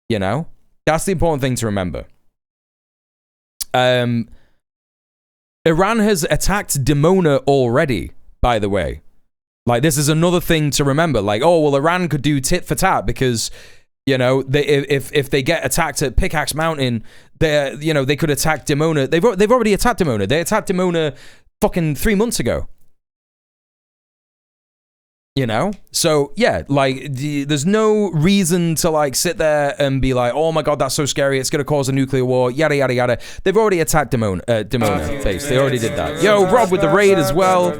You know, that's the important thing to remember. Iran has attacked Dimona already, by the way. Like, this is another thing to remember. Like, oh, well, Iran could do tit for tat because, you know, if they get attacked at Pickaxe Mountain, they could attack Dimona. They've already attacked Dimona. They attacked Dimona fucking 3 months ago. You know? So, yeah, like, there's no reason to, like, sit there and be like, oh my god, that's so scary, it's gonna cause a nuclear war, yada, yada, yada. They've already attacked Dimona base. They already did that. Yo, Rob with the raid as well.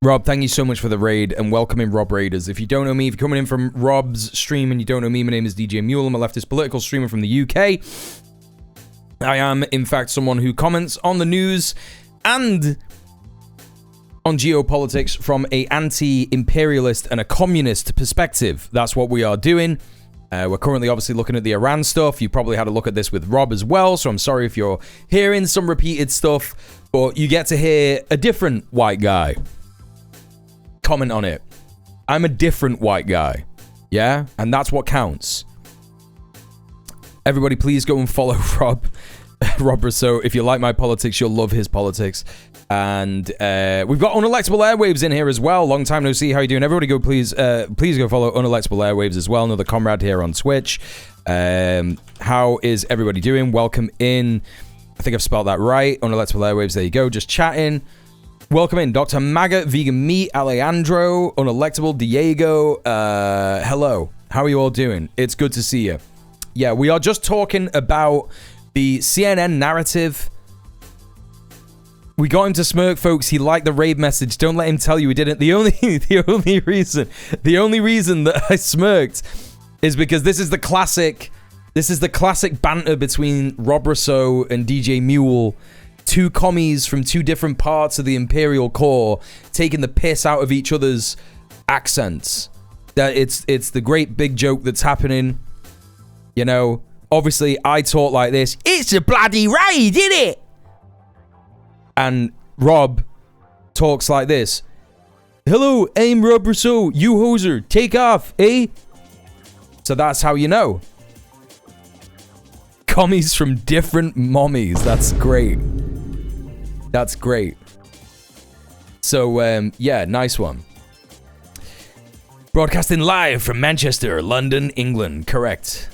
Rob, thank you so much for the raid and welcoming Rob Raiders. If you don't know me, if you're coming in from Rob's stream and you don't know me, my name is djmuel. I'm a leftist political streamer from the UK. I am, in fact, someone who comments on the news and on geopolitics from a anti-imperialist and a communist perspective. That's what we are doing. We're currently obviously looking at the Iran stuff. You probably had a look at this with Rob as well, so I'm sorry if you're hearing some repeated stuff, but you get to hear a different white guy comment on it. I'm a different white guy, yeah? And that's what counts. Everybody, please go and follow Rob Rousseau. If you like my politics, you'll love his politics. And we've got Unelectable Airwaves in here as well. Long time no see. How you doing? Everybody go, please go follow Unelectable Airwaves as well. Another comrade here on Twitch. How is everybody doing? Welcome in. I think I've spelled that right. Unelectable Airwaves, there you go. Just chatting. Welcome in, Dr. Maga, Vegan Meat, Alejandro, Unelectable, Diego. Hello. How are you all doing? It's good to see you. Yeah, we are just talking about the CNN narrative. We got him to smirk, folks. He liked the raid message. Don't let him tell you he didn't. The only reason that I smirked is because this is the classic banter between Rob Rousseau and djmuel. Two commies from two different parts of the Imperial Core taking the piss out of each other's accents. That it's the great big joke that's happening. You know, obviously I talk like this. It's a bloody raid, isn't it? And Rob talks like this. Hello, I'm Rob Rousseau. You hoser, take off, eh? So that's how you know. Commies from different mommies. That's great. That's great. So, yeah, nice one. Broadcasting live from Manchester, London, England. Correct.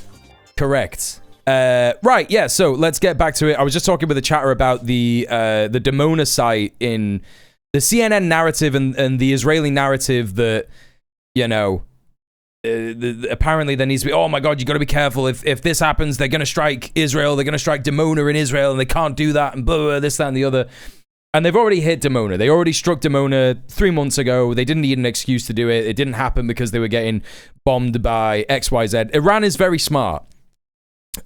Right, yeah, so let's get back to it. I was just talking with a chatter about the Dimona site in the CNN narrative and the Israeli narrative that, you know, apparently there needs to be, oh my god, you got to be careful. If this happens, they're going to strike Israel, they're going to strike Dimona in Israel, and they can't do that, and blah, blah, this, that, and the other. And they've already hit Dimona. They already struck Dimona 3 months ago. They didn't need an excuse to do it. It didn't happen because they were getting bombed by XYZ. Iran is very smart.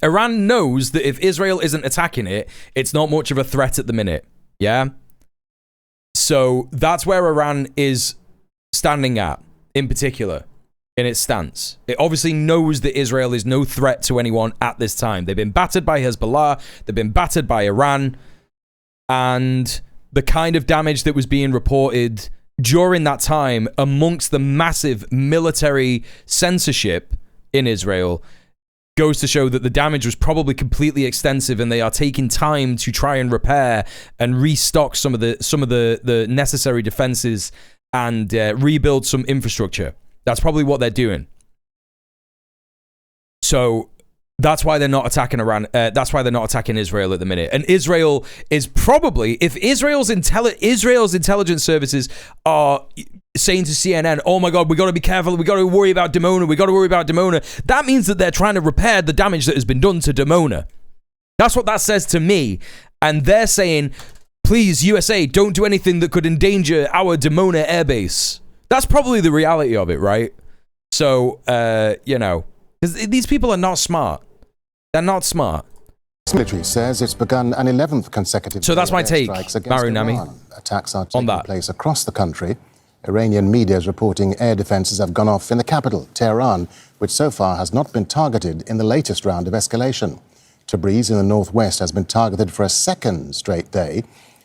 Iran knows that if Israel isn't attacking it, it's not much of a threat at the minute. Yeah? So that's where Iran is standing at, in particular, in its stance. It obviously knows that Israel is no threat to anyone at this time. They've been battered by Hezbollah. They've been battered by Iran. And the kind of damage that was being reported during that time amongst the massive military censorship in Israel goes to show that the damage was probably completely extensive, and they are taking time to try and repair and restock some of the necessary defenses and rebuild some infrastructure. That's probably what they're doing. So that's why they're not attacking Iran. That's why they're not attacking Israel at the minute. And Israel is probably, if Israel's intelligence services are saying to CNN, oh my god, we got to be careful, we got to worry about Dimona, that means that they're trying to repair the damage that has been done to Dimona. That's what that says to me. And they're saying, please, USA, don't do anything that could endanger our Dimona airbase. That's probably the reality of it, right? So, you know, because these people are not smart. They're not smart. The military says it's begun an 11th consecutive So that's my take, strikes against Maru Nami. Iran. Attacks are taking place across the country. Iranian media is reporting air defenses have gone off in the capital, Tehran, which so far has not been targeted in the latest round of escalation. Tabriz in the northwest has been targeted for a second straight day,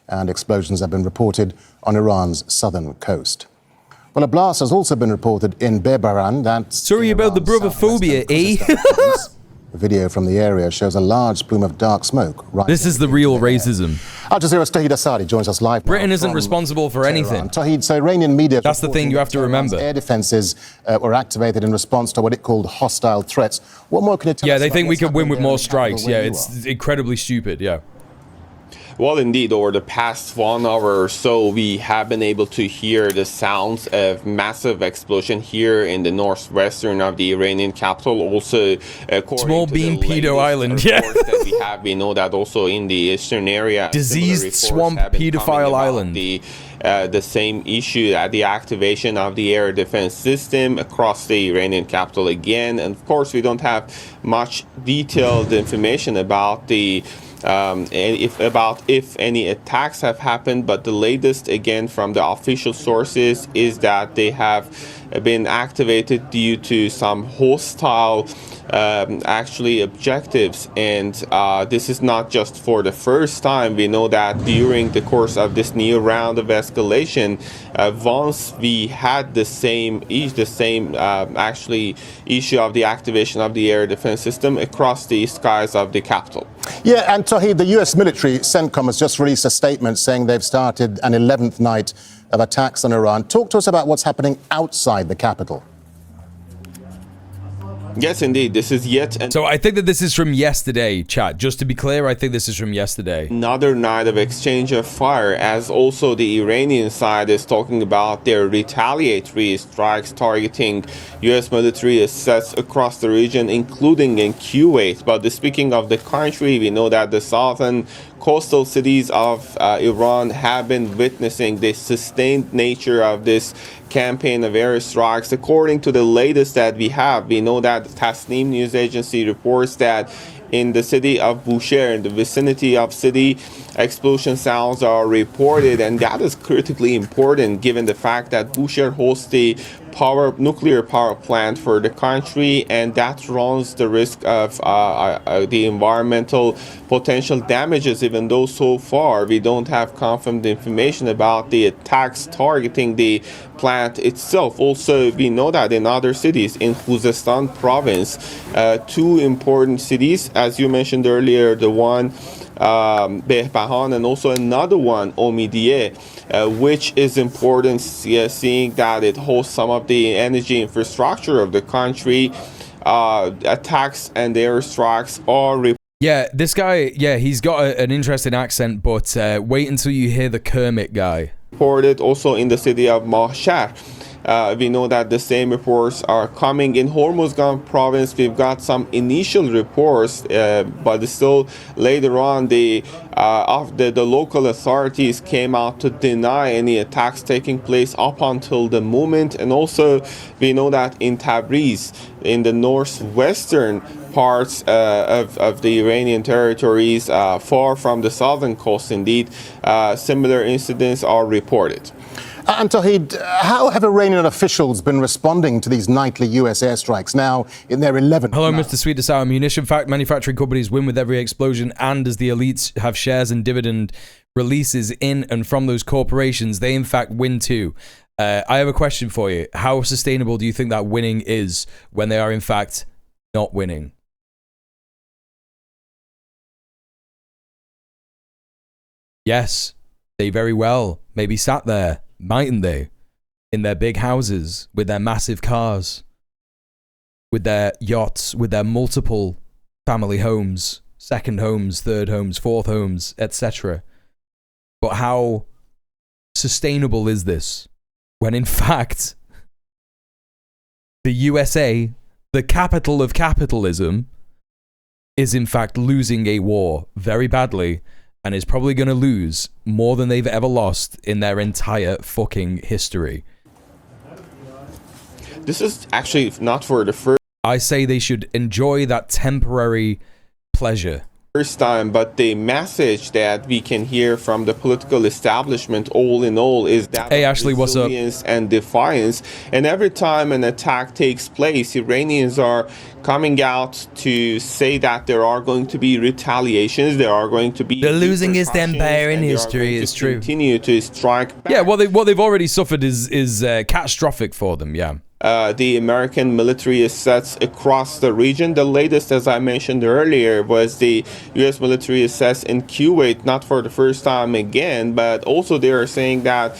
and explosions have been reported on Iran's southern coast. Well, a blast has also been reported in Bebaran. That's sorry about the brotherphobia, eh? A video from the area shows a large plume of dark smoke. This is the real racism. Al Jazeera's Tahid Asadi joins us live. Britain isn't responsible for anything. Tahid, so Iranian media. That's the thing you have to remember. Air defenses were activated in response to what it called hostile threats. What more can you tell us? Yeah, they think we could win with more strikes. Yeah, it's incredibly stupid. Yeah. Well, indeed, over the past 1 hour or so, we have been able to hear the sounds of massive explosion here in the northwestern of the Iranian capital. Also, Small Bean Pedo Island, yeah. We know that also in the eastern area, diseased swamp pedophile island. The same issue at the activation of the air defense system across the Iranian capital again. And of course, we don't have much detailed information about the if any attacks have happened, but the latest again from the official sources is that they have been activated due to some hostile actually objectives, and this is not just for the first time. We know that during the course of this new round of escalation, once we had the same actually issue of the activation of the air defense system across the skies of the capital. Yeah, and Tahid, the U.S. military, CENTCOM, has just released a statement saying they've started an 11th night of attacks on Iran. Talk to us about what's happening outside the capital. Yes, indeed. This is yet so I think that this is from yesterday, chat. Just to be clear, I think this is from yesterday. Another night of exchange of fire, as also the Iranian side is talking about their retaliatory strikes targeting U.S. military assets across the region, including in Kuwait. But speaking of the country, we know that the southern coastal cities of Iran have been witnessing the sustained nature of this campaign of airstrikes. According to the latest that we have, we know that Tasnim news agency reports that in the city of Bushehr, in the vicinity of city, explosion sounds are reported, and that is critically important given the fact that Bushehr hosts the nuclear power plant for the country, and that runs the risk of the environmental potential damages, even though so far we don't have confirmed information about the attacks targeting the plant itself. Also, we know that in other cities in Khuzestan province, two important cities, as you mentioned earlier, the one Behbahan and also another one, Omidiyeh, which is important, seeing that it hosts some of the energy infrastructure of the country. Attacks and airstrikes are yeah, this guy, yeah, he's got an interesting accent, but wait until you hear the Kermit guy. Reported also in the city of Mahshar. We know that the same reports are coming in Hormuzgan province. We've got some initial reports, but still later on, the local authorities came out to deny any attacks taking place up until the moment. And also, we know that in Tabriz, in the northwestern parts of the Iranian territories, far from the southern coast, indeed, similar incidents are reported. And Tahid, how have Iranian officials been responding to these nightly U.S. airstrikes now in their 11th Hello, night? Mr. Sweet Sour. Munition manufacturing companies win with every explosion, and as the elites have shares and dividend releases in and from those corporations, they in fact win too. I have a question for you. How sustainable do you think that winning is when they are in fact not winning? Yes, they very well maybe sat there, mightn't they, in their big houses, with their massive cars, with their yachts, with their multiple family homes, second homes, third homes, fourth homes, etc. But how sustainable is this when in fact the USA, the capital of capitalism, is in fact losing a war very badly, and is probably going to lose more than they've ever lost in their entire fucking history. This is actually not for the first. I say they should enjoy that temporary pleasure. First time, but the message that we can hear from the political establishment all in all is that hey Ashley, what's up? Resilience and defiance. And every time an attack takes place, Iranians are coming out to say that there are going to be retaliations, there are going to be the losingest empire in history is true. Continue to strike back. Yeah, what they've already suffered is catastrophic for them. Yeah. The American military assets across the region. The latest, as I mentioned earlier, was the U.S. military assets in Kuwait, not for the first time again, but also they are saying that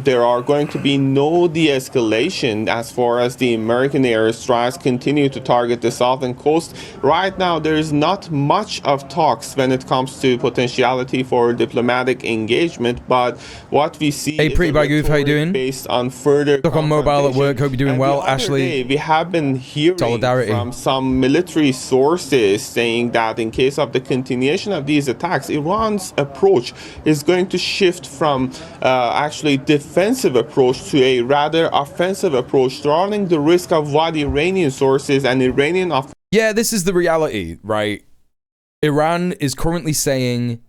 there are going to be no de-escalation as far as the American airstrikes continue to target the southern coast. Right now, there is not much of talks when it comes to potentiality for diplomatic engagement, but what we see hey, Pretty By Goof, how you doing? Based on further Stuck on mobile at work, hope you're doing well. Ashley, we have been hearing from some military sources saying that in case of the continuation of these attacks, Iran's approach is going to shift from actually defensive approach to a rather offensive approach, running the risk of what Iranian sources and Iranian... Yeah, this is the reality, right? Iran is currently saying,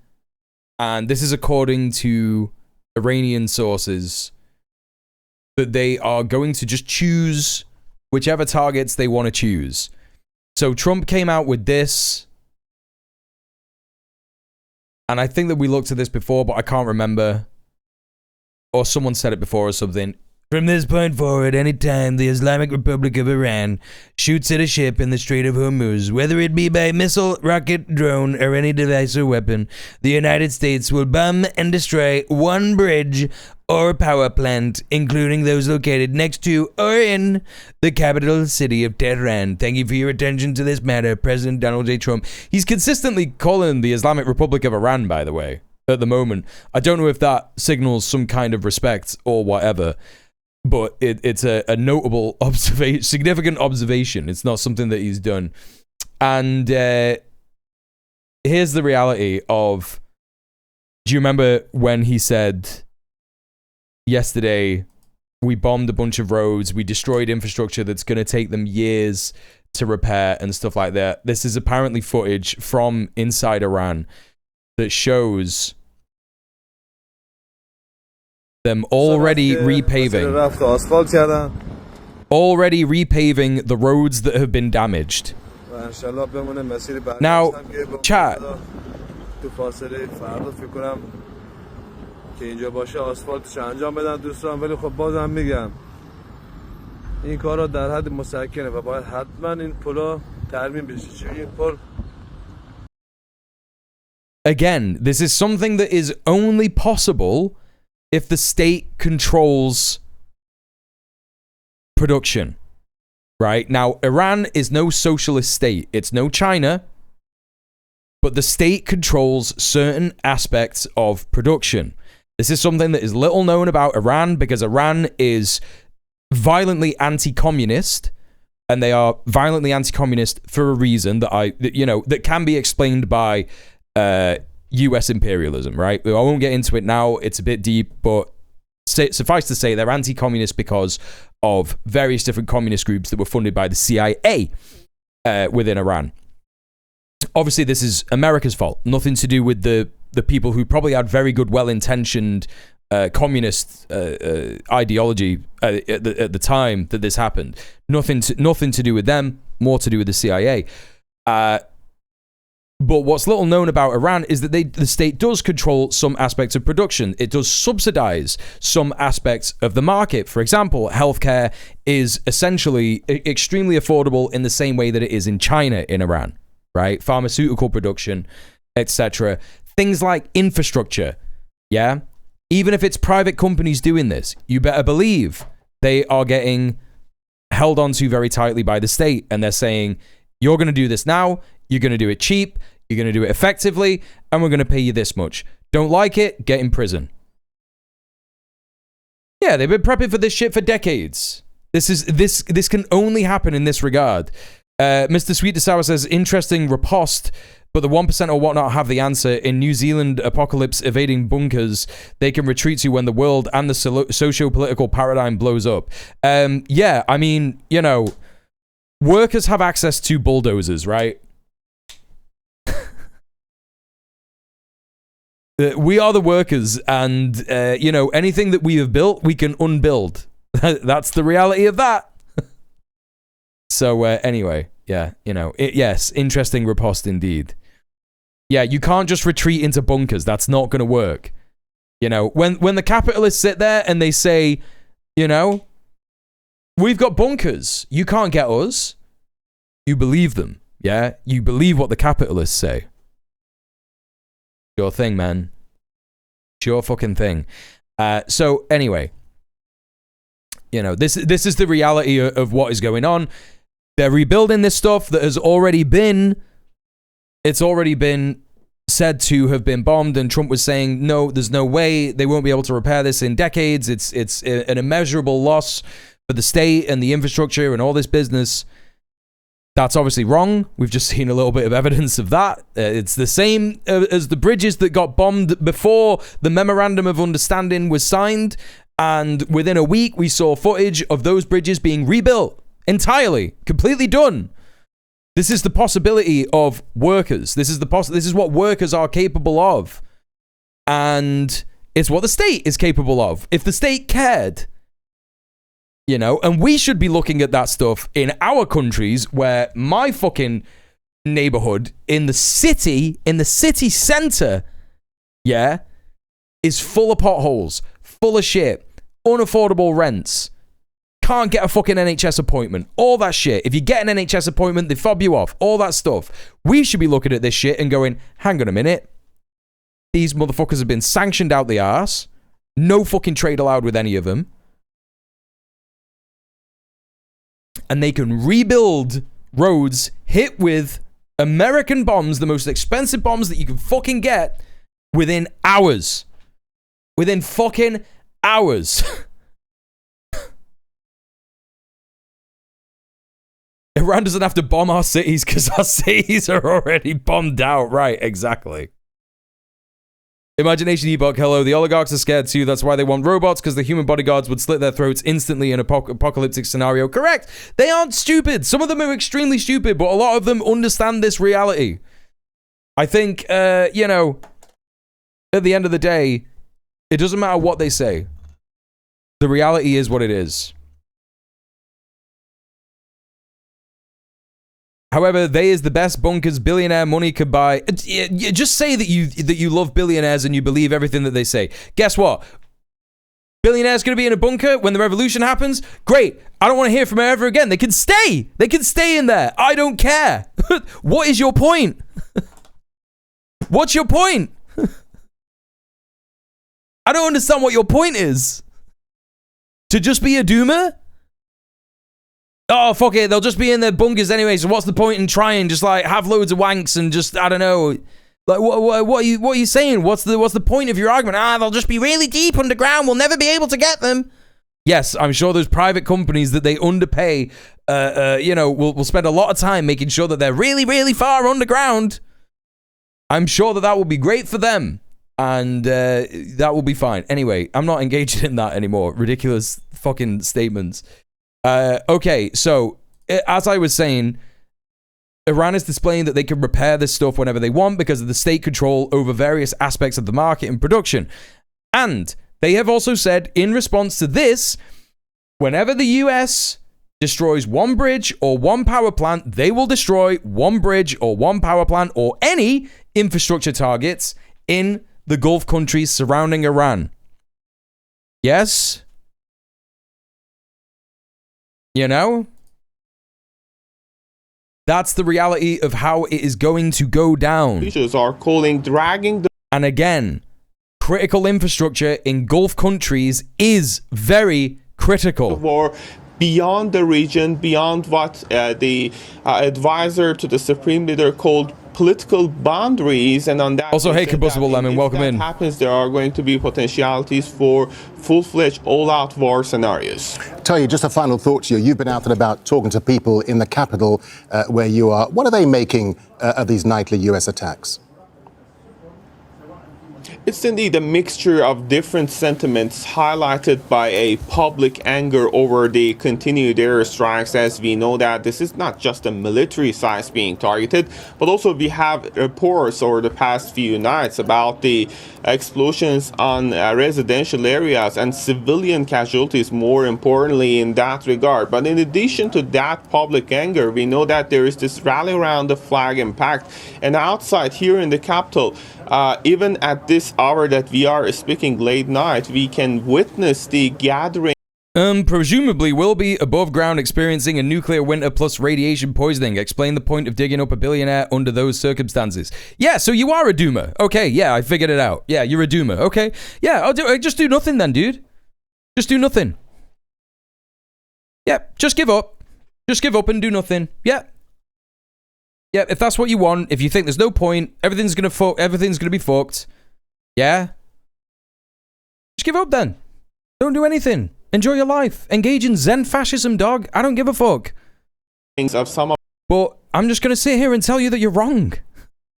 and this is according to Iranian sources, that they are going to just choose whichever targets they want to choose. So Trump came out with this, and I think that we looked at this before, but I can't remember. Or someone said it before or something. From this point forward, anytime the Islamic Republic of Iran shoots at a ship in the Strait of Hormuz, whether it be by missile, rocket, drone, or any device or weapon, the United States will bomb and destroy one bridge or power plant, including those located next to or in the capital city of Tehran. Thank you for your attention to this matter, President Donald J. Trump. He's consistently calling the Islamic Republic of Iran, by the way, at the moment. I don't know if that signals some kind of respect or whatever, but it's a notable observation, significant observation. It's not something that he's done. And here's the reality of, do you remember when he said yesterday, we bombed a bunch of roads, we destroyed infrastructure that's going to take them years to repair and stuff like that? This is apparently footage from inside Iran that shows them already repaving the roads that have been damaged. Now, chat, again, this is something that is only possible if the state controls production, right? Now, Iran is no socialist state. It's no China, but the state controls certain aspects of production. This is something that is little known about Iran because Iran is violently anti-communist, and they are violently anti-communist for a reason that that can be explained by US imperialism, right? I won't get into it now. It's a bit deep, but suffice to say, they're anti-communist because of various different communist groups that were funded by the CIA within Iran. Obviously, this is America's fault. Nothing to do with the people who probably had very good, well-intentioned communist ideology at the time that this happened. Nothing to do with them. More to do with the CIA. But what's little known about Iran is that the state does control some aspects of production. It does subsidize some aspects of the market. For example, healthcare is essentially extremely affordable in the same way that it is in China in Iran, right? Pharmaceutical production, etc. Things like infrastructure, yeah? Even if it's private companies doing this, you better believe they are getting held onto very tightly by the state, and they're saying, you're going to do this now, you're going to do it cheap, you're going to do it effectively, and we're going to pay you this much. Don't like it? Get in prison. Yeah, they've been prepping for this shit for decades. This can only happen in this regard. Mr. Sweet to Sour says, interesting riposte, but the 1% or whatnot have the answer. In New Zealand apocalypse evading bunkers, they can retreat to when the world and the socio-political paradigm blows up. Yeah, I mean, workers have access to bulldozers, right? We are the workers, and, you know, anything that we have built, we can unbuild. That's the reality of that. So, anyway, yeah, you know, yes, interesting riposte indeed. Yeah, you can't just retreat into bunkers. That's not going to work. You know, when the capitalists sit there and they say, you know, we've got bunkers, you can't get us, you believe them, yeah? You believe what the capitalists say. Sure thing, man. Sure fucking thing. So, anyway, you know, this is the reality of what is going on. They're rebuilding this stuff that has already been, it's already been said to have been bombed, and Trump was saying, no, there's no way, they won't be able to repair this in decades. It's an immeasurable loss for the state and the infrastructure and all this business. That's obviously wrong. We've just seen a little bit of evidence of that. It's the same as the bridges that got bombed before the Memorandum of Understanding was signed, and within a week we saw footage of those bridges being rebuilt entirely, completely done. This is the possibility of workers. This is what workers are capable of. And it's what the state is capable of. If the state cared, you know, and we should be looking at that stuff in our countries, where my fucking neighborhood in the city center, yeah, is full of potholes, full of shit, unaffordable rents, can't get a fucking NHS appointment, all that shit. If you get an NHS appointment, they fob you off, all that stuff. We should be looking at this shit and going, hang on a minute. These motherfuckers have been sanctioned out the arse. No fucking trade allowed with any of them. And they can rebuild roads hit with American bombs, the most expensive bombs that you can fucking get, within hours. Within fucking hours. Iran doesn't have to bomb our cities because our cities are already bombed out. Right, exactly. Imagination Ebook, hello. The oligarchs are scared too. That's why they want robots, because the human bodyguards would slit their throats instantly in an apocalyptic scenario. Correct. They aren't stupid. Some of them are extremely stupid, but a lot of them understand this reality. I think, you know, at the end of the day, it doesn't matter what they say. The reality is what it is. However, they is the best bunkers billionaire money could buy. Just say that you love billionaires and you believe everything that they say. Guess what? Billionaires going to be in a bunker when the revolution happens? Great. I don't want to hear from her ever again. They can stay. They can stay in there. I don't care. What is your point? What's your point? I don't understand what your point is. To just be a doomer? Oh, fuck it. They'll just be in their bunkers anyway, so what's the point in trying? Just, like, have loads of wanks and just, I don't know. Like, what are you saying? What's the point of your argument? They'll just be really deep underground. We'll never be able to get them. Yes, I'm sure there's private companies that they underpay, you know, will spend a lot of time making sure that they're really, really far underground. I'm sure that will be great for them. And that will be fine. Anyway, I'm not engaged in that anymore. Ridiculous fucking statements. Okay, so as I was saying, Iran is displaying that they can repair this stuff whenever they want because of the state control over various aspects of the market and production. And they have also said, in response to this, whenever the US destroys one bridge or one power plant, they will destroy one bridge or one power plant or any infrastructure targets in the Gulf countries surrounding Iran. Yes? You know? That's the reality of how it is going to go down. Are calling dragging the and again, critical infrastructure in Gulf countries is very critical. War beyond the region, beyond what the advisor to the Supreme Leader called political boundaries, and on that also, hey, Combustible Lemon, welcome in. Happens, there are going to be potentialities for full-fledged, all-out war scenarios. Tell you, just a final thought to you. You've been out and about talking to people in the capital where you are. What are they making of these nightly U.S. attacks? It's indeed a mixture of different sentiments highlighted by a public anger over the continued airstrikes, as we know that this is not just a military sites being targeted, but also we have reports over the past few nights about the explosions on residential areas and civilian casualties, more importantly in that regard. But in addition to that public anger, we know that there is this rally around the flag impact, and outside here in the capital, even at this hour that we are speaking late night, we can witness the gathering. Presumably will be above ground experiencing a nuclear winter plus radiation poisoning. Explain the point of digging up a billionaire under those circumstances. Yeah, so you are a doomer. Okay, yeah, I figured it out. Yeah, you're a doomer. Okay, yeah, just do nothing then, dude. Just do nothing. Yeah, just give up. Just give up and do nothing. Yeah. Yeah, if that's what you want, if you think there's no point, everything's gonna be fucked. Yeah? Just give up then. Don't do anything. Enjoy your life. Engage in Zen fascism, dog. I don't give a fuck. But I'm just gonna sit here and tell you that you're wrong.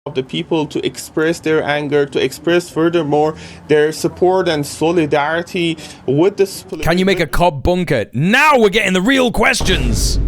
Of the people to express their anger, to express furthermore their support and solidarity with this. Can you make a cob bunker? Now we're getting the real questions.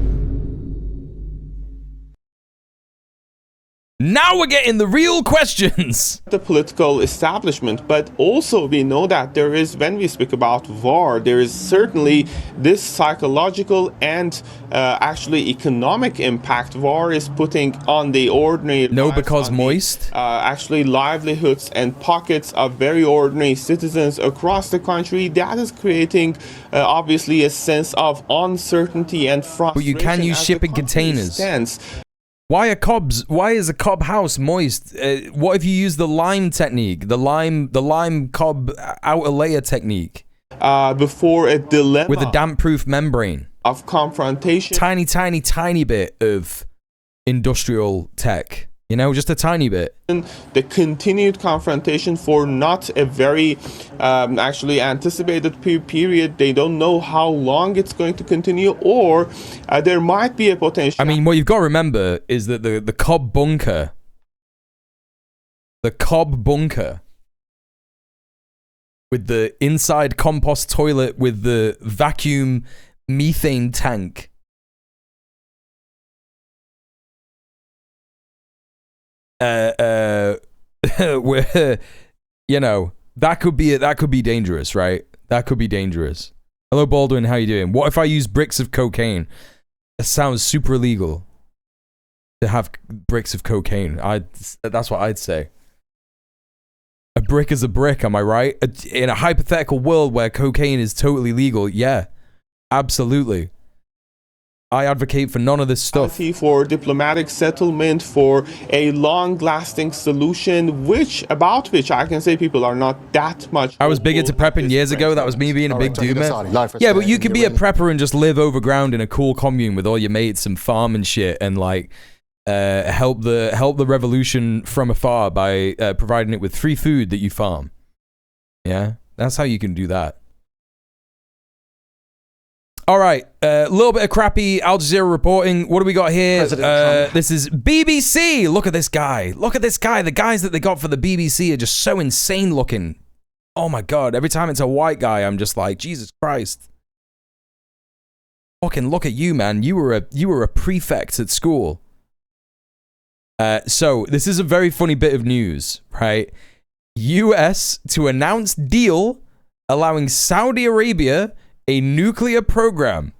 Now we're getting the real questions. The political establishment, but also we know that there is, when we speak about war, there is certainly this psychological and actually economic impact war is putting on the ordinary. No, because moist. Actually, livelihoods and pockets of very ordinary citizens across the country. That is creating obviously a sense of uncertainty and frustration. But you can use shipping containers. Why is a cob house moist? What if you use the lime technique, the lime cob outer layer technique? Before a dilemma with a damp-proof membrane of confrontation, tiny bit of industrial tech. You know, just a tiny bit. The continued confrontation for not a very actually anticipated period. They don't know how long it's going to continue, or there might be a potential. I mean, what you've got to remember is that the cob bunker, with the inside compost toilet with the vacuum methane tank, where, you know, that could be dangerous, right? That could be dangerous. Hello, Baldwin, how you doing? What if I use bricks of cocaine? That sounds super illegal to have bricks of cocaine. That's what I'd say. A brick is a brick, am I right? In a hypothetical world where cocaine is totally legal, yeah, absolutely. I advocate for none of this stuff. For diplomatic settlement, for a long-lasting solution, about which I can say people are not that much. I was big into prepping years ago. That was me being a big doomer. Yeah, but you could be a prepper and just live overground in a cool commune with all your mates and farm and shit, and like help the revolution from afar by providing it with free food that you farm. Yeah, that's how you can do that. All right, a little bit of crappy Al Jazeera reporting. What do we got here? This is BBC. Look at this guy. Look at this guy. The guys that they got for the BBC are just so insane looking. Oh my God. Every time it's a white guy, I'm just like, Jesus Christ. Fucking look at you, man. You were a prefect at school. So this is a very funny bit of news, right? US to announce deal allowing Saudi Arabia a nuclear program.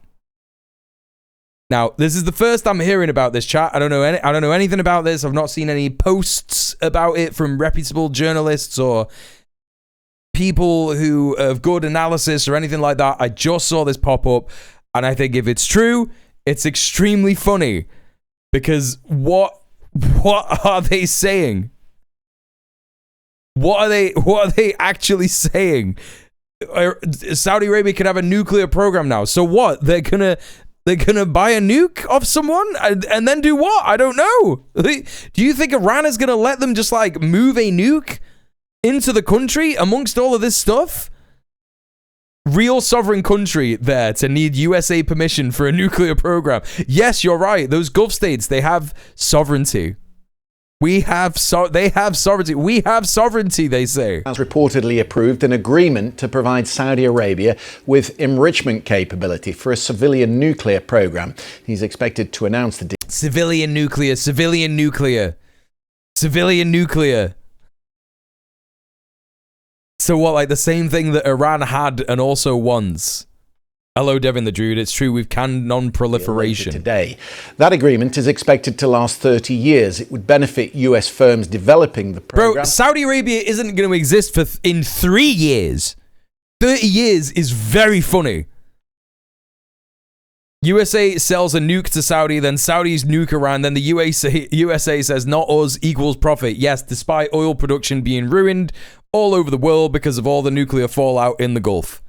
Now, this is the first I'm hearing about this, chat. I don't know anything about this. I've not seen any posts about it from reputable journalists or people who have good analysis or anything like that. I just saw this pop up, and I think if it's true, it's extremely funny, because what are they saying? What are they actually saying? Saudi Arabia can have a nuclear program now. So what? They're gonna buy a nuke of someone and then do what? I don't know. Do you think Iran is gonna let them just like move a nuke into the country amongst all of this stuff? Real sovereign country there to need USA permission for a nuclear program. Yes, you're right. Those Gulf states, they have sovereignty. They have sovereignty. We have sovereignty, they say. Has reportedly approved an agreement to provide Saudi Arabia with enrichment capability for a civilian nuclear program. He's expected to announce the deal. Civilian nuclear. So what, like the same thing that Iran had and also wants? Hello, Devin the Druid. It's true, we've canned non-proliferation. Today. That agreement is expected to last 30 years. It would benefit US firms developing the program. Bro, Saudi Arabia isn't going to exist in 3 years. 30 years is very funny. USA sells a nuke to Saudi, then Saudis nuke Iran, then the USA says not us equals profit. Yes, despite oil production being ruined all over the world because of all the nuclear fallout in the Gulf.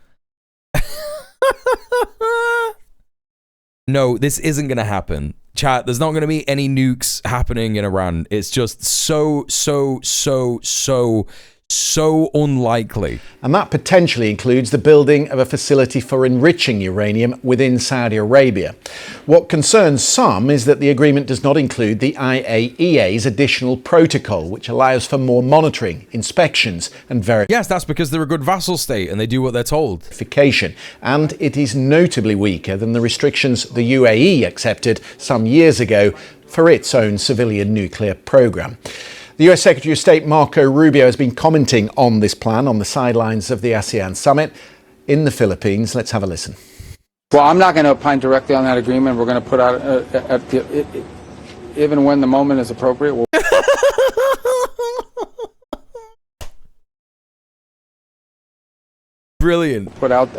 No, this isn't going to happen. Chat, there's not going to be any nukes happening in Iran. It's just so unlikely. And that potentially includes the building of a facility for enriching uranium within Saudi Arabia. What concerns some is that the agreement does not include the IAEA's additional protocol, which allows for more monitoring, inspections and verification. Yes, that's because they're a good vassal state and they do what they're told. And it is notably weaker than the restrictions the UAE accepted some years ago for its own civilian nuclear program. The US Secretary of State Marco Rubio has been commenting on this plan on the sidelines of the ASEAN summit in the Philippines. Let's have a listen. Well, I'm not going to opine directly on that agreement. We're going to put out, even when the moment is appropriate. We'll Brilliant. Put out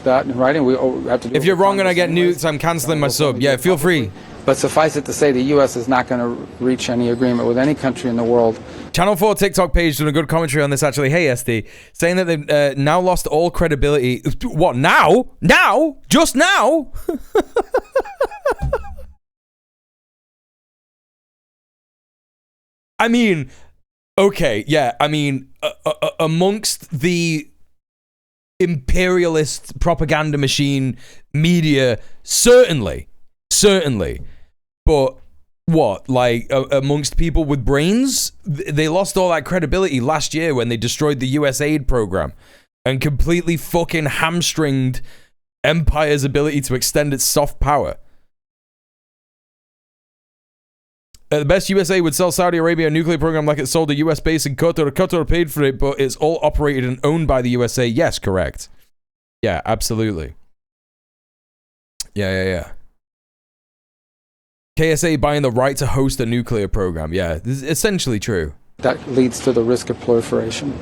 that in writing. We have to do. If you're wrong and I get nuked, I'm canceling my sub. Yeah, feel free. But suffice it to say, the U.S. is not going to reach any agreement with any country in the world. Channel 4 TikTok page doing a good commentary on this, actually. Hey, SD. Saying that they've now lost all credibility. What, now? Now? Just now? I mean, okay, yeah. I mean, amongst the imperialist propaganda machine media, certainly. But what, like, amongst people with brains, they lost all that credibility last year when they destroyed the US aid program and completely fucking hamstringed Empire's ability to extend its soft power. The best USA would sell Saudi Arabia a nuclear program like it sold a US base in Qatar. Qatar paid for it, but it's all operated and owned by the USA. Yes, correct. Yeah, absolutely. Yeah. KSA buying the right to host a nuclear program. Yeah, this is essentially true. That leads to the risk of proliferation.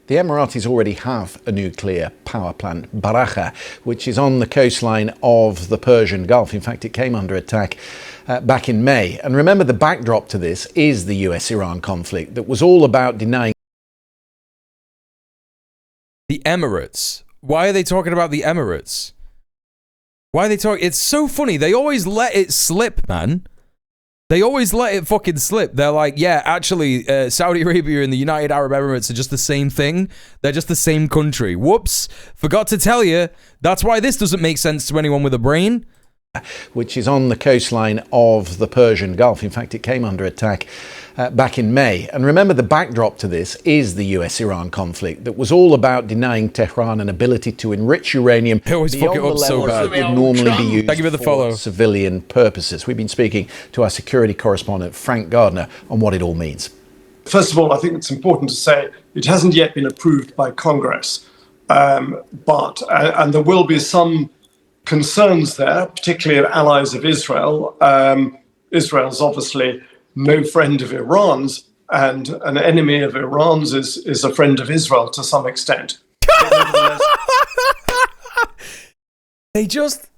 The Emiratis already have a nuclear power plant, Barakah, which is on the coastline of the Persian Gulf. In fact, it came under attack back in May. And remember, the backdrop to this is the US-Iran conflict that was all about denying... The Emirates. Why are they talking about the Emirates? Why are they talking? It's so funny. They always let it slip, man. They always let it fucking slip. They're like, yeah, actually, Saudi Arabia and the United Arab Emirates are just the same thing. They're just the same country. Whoops. Forgot to tell you. That's why this doesn't make sense to anyone with a brain. Which is on the coastline of the Persian Gulf. In fact, it came under attack back in May. And remember, the backdrop to this is the US-Iran conflict that was all about denying Tehran an ability to enrich uranium beyond the levels that would normally be used Thank you for the follow. Civilian purposes. We've been speaking to our security correspondent, Frank Gardner, on what it all means. First of all, I think it's important to say it hasn't yet been approved by Congress, but there will be some concerns there, particularly of allies of Israel. Israel's obviously no friend of Iran's, and an enemy of Iran's is a friend of Israel to some extent. They just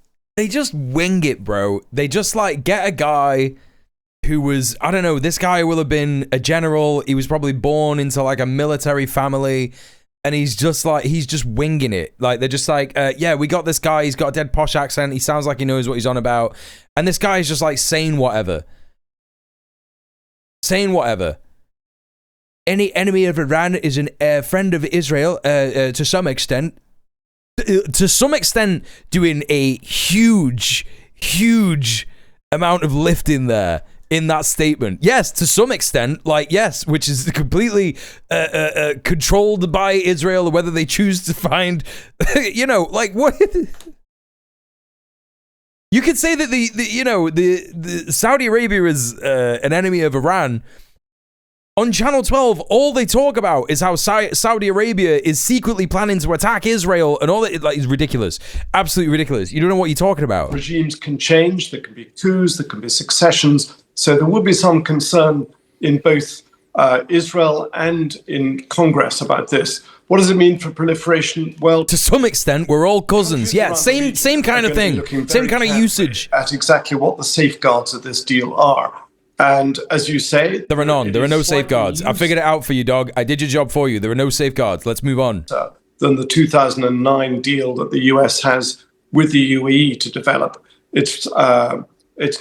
wing it, bro. They just like get a guy who was, I don't know, this guy will have been a general. He was probably born into like a military family. And he's just winging it. Like, they're just like, yeah, we got this guy. He's got a dead posh accent. He sounds like he knows what he's on about. And this guy is just like saying whatever. Any enemy of Iran is a friend of Israel to some extent. To some extent, doing a huge amount of lifting there. in that statement. Yes, to some extent, like, yes, which is completely controlled by Israel, or whether they choose to find, you know, like, what? You could say that the Saudi Arabia is an enemy of Iran. On Channel 12, all they talk about is how Saudi Arabia is secretly planning to attack Israel, and all that. Like, is ridiculous. Absolutely ridiculous. You don't know what you're talking about. Regimes can change. There can be coups. There can be successions. So there will be some concern in both Israel and in Congress about this. What does it mean for proliferation? Well, to some extent, we're all cousins. Yeah, same kind of thing. Same kind of usage. At exactly what the safeguards of this deal are. And as you say, there are none. There are no safeguards. I figured it out for you, dog. I did your job for you. There are no safeguards. Let's move on. Than the 2009 deal that the US has with the UAE to develop its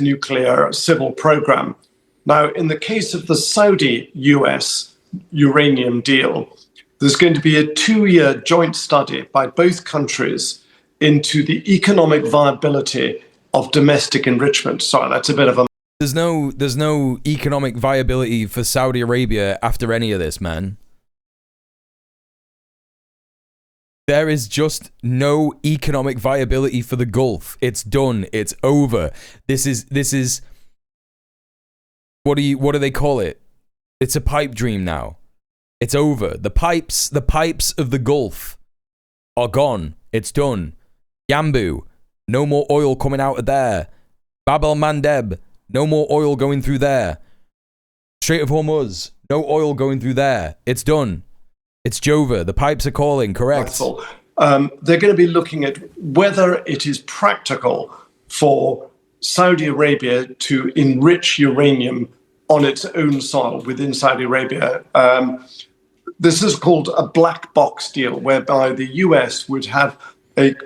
nuclear civil program. Now, in the case of the Saudi-US uranium deal, there's going to be a 2-year joint study by both countries into the economic viability of domestic enrichment. Sorry, that's a bit of a... There's no economic viability for Saudi Arabia after any of this, man. There is just no economic viability for the Gulf. It's done. It's over. This is what do they call it? It's a pipe dream now. It's over. The pipes of the Gulf are gone. It's done. Yambu, no more oil coming out of there. Bab el-Mandeb, no more oil going through there. Strait of Hormuz, no oil going through there. It's done. It's Jova. The pipes are calling, correct? They're going to be looking at whether it is practical for Saudi Arabia to enrich uranium on its own soil within Saudi Arabia. This is called a black box deal, whereby the US would have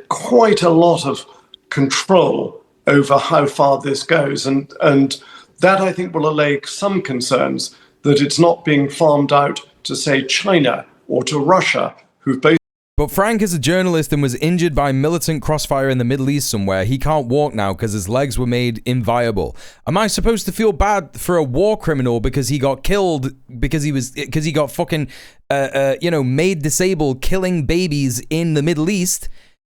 quite a lot of control over how far this goes. And that, I think, will allay some concerns that it's not being farmed out to, say, China or to Russia, who've both... But Frank is a journalist and was injured by militant crossfire in the Middle East somewhere. He can't walk now because his legs were made inviolable. Am I supposed to feel bad for a war criminal because he got killed, because he got fucking, made disabled, killing babies in the Middle East?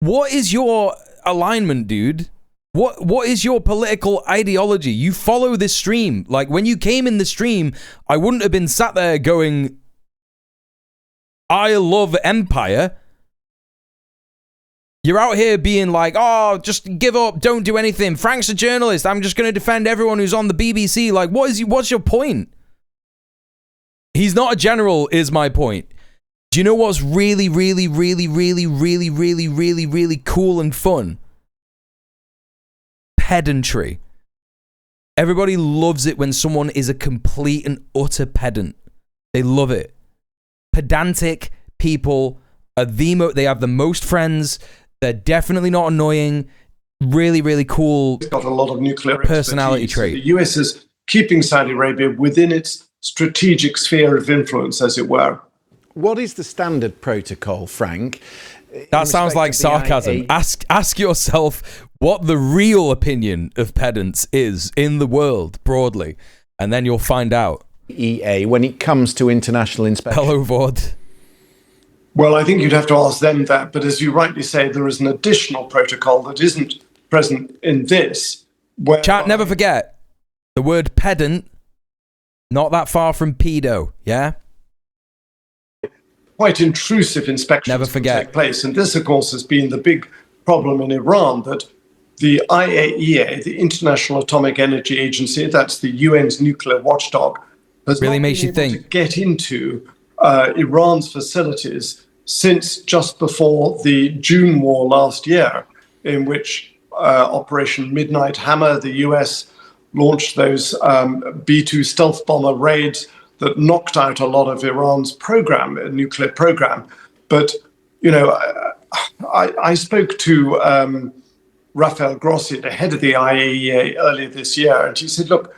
What is your alignment, dude? What is your political ideology? You follow this stream. Like, when you came in the stream, I wouldn't have been sat there going, I love empire. You're out here being like, oh, just give up, don't do anything. Frank's a journalist. I'm just going to defend everyone who's on the BBC. Like, what's your point? He's not a general, is my point. Do you know what's really, really, really, really, really, really, really, really cool and fun? Pedantry. Everybody loves it when someone is a complete and utter pedant. They love it. Pedantic people are they have the most friends. They're definitely not annoying. Really, really cool. It's got a lot of nuclear personality trait. The US is keeping Saudi Arabia within its strategic sphere of influence, as it were. What is the standard protocol, Frank? That sounds like sarcasm. Ask yourself what the real opinion of pedants is in the world broadly, and then you'll find out. EA when it comes to international inspection. Hello, Vod. Well, I think you'd have to ask them that, but as you rightly say, there is an additional protocol that isn't present in this. Chat, never forget, the word pedant, not that far from pedo, yeah? Quite intrusive inspections take place. And this, of course, has been the big problem in Iran, that the IAEA, the International Atomic Energy Agency, that's the UN's nuclear watchdog, has really not makes been you able think to get into Iran's facilities since just before the June war last year, in which Operation Midnight Hammer, the US launched those B-2 stealth bomber raids that knocked out a lot of Iran's nuclear program. But, you know, I spoke to Rafael Grossi, the head of the IAEA, earlier this year, and he said, look,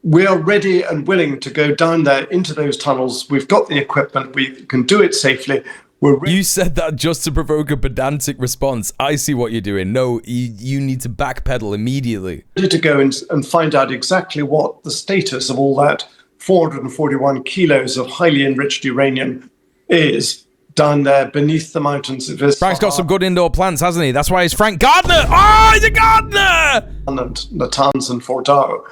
we are ready and willing to go down there into those tunnels. We've got the equipment. We can do it safely. You said that just to provoke a pedantic response. I see what you're doing. No, you need to backpedal immediately. Ready to go and find out exactly what the status of all that 441 kilos of highly enriched uranium is down there beneath the mountains of Isfahan. Frank's got some good indoor plants, hasn't he? That's why he's Frank Gardner. Oh, he's a gardener! And Natanz and Fordow.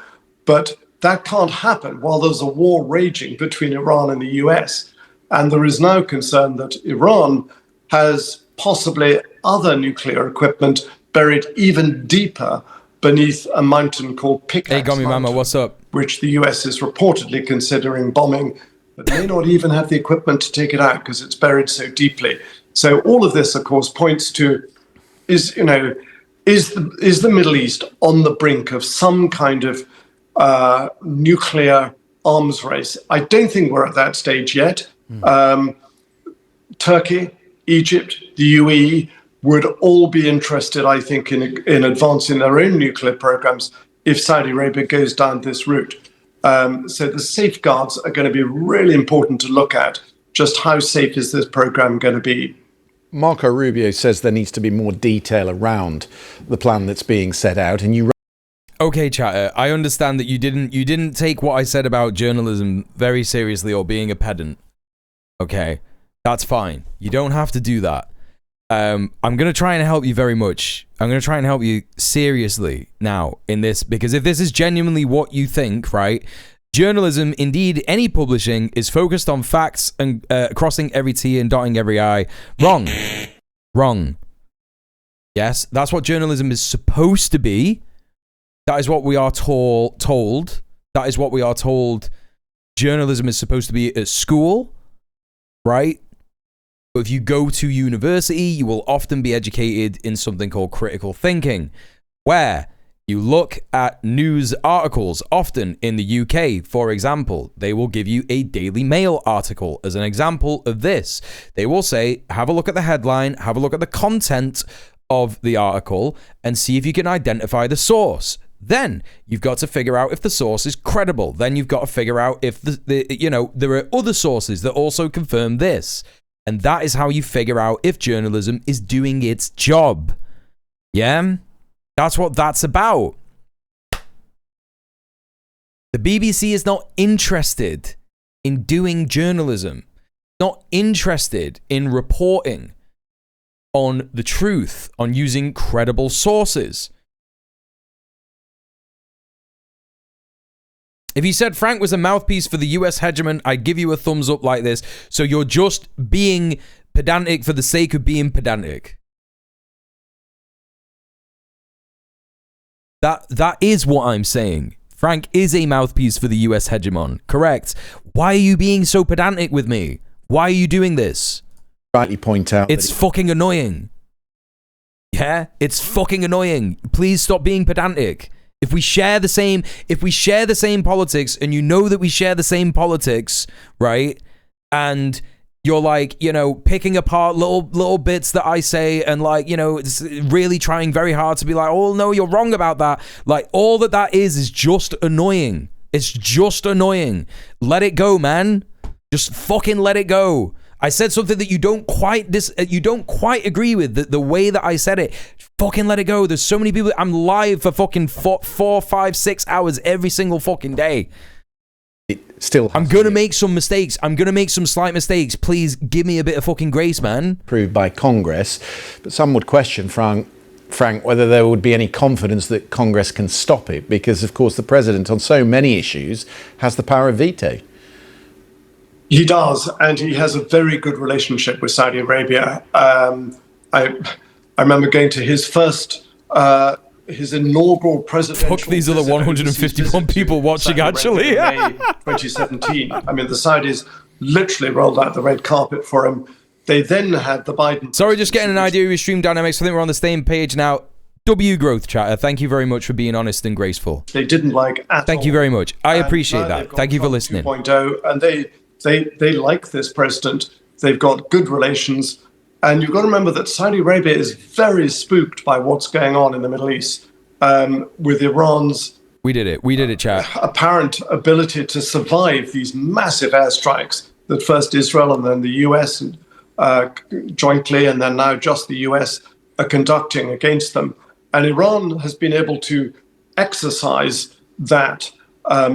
But that can't happen while there's a war raging between Iran and the US. And there is now concern that Iran has possibly other nuclear equipment buried even deeper beneath a mountain called Pickaxe Hey, Gummy Mama, what's up? Which the US is reportedly considering bombing, but may not even have the equipment to take it out because it's buried so deeply. So all of this, of course, points to is the Middle East on the brink of some kind of nuclear arms race? I don't think we're at that stage yet. Turkey, Egypt, the UAE would all be interested, I think, in advancing their own nuclear programs if Saudi Arabia goes down this route. So the safeguards are going to be really important to look at. Just how safe is this program going to be? Marco Rubio says there needs to be more detail around the plan that's being set out, and you. Okay, chatter. I understand that you didn't take what I said about journalism very seriously or being a pedant. Okay, that's fine. You don't have to do that. I'm gonna try and help you very much. I'm gonna try and help you seriously now in this, because if this is genuinely what you think, right? Journalism, indeed, any publishing, is focused on facts and crossing every T and dotting every I. Wrong. Wrong. Yes, that's what journalism is supposed to be. That is what we are told. That is what we are told journalism is supposed to be at school, right? But if you go to university, you will often be educated in something called critical thinking, where you look at news articles. Often in the UK, for example, they will give you a Daily Mail article as an example of this. They will say, have a look at the headline, have a look at the content of the article, and see if you can identify the source. Then you've got to figure out if the source is credible. Then you've got to figure out if there are other sources that also confirm this. And that is how you figure out if journalism is doing its job. Yeah? That's what that's about. The BBC is not interested in doing journalism, not interested in reporting on the truth, on using credible sources. If you said Frank was a mouthpiece for the US hegemon, I'd give you a thumbs up like this. So you're just being pedantic for the sake of being pedantic. That is what I'm saying. Frank is a mouthpiece for the US hegemon. Correct. Why are you being so pedantic with me? Why are you doing this? Rightly point out. It's fucking annoying. Yeah? It's fucking annoying. Please stop being pedantic. If we share the same politics, and you know that we share the same politics, right? And you're like, picking apart little bits that I say, and it's really trying very hard to be like, oh no, you're wrong about that. Like, all that is just annoying. It's just annoying. Let it go, man. Just fucking let it go. I said something that you don't quite agree with, the way that I said it. Fucking let it go. There's so many people. I'm live for fucking 4, 5, 6 hours every single fucking day. I'm gonna make some mistakes. I'm gonna make some slight mistakes. Please give me a bit of fucking grace, man. Approved by Congress, but some would question, Frank, whether there would be any confidence that Congress can stop it, because of course the president on so many issues has the power of veto. He does, and he has a very good relationship with Saudi Arabia. I remember going to his inaugural presidential. Fuck, these are the 151 people watching, actually. May 2017. I mean, the Saudis literally rolled out the red carpet for him. They then had the Biden. Sorry, just getting an idea of your stream dynamics. I think we're on the same page now. W Growth Chatter, thank you very much for being honest and graceful. They didn't like at all. Thank you very much. I appreciate that. Thank you for listening. 2.0, and they like this president. They've got good relations. And you've got to remember that Saudi Arabia is very spooked by what's going on in the Middle East, with Iran's We did it, chat. Apparent ability to survive these massive airstrikes that first Israel and then the US and jointly, and then now just the US are conducting against them. And Iran has been able to exercise that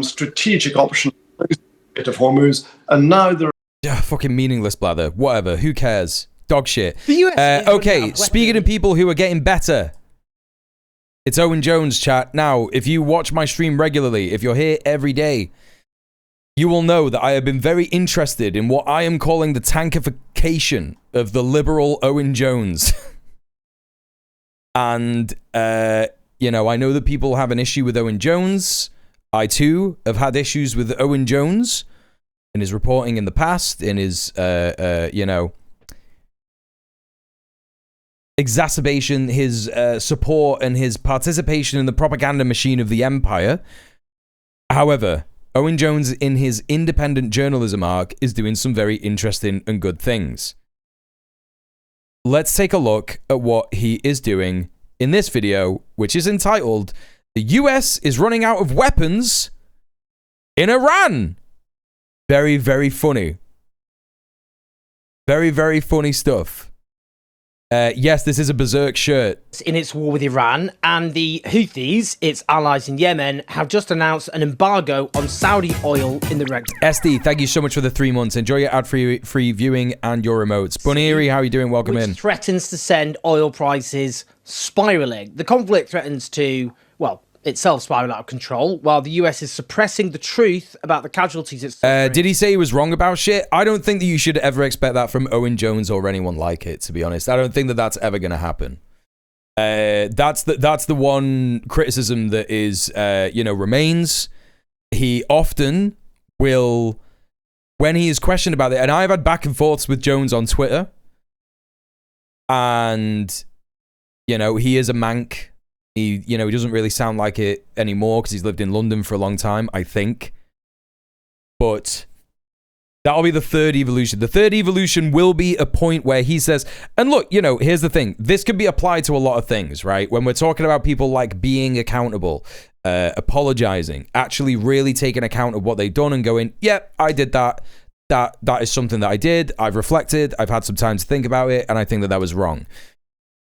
strategic option of Hormuz, and now there. Yeah, fucking meaningless blather. Whatever. Who cares? Dog shit. The US okay, speaking of people who are getting better, it's Owen Jones, chat. Now, if you watch my stream regularly, if you're here every day, you will know that I have been very interested in what I am calling the tankification of the liberal Owen Jones. And, you know, I know that people have an issue with Owen Jones. I, too, have had issues with Owen Jones in his reporting in the past, in his, you know, exacerbation, his support, and his participation in the propaganda machine of the empire. However, Owen Jones, in his independent journalism arc, is doing some very interesting and good things. Let's take a look at what he is doing in this video, which is entitled, "The US is running out of weapons in Iran." Very, very funny. Very, very funny stuff. Yes, this is a berserk shirt. In its war with Iran, and the Houthis, its allies in Yemen, have just announced an embargo on Saudi oil in the Red Sea. SD, thank you so much for the 3 months. Enjoy your ad-free viewing and your remotes. Bunny, how are you doing? Welcome in. Threatens to send oil prices spiraling. The conflict threatens to, well, itself spiral out of control, while the US is suppressing the truth about the casualties it's suffering. Did he say he was wrong about shit? I don't think that you should ever expect that from Owen Jones or anyone like it, to be honest. I don't think that that's ever going to happen. That's the one criticism that is, you know, remains. He often will, when he is questioned about it, and I've had back and forths with Jones on Twitter, and, you know, he is a mank. He, you know, he doesn't really sound like it anymore because he's lived in London for a long time, I think. But that'll be the third evolution. The third evolution will be a point where he says, and look, you know, here's the thing. This could be applied to a lot of things, right? When we're talking about people like being accountable, apologizing, actually really taking account of what they've done and going, yep, I did that. That is something that I did. I've reflected. I've had some time to think about it. And I think that that was wrong.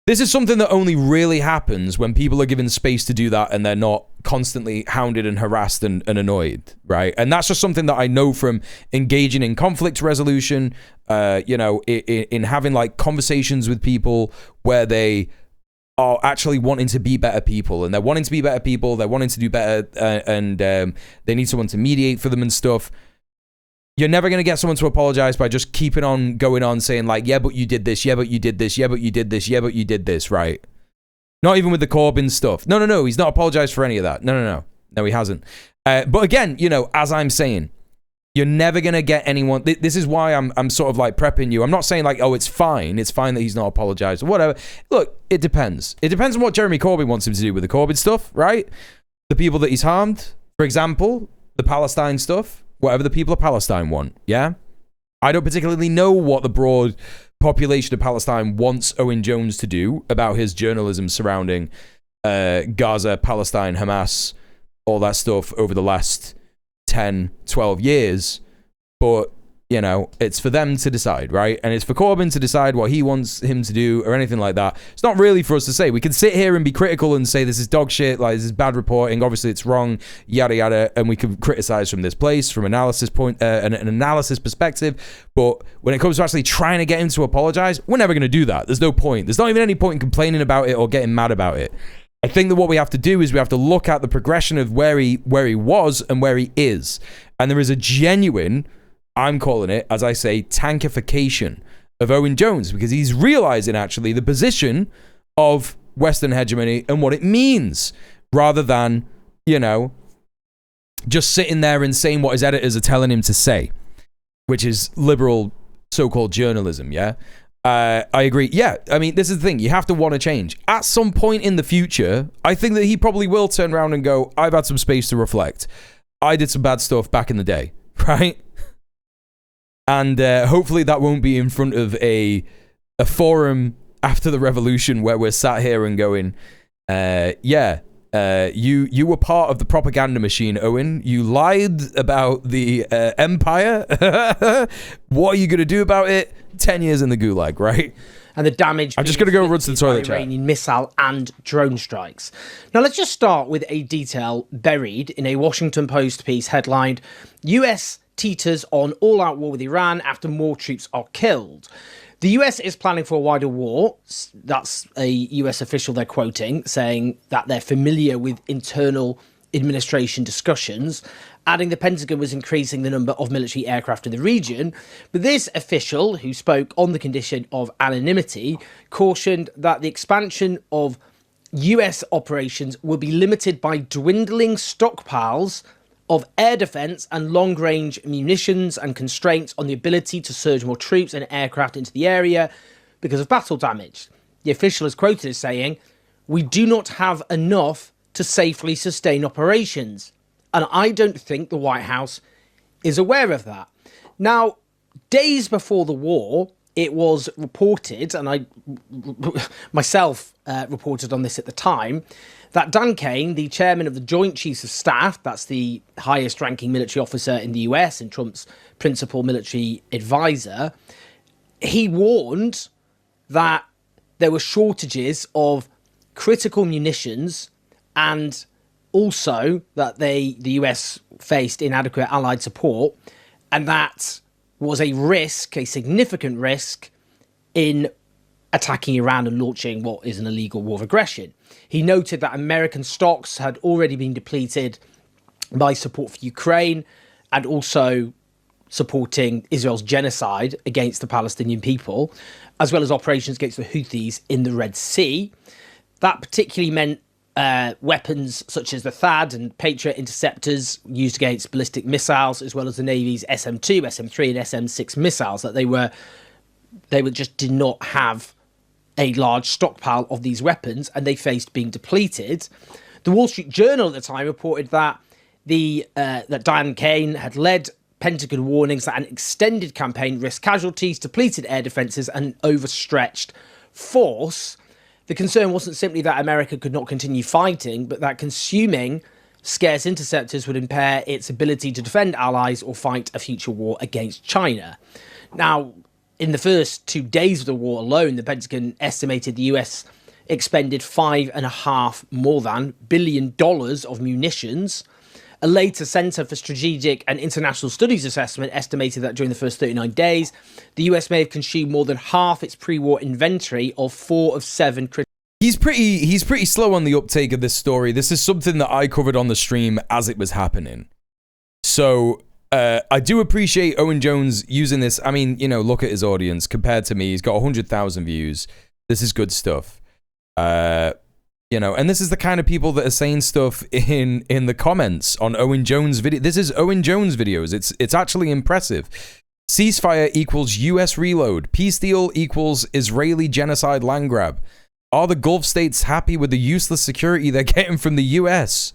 This is something that only really happens when people are given space to do that and they're not constantly hounded and harassed and annoyed, right? And that's just something that I know from engaging in conflict resolution, you know, in having like conversations with people where they are actually wanting to be better people, and they're wanting to be better people, they're wanting to do better, and they need someone to mediate for them and stuff. You're never going to get someone to apologize by just keeping on going on saying like, yeah, but you did this. Yeah, but you did this. Yeah, but you did this. Yeah, but you did this. Right. Not even with the Corbyn stuff. No. He's not apologized for any of that. No, he hasn't. But again, you know, as I'm saying, you're never going to get anyone. This is why I'm sort of like prepping you. I'm not saying like, oh, it's fine. It's fine that he's not apologized or whatever. Look, it depends. It depends on what Jeremy Corbyn wants him to do with the Corbyn stuff, right? The people that he's harmed, for example, the Palestine stuff. Whatever the people of Palestine want, yeah? I don't particularly know what the broad population of Palestine wants Owen Jones to do about his journalism surrounding Gaza, Palestine, Hamas, all that stuff over the last 10, 12 years. But, you know, it's for them to decide, right? And it's for Corbyn to decide what he wants him to do or anything like that. It's not really for us to say. We can sit here and be critical and say this is dog shit, like this is bad reporting, obviously it's wrong, yada yada, and we can criticize from this place, from an analysis perspective. But when it comes to actually trying to get him to apologize, we're never going to do that. There's no point. There's not even any point in complaining about it or getting mad about it. I think that what we have to do is we have to look at the progression of where he was and where he is. And there is a genuine, I'm calling it, as I say, tankification of Owen Jones, because he's realizing actually the position of Western hegemony and what it means, rather than, you know, just sitting there and saying what his editors are telling him to say, which is liberal so-called journalism, yeah? I agree. Yeah, I mean, this is the thing. You have to want to change. At some point in the future, I think that he probably will turn around and go, I've had some space to reflect. I did some bad stuff back in the day, right? And hopefully that won't be in front of a forum after the revolution where we're sat here and going, yeah, You were part of the propaganda machine, Owen. You lied about the empire. What are you going to do about it? 10 years in the gulag, right? And the damage. I'm just going to go run to the toilet, chat. Iranian missile and drone strikes. Now, let's just start with a detail buried in a Washington Post piece headlined, US teeters on all-out war with Iran after more troops are killed. The US is planning for a wider war. That's a US official they're quoting, saying that they're familiar with internal administration discussions, adding the Pentagon was increasing the number of military aircraft in the region. But this official, who spoke on the condition of anonymity, cautioned that the expansion of US operations will be limited by dwindling stockpiles of air defense and long-range munitions and constraints on the ability to surge more troops and aircraft into the area because of battle damage. The official is quoted as saying, "We do not have enough to safely sustain operations." And I don't think the White House is aware of that. Now, days before the war, it was reported, and I myself reported on this at the time, that Dan Kane, the chairman of the Joint Chiefs of Staff, that's the highest ranking military officer in the US and Trump's principal military advisor, he warned that there were shortages of critical munitions and also that the US faced inadequate allied support, and that was a risk, a significant risk, in attacking Iran and launching what is an illegal war of aggression. He noted that American stocks had already been depleted by support for Ukraine and also supporting Israel's genocide against the Palestinian people, as well as operations against the Houthis in the Red Sea. That particularly meant weapons such as the THAAD and Patriot interceptors used against ballistic missiles, as well as the Navy's SM-2, SM-3 and SM-6 missiles, that they were just did not have a large stockpile of these weapons, and they faced being depleted. The Wall Street Journal at the time reported that that Dan Kane had led Pentagon warnings that an extended campaign risked casualties, depleted air defences and overstretched force. The concern wasn't simply that America could not continue fighting, but that consuming scarce interceptors would impair its ability to defend allies or fight a future war against China. Now, in the first 2 days of the war alone, the Pentagon estimated the US expended $5.5 billion of munitions. A later Center for Strategic and International Studies assessment estimated that during the first 39 days, the US may have consumed more than half its pre-war inventory of 4 of 7 critical. He's pretty slow on the uptake of this story. This is something that I covered on the stream as it was happening. So I do appreciate Owen Jones using this. I mean, you know, look at his audience compared to me. He's got 100,000 views. This is good stuff. You know, and this is the kind of people that are saying stuff in the comments on Owen Jones video. This is Owen Jones videos. It's actually impressive. Ceasefire equals US reload. Peace deal equals Israeli genocide land grab. Are the Gulf states happy with the useless security they're getting from the US?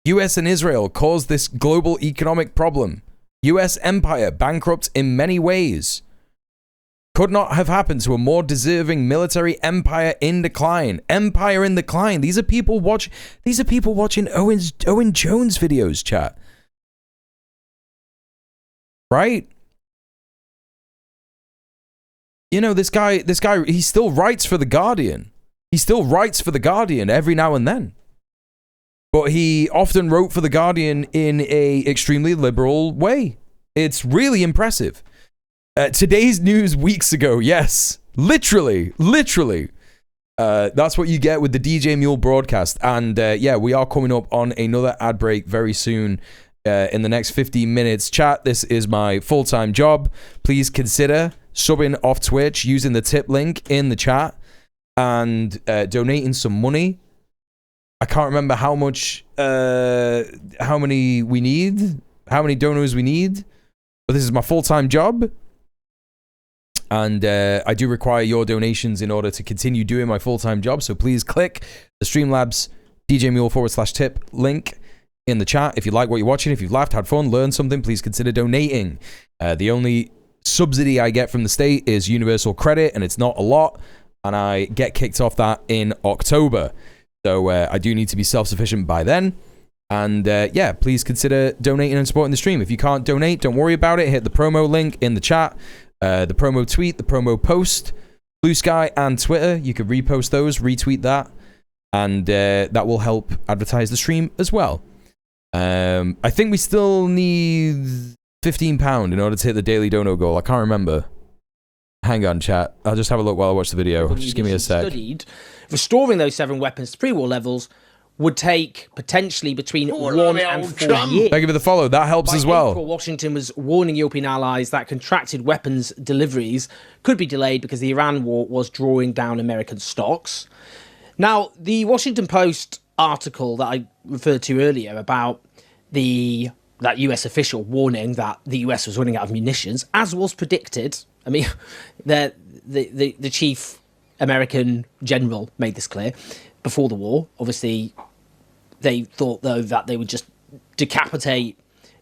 US and Israel caused this global economic problem. US empire bankrupt in many ways. Could not have happened to a more deserving military empire in decline. Empire in decline. These are people watching Owen Jones videos, chat. Right? You know, this guy, he still writes for The Guardian. He still writes for The Guardian every now and then. But he often wrote for The Guardian in a extremely liberal way. It's really impressive. Today's news weeks ago, yes. Literally. That's what you get with the djmuel broadcast. And yeah, we are coming up on another ad break very soon in the next 15 minutes. Chat, this is my full-time job. Please consider subbing off Twitch using the tip link in the chat and donating some money. I can't remember how many we need, how many donors we need, but this is my full-time job. And I do require your donations in order to continue doing my full-time job. So please click the Streamlabs djmuel/tip link in the chat. If you like what you're watching, if you've laughed, had fun, learned something, please consider donating. The only subsidy I get from the state is universal credit, and it's not a lot. And I get kicked off that in October. So I do need to be self-sufficient by then. And yeah, please consider donating and supporting the stream. If you can't donate, don't worry about it. Hit the promo link in the chat, the promo tweet, the promo post, Blue Sky and Twitter. You can repost those, retweet that, and that will help advertise the stream as well. I think we still need £15 in order to hit the daily dono goal. I can't remember. Hang on, chat. I'll just have a look while I watch the video. Just give me a sec. Studied, restoring those 7 weapons to pre-war levels would take potentially between 1 and 4 years. Thank you for the follow. That helps as well. April, Washington was warning European allies that contracted weapons deliveries could be delayed because the Iran war was drawing down American stocks. Now, the Washington Post article that I referred to earlier about that US official warning that the US was running out of munitions, as was predicted. I mean, the chief American general made this clear before the war. Obviously, they thought, though, that they would just decapitate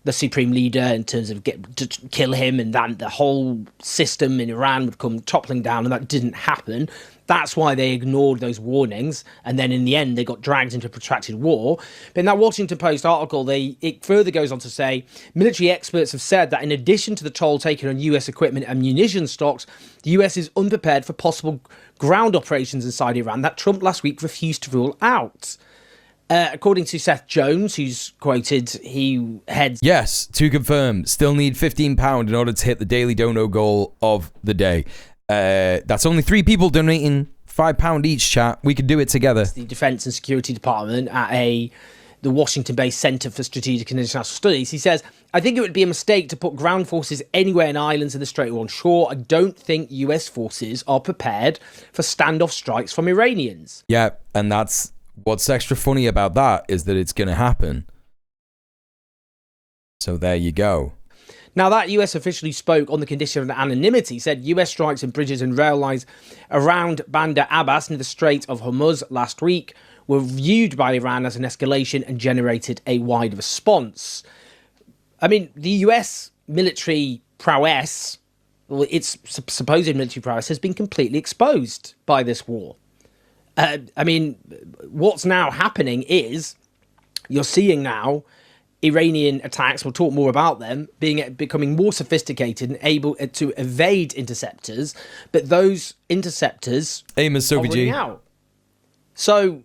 the supreme leader in terms of to kill him, and that the whole system in Iran would come toppling down, and that didn't happen. That's why they ignored those warnings, and then in the end they got dragged into a protracted war. But in that Washington Post article, it further goes on to say, military experts have said that in addition to the toll taken on US equipment and munition stocks, the US is unprepared for possible ground operations inside Iran that Trump last week refused to rule out. According to Seth Jones, who's quoted, he heads... Yes, to confirm, still need £15 in order to hit the daily dono goal of the day. That's only 3 people donating £5 each, chat. We can do it together. The Defense and Security Department at the Washington-based Center for Strategic and International Studies. He says, I think it would be a mistake to put ground forces anywhere in islands in the Strait or on shore. I don't think US forces are prepared for standoff strikes from Iranians. Yeah, and that's what's extra funny about that is that it's going to happen. So there you go. Now, that US official who spoke on the condition of anonymity said US strikes in bridges and rail lines around Bandar Abbas near the Strait of Hormuz last week were viewed by Iran as an escalation and generated a wide response. I mean, the US military prowess, well, its supposed military prowess, has been completely exposed by this war. I mean, what's now happening is you're seeing now Iranian attacks, we'll talk more about them, becoming more sophisticated and able to evade interceptors, but those interceptors are running out. So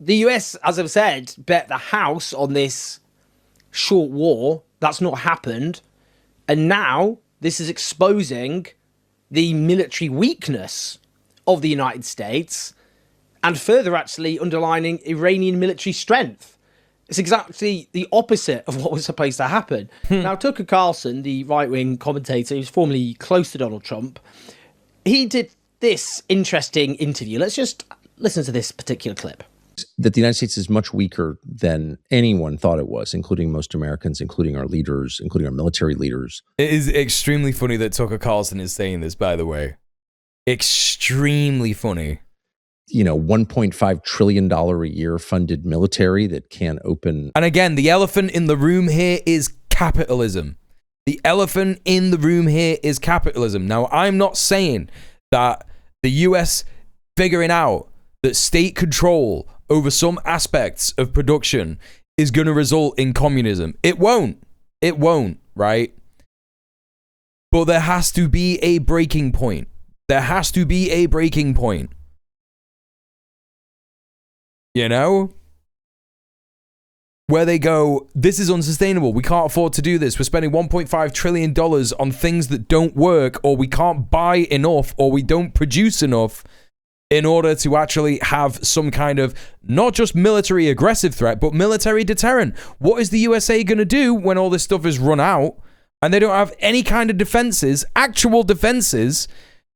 the US, as I've said, bet the house on this short war. That's not happened. And now this is exposing the military weakness of the United States and further actually underlining Iranian military strength. It's exactly the opposite of what was supposed to happen. Now, Tucker Carlson, the right-wing commentator who's formerly close to Donald Trump, he did this interesting interview. Let's just listen to this particular clip. That the United States is much weaker than anyone thought it was, including most Americans, including our leaders, including our military leaders. It is extremely funny that Tucker Carlson is saying this, by the way. Extremely funny. You know, $1.5 trillion a year funded military that can't open. And again, the elephant in the room here is capitalism. The elephant in the room here is capitalism. Now, I'm not saying that the US figuring out that state control over some aspects of production is going to result in communism. It won't. It won't, right? But there has to be a breaking point. There has to be a breaking point. You know? Where they go, this is unsustainable. We can't afford to do this. We're spending $1.5 trillion on things that don't work, or we can't buy enough, or we don't produce enough in order to actually have some kind of not just military aggressive threat, but military deterrent. What is the USA going to do when all this stuff is run out and they don't have any kind of defenses, actual defenses,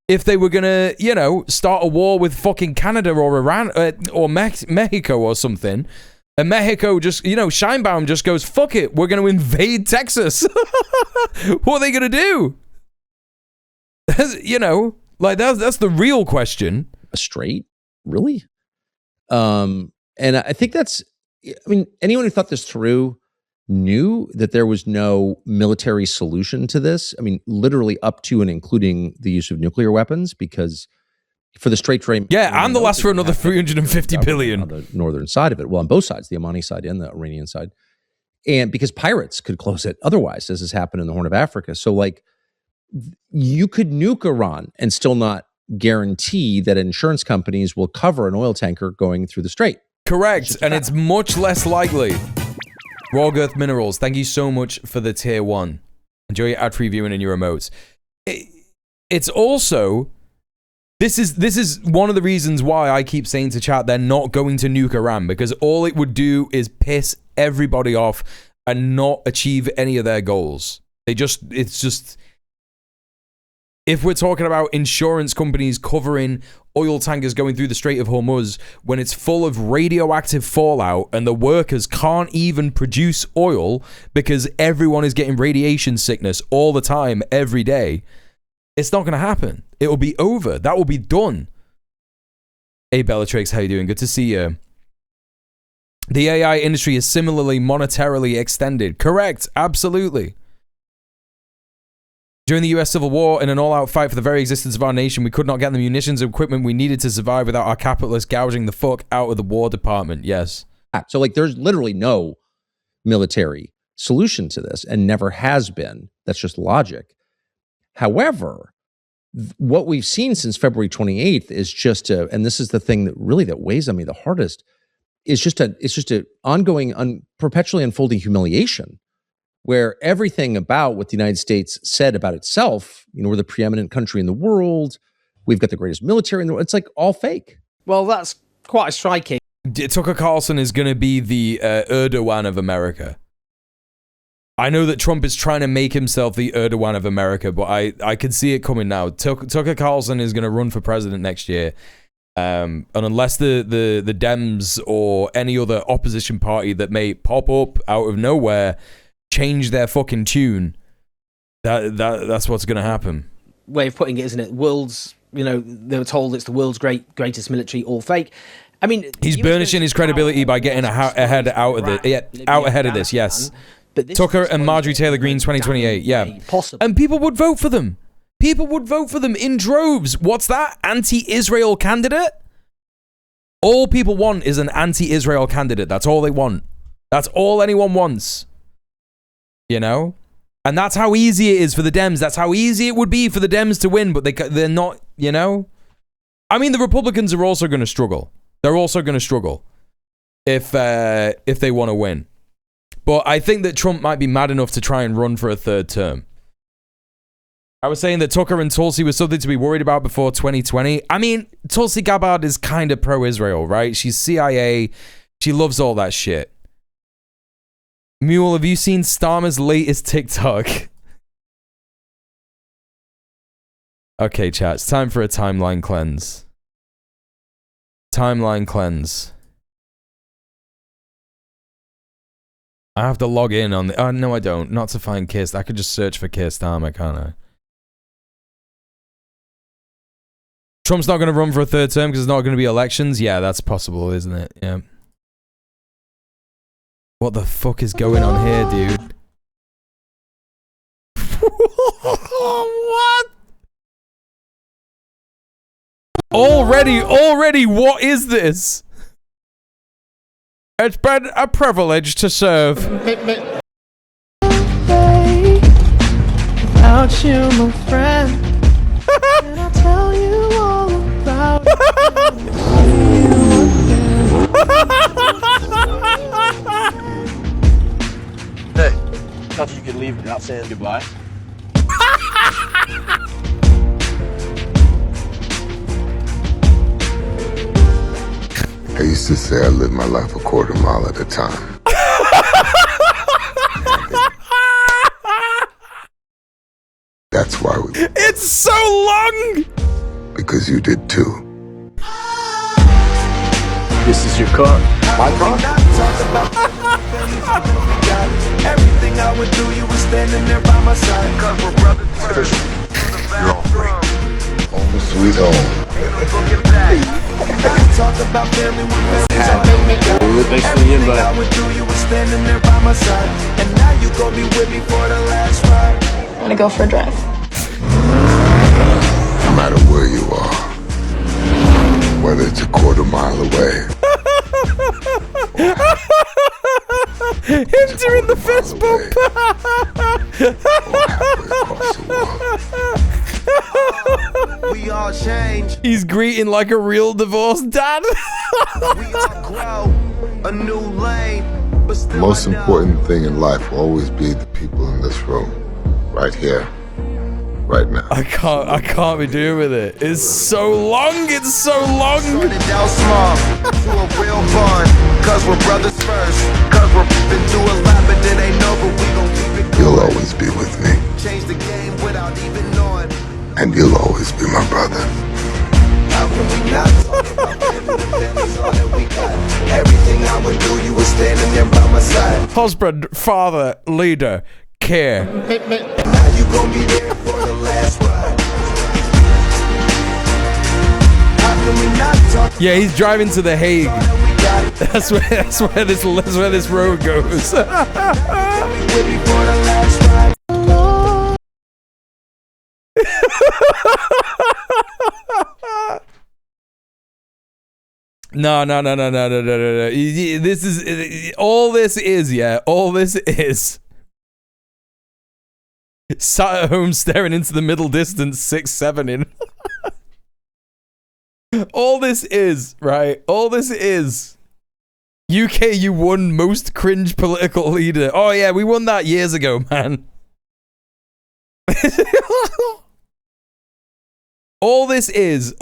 if they were going to, you know, start a war with fucking Canada or Iran or Mexico or something? And Mexico just, you know, Scheinbaum just goes, fuck it, we're going to invade Texas. What are they going to do? You know, like that's the real question. Straight? Really? And I think that's, I mean, anyone who thought this through knew that there was no military solution to this. I mean, literally up to and including the use of nuclear weapons, because for the Strait to Yeah, and they'll last for another 350 billion. On the northern side of it. Well, on both sides, the Omani side and the Iranian side. And because pirates could close it otherwise, as has happened in the Horn of Africa. So, like, you could nuke Iran and still not guarantee that insurance companies will cover an oil tanker going through the strait. Correct, and it's much less likely. Raw Earth Minerals, thank you so much for the tier 1. Enjoy your ad-free viewing and your emotes. It's also... This is one of the reasons why I keep saying to chat they're not going to nuke Iran, because all it would do is piss everybody off and not achieve any of their goals. It's just... If we're talking about insurance companies covering oil tankers going through the Strait of Hormuz when it's full of radioactive fallout and the workers can't even produce oil because everyone is getting radiation sickness all the time, every day, it's not going to happen. It will be over. That will be done. Hey, Bellatrix, how you doing? Good to see you. The AI industry is similarly monetarily extended. Correct. Absolutely. During the US Civil War, in an all-out fight for the very existence of our nation, we could not get the munitions and equipment we needed to survive without our capitalists gouging the fuck out of the War Department. Yes. So, like, there's literally no military solution to this and never has been. That's just logic. However, what we've seen since February 28th is just and this is the thing that weighs on me the hardest, is just a ongoing, perpetually unfolding humiliation, where everything about what the United States said about itself, we're the preeminent country in the world, we've got the greatest military in the world, it's like all fake. Well, that's quite striking. Tucker Carlson is going to be the Erdogan of America. I know that Trump is trying to make himself the Erdogan of America, but I can see it coming now. Tucker Carlson is going to run for president next year. And unless the Dems or any other opposition party that may pop up out of nowhere change their fucking tune, that's what's going to happen. Way of putting it, isn't it? They were told it's the world's greatest military, all fake. I mean, he's burnishing his credibility by getting ahead out ahead of this. Yes. Tucker and Marjorie Taylor Greene 2028, yeah. And people would vote for them. People would vote for them in droves. What's that? Anti-Israel candidate? All people want is an anti-Israel candidate. That's all they want. That's all anyone wants. And that's how easy it is for the Dems. That's how easy it would be for the Dems to win, but they're not, I mean, the Republicans are also going to struggle. They're also going to struggle if they want to win. But I think that Trump might be mad enough to try and run for a third term. I was saying that Tucker and Tulsi was something to be worried about before 2020. I mean, Tulsi Gabbard is kind of pro-Israel, right? She's CIA. She loves all that shit. Mule, have you seen Starmer's latest TikTok? Okay, chat. It's time for a timeline cleanse. Timeline cleanse. I have to log in on the... Oh, no, I don't. Not to find Keir. I could just search for Keir Starmer, can't I? Trump's not going to run for a third term because there's not going to be elections? Yeah, that's possible, isn't it? Yeah. What the fuck is going on here, dude? What? Already, what is this? It's been a privilege to serve. Without you, my friend, and I'll tell you all about it. Hey, thought you could leave without saying goodbye. I used to say I lived my life a quarter mile at a time. That's why we... It's so long! Because you did too. This is your car. My car? Everything I went through, you were standing there by my side. Cause we're brothers first. You're all free. Home is sweet home. Talk about family with everything I went through, you were standing there by my side. And now you gon' be with me for the last ride. Wanna go for a drive? No matter where you are, Whether it's a quarter mile away. Him doing the fist bump. We all change. He's greeting like a real divorced dad. We all grow a new lane. But still Most important thing in life will always be the people in this room. Right here. Right now. I can't be doing with it. It's so long. It's so long. Started down small to a real bond. Cause we're brothers first. Cause we're been through a lot, but it ain't over. We gon' keep it going. You'll always be with me. Change the game without even knowing. And you'll always be my brother. How can we not talk about family? Family's all that we got. Everything I would do, you were standing there by my side. Husband, father, leader, care. Now you gon' be there for the last ride. How can we not talk? Yeah, he's driving to The Hague. That's where this road goes. No. This is all this is, yeah. All this is. Sat at home staring into the middle distance, 6-7 in. All this is, right? All this is. UK, you won most cringe political leader. Oh yeah, we won that years ago, man. All this is.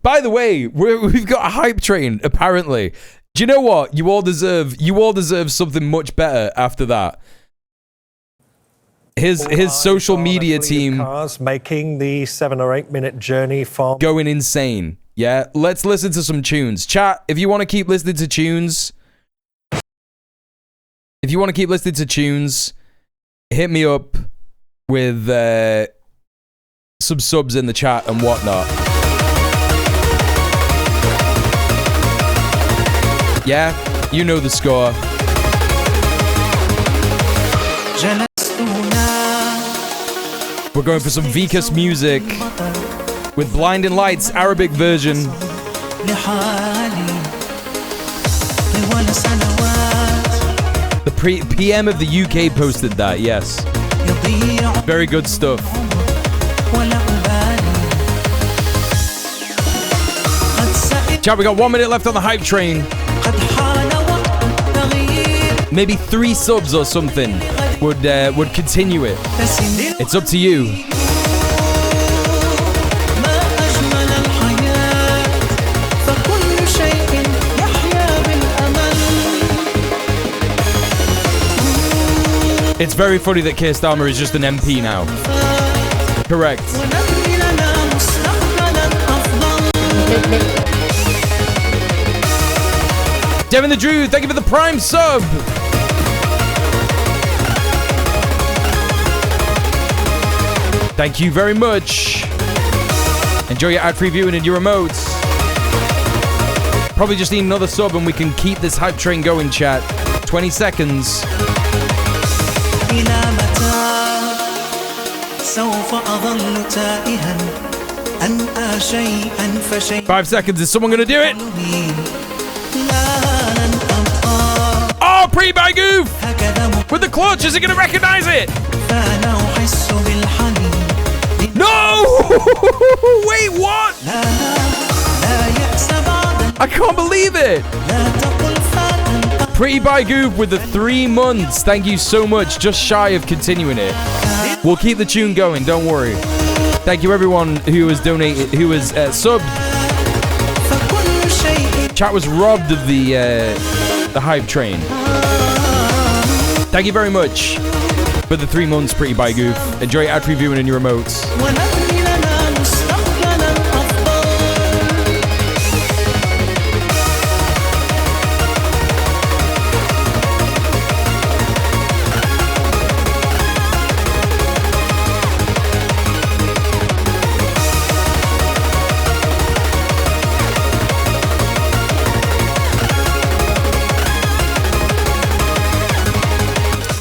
By the way, we've got a hype train, apparently. Do you know what? You all deserve something much better after that. His social media team cars making the 7 or 8 minute journey from going insane. Yeah, let's listen to some tunes. Chat, if you want to keep listening to tunes, hit me up with some subs in the chat and whatnot. Yeah, you know the score. We're going for some Vikas music with Blinding Lights, Arabic version. The PM of the UK posted that, yes. Very good stuff. Chat, we got 1 minute left on the hype train. Maybe 3 subs or something would continue it. It's up to you. It's very funny that Keir Starmer is just an MP now. Correct. Devin the Drew, thank you for the Prime sub. Thank you very much. Enjoy your ad-free viewing and your remotes. Probably just need another sub and we can keep this hype train going, chat. 20 seconds. 5 seconds. Is someone going to do it? Oh, pre-buy goof! With the clutch, is it going to recognize it? No! Wait, what? I can't believe it! Pre-buy goof with the 3 months. Thank you so much. Just shy of continuing it. We'll keep the tune going, don't worry. Thank you everyone who has donated, who has subbed. Chat was robbed of the hype train. Thank you very much for the 3 months, Pretty by Goof. Enjoy ad-free viewing in your remotes.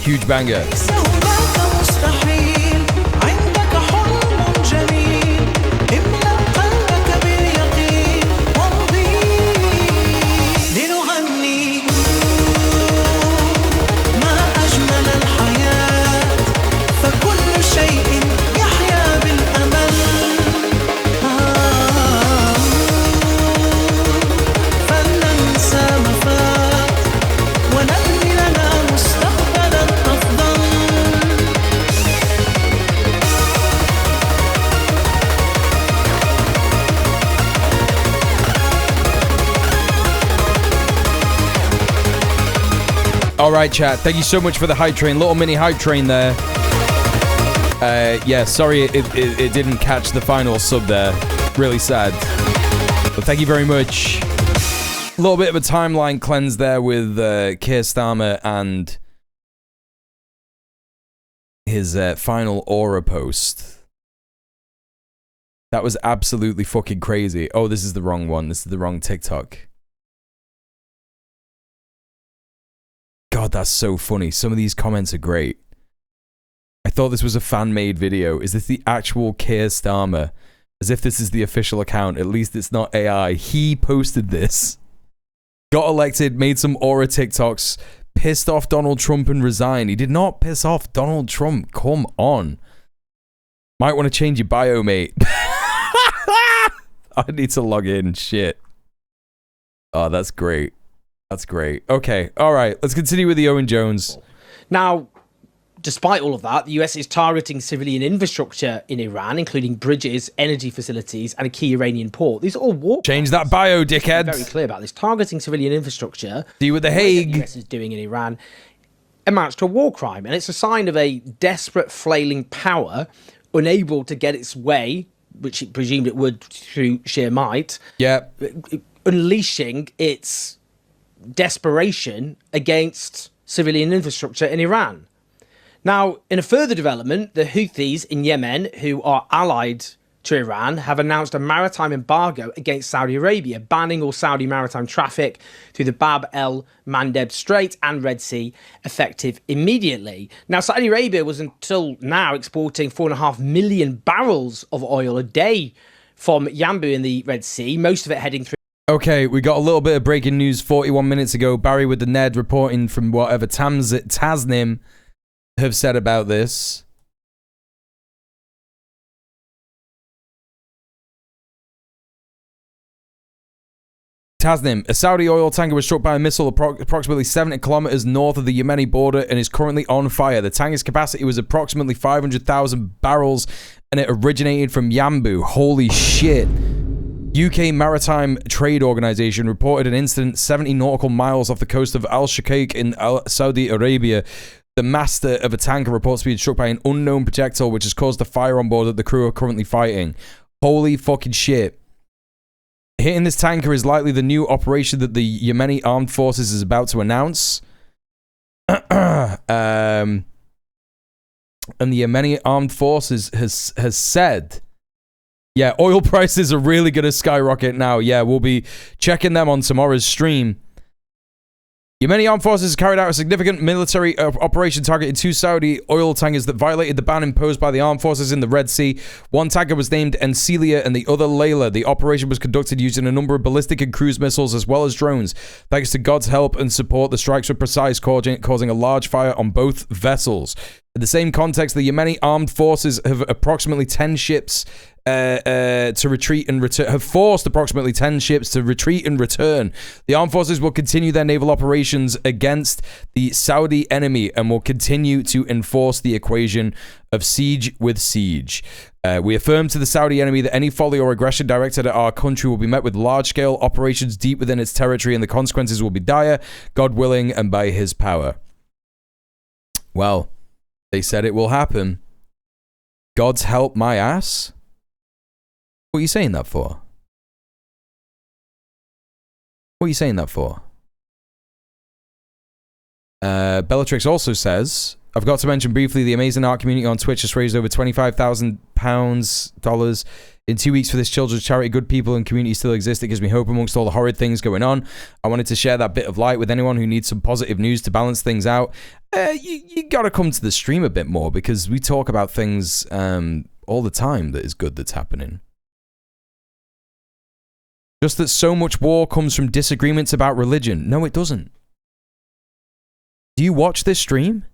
Huge banger. All right, chat. Thank you so much for the hype train. Little mini hype train there. Yeah, sorry it didn't catch the final sub there. Really sad. But thank you very much. A little bit of a timeline cleanse there with Keir Starmer and his final aura post. That was absolutely fucking crazy. Oh, this is the wrong one. This is the wrong TikTok. God, that's so funny. Some of these comments are great. I thought this was a fan-made video. Is this the actual Keir Starmer? As if this is the official account. At least it's not AI. He posted this. Got elected, made some aura TikToks, pissed off Donald Trump and resigned. He did not piss off Donald Trump. Come on. Might want to change your bio, mate. I need to log in. Shit. Oh, that's great. That's great. Okay. All right. Let's continue with the Owen Jones. Now, despite all of that, the US is targeting civilian infrastructure in Iran, including bridges, energy facilities, and a key Iranian port. These are all war. Change that bio, dickhead. Very clear about this. Targeting civilian infrastructure. See you with the Hague. The US is doing in Iran amounts to a war crime, and it's a sign of a desperate, flailing power unable to get its way, which it presumed it would through sheer might. Yeah. Unleashing its desperation against civilian infrastructure in Iran. Now, in a further development, the Houthis in Yemen, who are allied to Iran, have announced a maritime embargo against Saudi Arabia, banning all Saudi maritime traffic through the Bab el-Mandeb Strait and Red Sea, effective immediately. Now, Saudi Arabia was until now exporting 4.5 million barrels of oil a day from Yanbu in the Red Sea, most of it heading through. Okay, we got a little bit of breaking news 41 minutes ago. Barry with the Ned reporting from whatever Tasnim have said about this. Tasnim, a Saudi oil tanker was struck by a missile approximately 70 kilometers north of the Yemeni border and is currently on fire. The tanker's capacity was approximately 500,000 barrels and it originated from Yanbu. Holy shit. UK Maritime Trade Organization reported an incident 70 nautical miles off the coast of Al Shaqaiq in Saudi Arabia. The master of a tanker reports being struck by an unknown projectile which has caused a fire on board that the crew are currently fighting. Holy fucking shit. Hitting this tanker is likely the new operation that the Yemeni Armed Forces is about to announce. And the Yemeni Armed Forces has said, yeah, oil prices are really going to skyrocket now. Yeah, we'll be checking them on tomorrow's stream. Yemeni Armed Forces carried out a significant military operation targeting 2 Saudi oil tankers that violated the ban imposed by the armed forces in the Red Sea. One tanker was named Encelia and the other Layla. The operation was conducted using a number of ballistic and cruise missiles as well as drones. Thanks to God's help and support, the strikes were precise, causing a large fire on both vessels. In the same context, the Yemeni Armed Forces have approximately 10 ships to retreat and return. Have forced approximately 10 ships to retreat and return. The armed forces will continue their naval operations against the Saudi enemy and will continue to enforce the equation of siege with siege. We affirm to the Saudi enemy that any folly or aggression directed at our country will be met with large-scale operations deep within its territory, and the consequences will be dire, God willing, and by His power. Well, they said it will happen. God's help my ass? What are you saying that for? What are you saying that for? Bellatrix also says, I've got to mention briefly the amazing art community on Twitch has raised over $25,000 in 2 weeks for this children's charity. Good people and community still exist. It gives me hope amongst all the horrid things going on. I wanted to share that bit of light with anyone who needs some positive news to balance things out. You gotta come to the stream a bit more because we talk about things all the time that is good that's happening. Just that so much war comes from disagreements about religion. No, it doesn't. Do you watch this stream?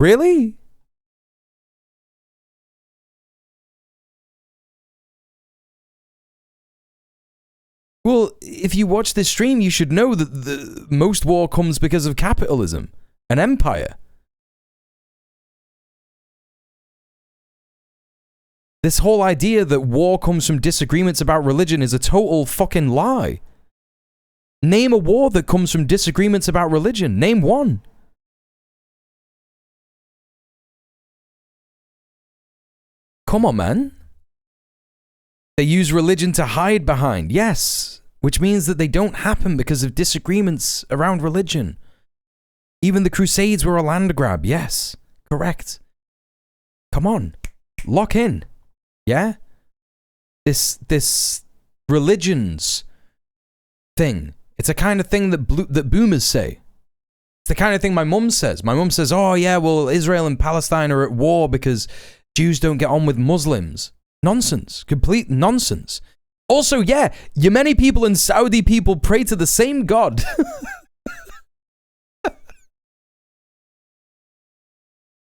Really? Well, if you watch this stream, you should know that the most war comes because of capitalism and empire. This whole idea that war comes from disagreements about religion is a total fucking lie. Name a war that comes from disagreements about religion. Name one. Come on, man. They use religion to hide behind. Yes. Which means that they don't happen because of disagreements around religion. Even the Crusades were a land grab. Yes. Correct. Come on. Lock in. Yeah? This religions thing. It's a kind of thing that boomers say. It's the kind of thing my mum says. My mum says, oh yeah, well, Israel and Palestine are at war because Jews don't get on with Muslims. Nonsense. Complete nonsense. Also, yeah, Yemeni people and Saudi people pray to the same God.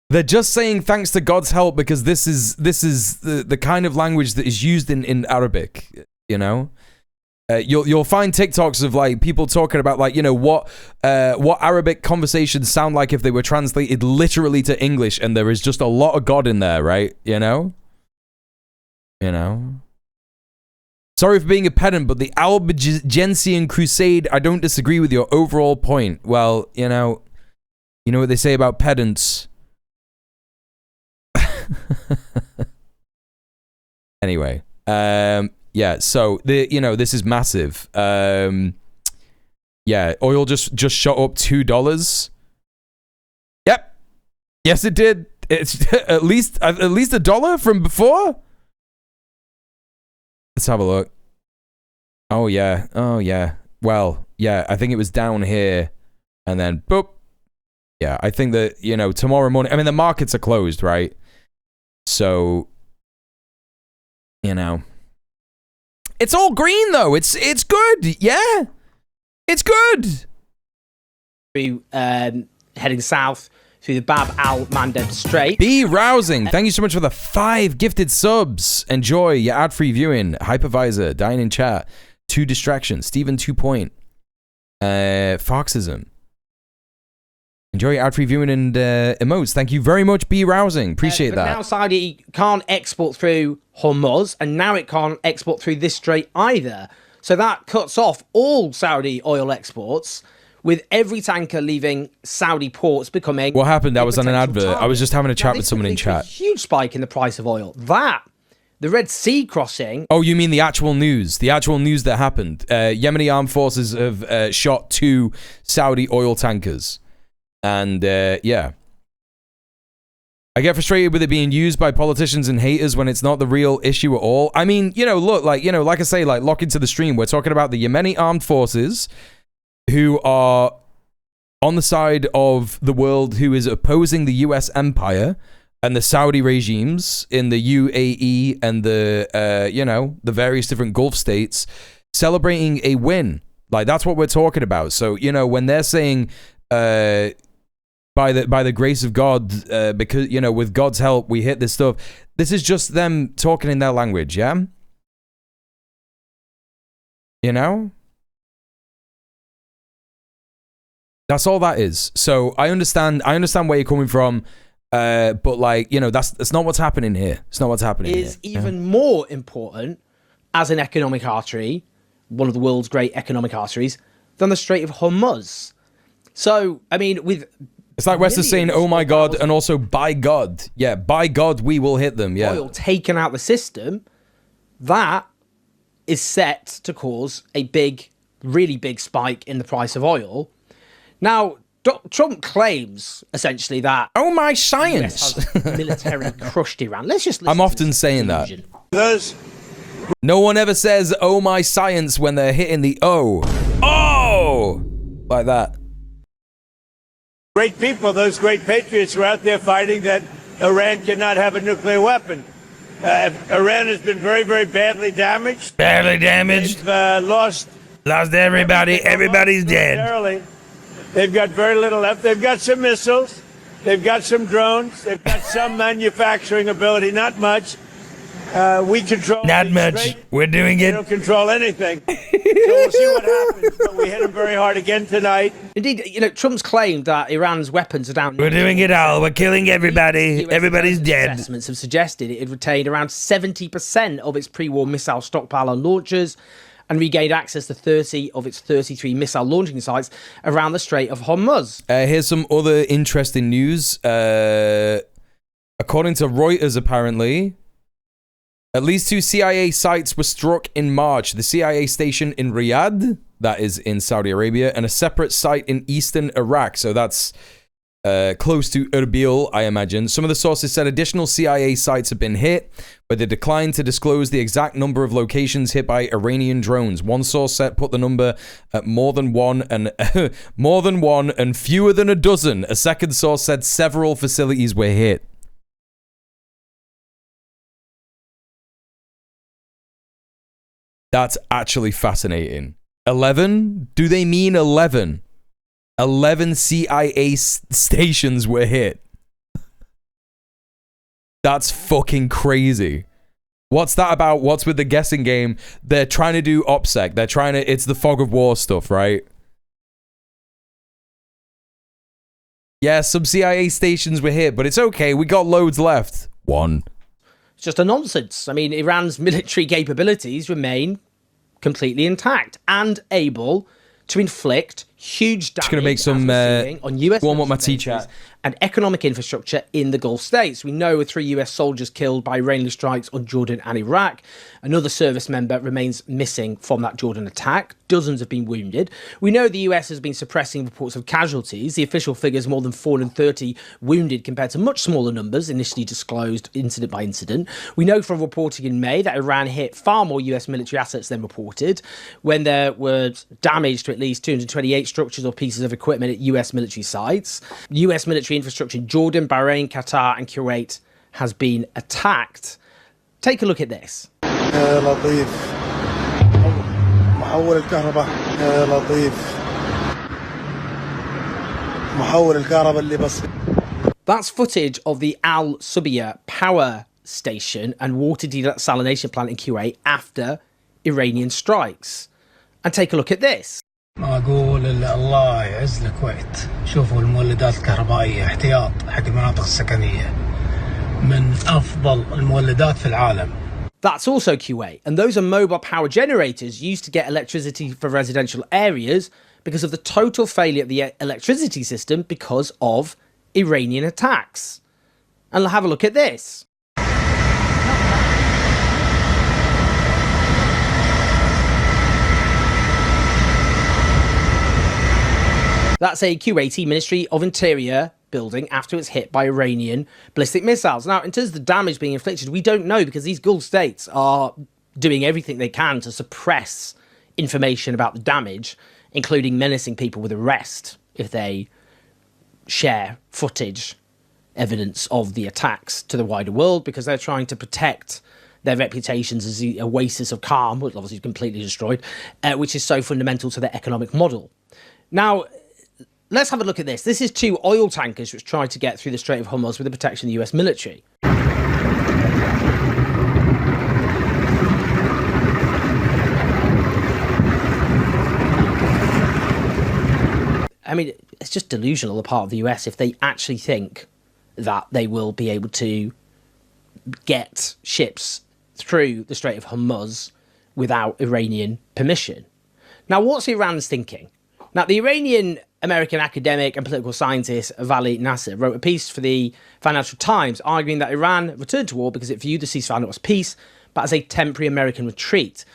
They're just saying thanks to God's help because this is the kind of language that is used in Arabic, you know? You'll find TikToks of like people talking about like, you know, what Arabic conversations sound like if they were translated literally to English, and there is just a lot of God in there, right? You know? Sorry for being a pedant, but the Albigensian Crusade, I don't disagree with your overall point. Well, you know what they say about pedants. Anyway, yeah, so this is massive. Yeah, oil just shot up $2. Yep. Yes, it did. It's at least $1 from before. Let's have a look. Oh yeah. Well, yeah, I think it was down here and then boop. Yeah, I think that, tomorrow morning, I mean, the markets are closed, right? So, it's all green though. It's good. Yeah. It's good. Heading south through the Bab al-Mandeb Strait. Be rousing. Thank you so much for the 5 gifted subs. Enjoy your ad-free viewing. Hypervisor, dying in chat. 2 distractions. Steven 2 point. Foxism. Enjoy your ad-free viewing and emotes. Thank you very much, Be rousing. Appreciate that. Now Saudi can't export through Hormuz, and now it can't export through this strait either. So that cuts off all Saudi oil exports, with every tanker leaving Saudi ports becoming... What happened? That was on an advert. Target. I was just having a chat with someone in chat. A huge spike in the price of oil. The Red Sea crossing... Oh, you mean the actual news? The actual news that happened. Yemeni armed forces have shot 2 Saudi oil tankers. And, yeah. I get frustrated with it being used by politicians and haters when it's not the real issue at all. I mean, look, like I say, like, lock into the stream. We're talking about the Yemeni armed forces who are on the side of the world who is opposing the US empire and the Saudi regimes in the UAE and the the various different Gulf states celebrating a win. Like, that's what we're talking about. So, when they're saying by the grace of God, because with God's help we hit this stuff, this is just them talking in their language, yeah? That's all that is. So I understand where you're coming from, but like, that's not what's happening here. It's not what's happening here. Is even more important as an economic artery, one of the world's great economic arteries, than the Strait of Hormuz. So, I mean, with... It's like West is saying, oh my God, and also by God. Yeah, by God, we will hit them, yeah. Oil taken out the system, that is set to cause a really big spike in the price of oil. Now, Trump claims, essentially, that... Oh, my science! Military crushed Iran. Let's just listen. I'm often saying that. No one ever says, oh, my science, when they're hitting the O. Oh! Like that. Great people, those great patriots were out there fighting that Iran cannot have a nuclear weapon. Iran has been very, very badly damaged. Badly damaged? They've lost everybody. Everybody's dead. They've got very little left. They've got some missiles. They've got some drones. They've got some manufacturing ability. Not much. We control... Not much. Strait. We're doing it. We don't control anything. So we'll see what happens. But we hit them very hard again tonight. Indeed, Trump's claimed that Iran's weapons are down... We're doing it all. We're killing everybody. Everybody's dead. Assessments have suggested it had retained around 70% of its pre-war missile stockpile on launchers and regained access to 30 of its 33 missile launching sites around the Strait of Hormuz. Here's some other interesting news. According to Reuters, apparently, at least 2 CIA sites were struck in March. The CIA station in Riyadh, that is in Saudi Arabia, and a separate site in eastern Iraq. So that's close to Erbil, I imagine. Some of the sources said additional CIA sites have been hit, but they declined to disclose the exact number of locations hit by Iranian drones. One source put the number at more than one and fewer than a dozen. A second source said several facilities were hit. That's actually fascinating. 11? Do they mean 11? 11 CIA stations were hit. That's fucking crazy. What's that about? What's with the guessing game? They're trying to do OPSEC. It's the fog of war stuff, right? Yeah, some CIA stations were hit, but it's okay. We got loads left. One. It's just a nonsense. I mean, Iran's military capabilities remain completely intact and able to inflict huge damage. Just gonna make some on US warm up my tea chat and economic infrastructure in the Gulf states. We know 3 US soldiers killed by Iranian strikes on Jordan and Iraq. Another service member remains missing from that Jordan attack. Dozens have been wounded. We know the US has been suppressing reports of casualties. The official figure is more than 430 wounded compared to much smaller numbers initially disclosed incident by incident. We know from reporting in May that Iran hit far more US military assets than reported, when there was damage to at least 228 structures or pieces of equipment at US military sites. US military infrastructure in Jordan, Bahrain, Qatar and Kuwait has been attacked. Take a look at this. That's footage of the Al Subia power station and water desalination plant in Kuwait after Iranian strikes. And take a look at this. أقول الله يعز الكويت شوفوا المولدات الكهربائية احتياط حق المناطق السكنية من أفضل المولدات في العالم. That's also Kuwait, and those are mobile power generators used to get electricity for residential areas because of the total failure of the electricity system because of Iranian attacks. And have a look at this. That's a Kuwaiti Ministry of Interior building after it's hit by Iranian ballistic missiles. Now, in terms of the damage being inflicted, we don't know because these Gulf states are doing everything they can to suppress information about the damage, including menacing people with arrest if they share footage, evidence of the attacks to the wider world, because they're trying to protect their reputations as the oasis of calm, which obviously is completely destroyed, which is so fundamental to their economic model. Now, let's have a look at this. This is 2 oil tankers which tried to get through the Strait of Hormuz with the protection of the US military. I mean, it's just delusional on the part of the US if they actually think that they will be able to get ships through the Strait of Hormuz without Iranian permission. Now, what's Iran's thinking? Now, the Iranian American academic and political scientist Vali Nasser wrote a piece for the Financial Times arguing that Iran returned to war because it viewed the ceasefire not as peace, but as a temporary American retreat.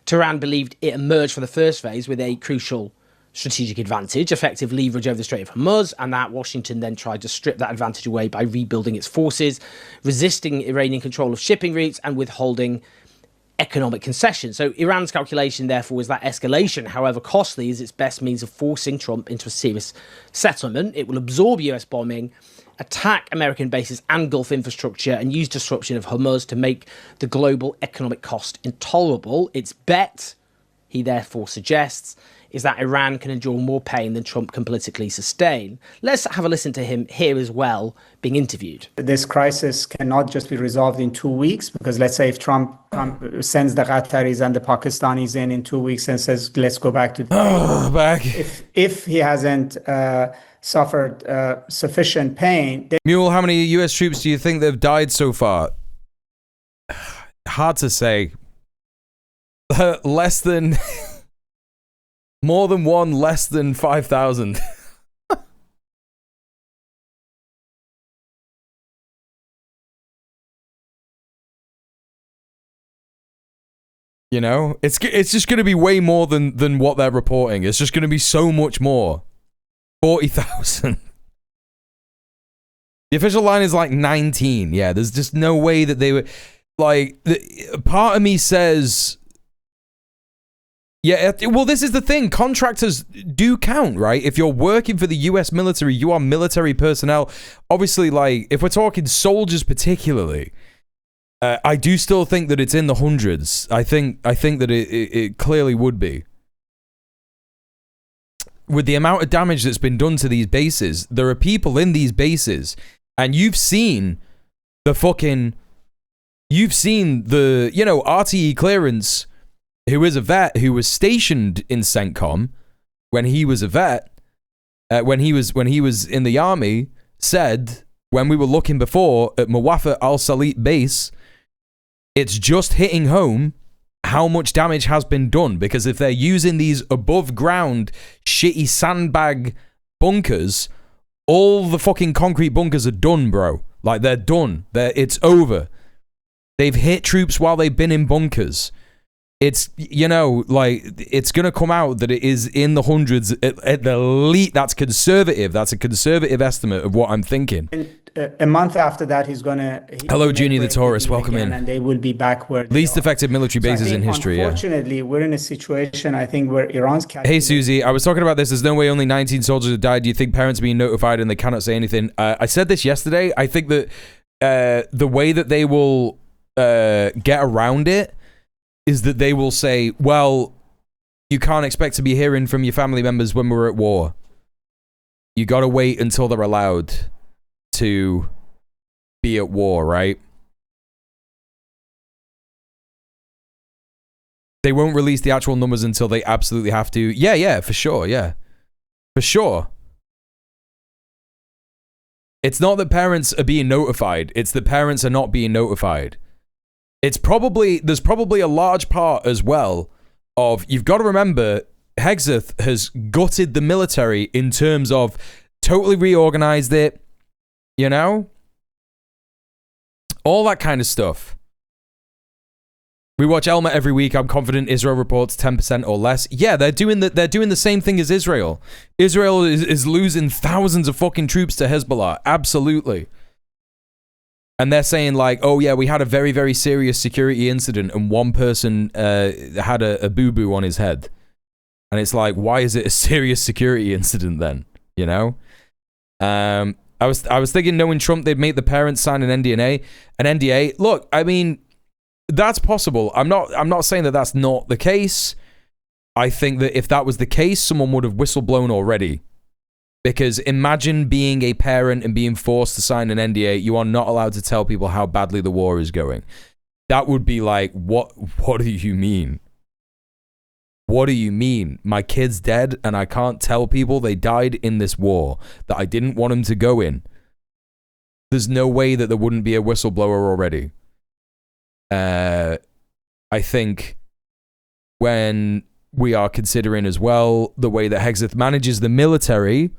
Tehran believed it emerged from the first phase with a crucial strategic advantage, effective leverage over the Strait of Hormuz, and that Washington then tried to strip that advantage away by rebuilding its forces, resisting Iranian control of shipping routes, and withholding economic concessions. So Iran's calculation, therefore, is that escalation, however costly, is its best means of forcing Trump into a serious settlement. It will absorb US bombing, attack American bases and Gulf infrastructure, and use disruption of Hormuz to make the global economic cost intolerable. Its bet, he therefore suggests, is that Iran can endure more pain than Trump can politically sustain. Let's have a listen to him here as well, being interviewed. This crisis cannot just be resolved in 2 weeks, because let's say if Trump sends the Qataris and the Pakistanis in 2 weeks and says, let's go back to... If he hasn't suffered sufficient pain... Mule, how many US troops do you think that have died so far? Hard to say. Less than... more than one, less than 5,000. You know, it's just going to be way more than what they're reporting. It's just going to be so much more. 40,000. The official line is like 19. Yeah, there's just no way that they were like. Part of me says, yeah. Well, this is the thing. Contractors do count, right? If you're working for the U.S. military, you are military personnel. Obviously, like if we're talking soldiers, particularly. I do still think that it's in the hundreds. I think that it clearly would be. With the amount of damage that's been done to these bases, there are people in these bases, and you've seen the RTE Clearance, who is a vet, who was stationed in CENTCOM when he was a vet, when he was in the army, said, when we were looking before at Muwafa al-Salit base, it's just hitting home how much damage has been done, because if they're using these above ground shitty sandbag bunkers, all the fucking concrete bunkers are done, bro. Like, they're done. It's over. They've hit troops while they've been in bunkers. It's, you know, like, it's going to come out that it is in the hundreds at the least. That's conservative. That's a conservative estimate of what I'm thinking. A month after that, he's going to... Hello, Junior the Taurus. Welcome in. And they will be back where least affected military bases in history, unfortunately, we're in a situation, I think, where Iran's... Hey, Susie, I was talking about this. There's no way only 19 soldiers have died. Do you think parents are being notified and they cannot say anything? I said this yesterday. I think that the way that they will get around it is that they will say, well, you can't expect to be hearing from your family members when we're at war. You got to wait until they're allowed to be at war, right? They won't release the actual numbers until they absolutely have to. Yeah, for sure, yeah. For sure. It's not that parents are being notified, it's that parents are not being notified. There's probably a large part as well of, you've got to remember, Hegseth has gutted the military in terms of totally reorganized it, you know? All that kind of stuff. We watch Elma every week. I'm confident Israel reports 10% or less. Yeah, they're doing the same thing as Israel. Israel is losing thousands of fucking troops to Hezbollah. Absolutely. And they're saying like, oh yeah, we had a very, very serious security incident and one person had a boo-boo on his head. And it's like, why is it a serious security incident then? You know? I was thinking, knowing Trump, they'd make the parents sign an NDA. Look, I mean, that's possible. I'm not saying that that's not the case. I think that if that was the case, someone would have whistleblown already. Because imagine being a parent and being forced to sign an NDA. You are not allowed to tell people how badly the war is going. That would be like, what do you mean? What do you mean? My kid's dead and I can't tell people they died in this war that I didn't want them to go in. There's no way that there wouldn't be a whistleblower already. I think when we are considering as well the way that Hegseth manages the military,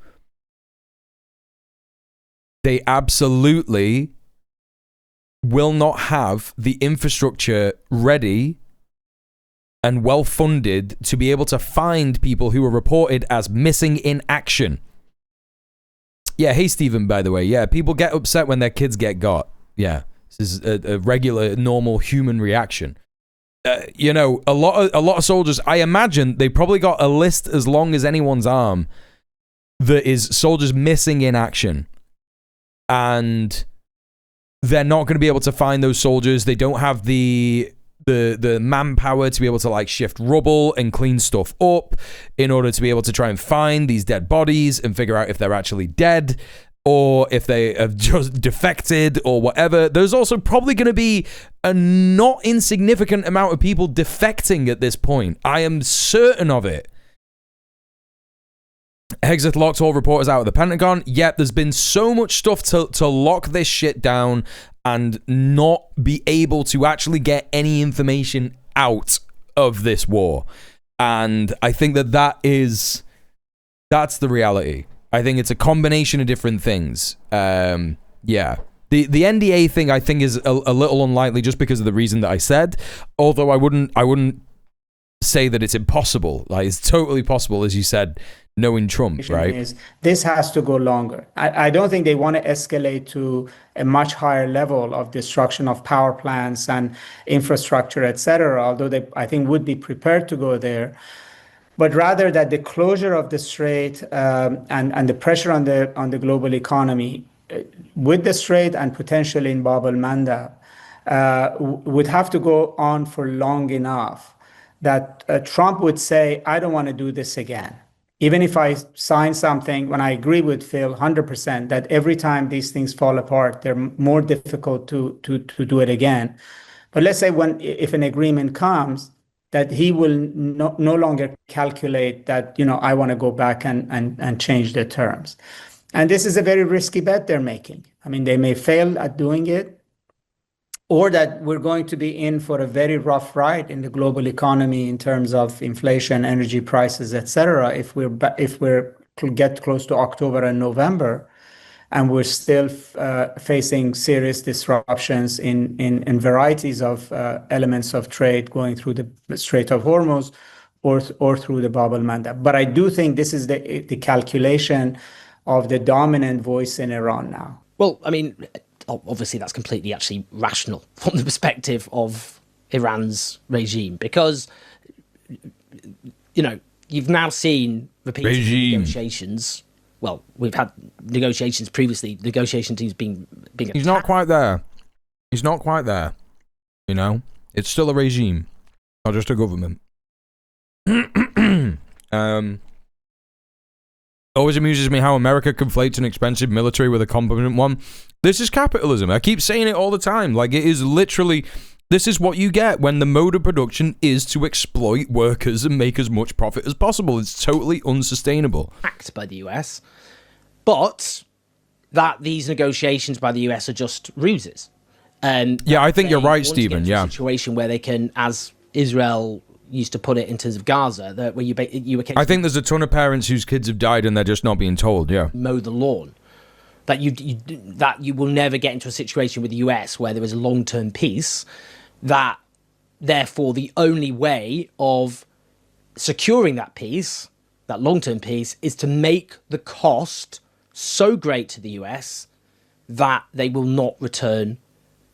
they absolutely will not have the infrastructure ready and well funded to be able to find people who are reported as missing in action. Yeah, hey Stephen, by the way. Yeah, people get upset when their kids get got. Yeah, this is a regular, normal human reaction. You know, a lot of soldiers, I imagine they probably got a list as long as anyone's arm that is soldiers missing in action. And they're not going to be able to find those soldiers. They don't have the manpower to be able to like shift rubble and clean stuff up in order to be able to try and find these dead bodies and figure out if they're actually dead or if they have just defected or whatever. There's also probably going to be a not insignificant amount of people defecting at this point. I am certain of it. Hegseth locked all reporters out of the Pentagon. Yet there's been so much stuff to lock this shit down and not be able to actually get any information out of this war. And I think that's the reality. I think it's a combination of different things. Yeah. The NDA thing I think is a little unlikely just because of the reason that I said. Although I wouldn't say that it's impossible. Like, it's totally possible, as you said, knowing Trump, right? This has to go longer. I don't think they want to escalate to a much higher level of destruction of power plants and infrastructure, etc., although they, I think, would be prepared to go there. But rather that the closure of the strait and the pressure on the global economy with the strait and potentially in Bab el-Mandab would have to go on for long enough that Trump would say, I don't want to do this again. Even if I sign something, when I agree with Phil 100%, that every time these things fall apart, they're more difficult to do it again. But let's say if an agreement comes, that he will no longer calculate that, I want to go back and change the terms. And this is a very risky bet they're making. I mean, they may fail at doing it, or that we're going to be in for a very rough ride in the global economy in terms of inflation, energy prices, etc. If we're get close to October and November, and we're still facing serious disruptions in varieties of elements of trade going through the Strait of Hormuz or through the Bab el-Mandab. But I do think this is the calculation of the dominant voice in Iran now. Well, I mean, obviously that's completely actually rational from the perspective of Iran's regime, because, you've now seen repeated negotiations. Well, we've had negotiations previously. Negotiation teams being. He's not quite there. He's not quite there. It's still a regime, not just a government. Always amuses me how America conflates an expensive military with a competent one. This is capitalism. I keep saying it all the time. Like, it is literally, this is what you get when the mode of production is to exploit workers and make as much profit as possible. It's totally unsustainable. Backed by the US, but that these negotiations by the US are just ruses. Yeah, I think you're right, Stephen. Yeah, a situation where they can, as Israel used to put it in terms of Gaza, that where you I think there's a ton of parents whose kids have died and they're just not being told. Yeah, mow the lawn. That you will never get into a situation with the US where there is a long-term peace. That therefore the only way of securing that peace, that long-term peace, is to make the cost so great to the US that they will not return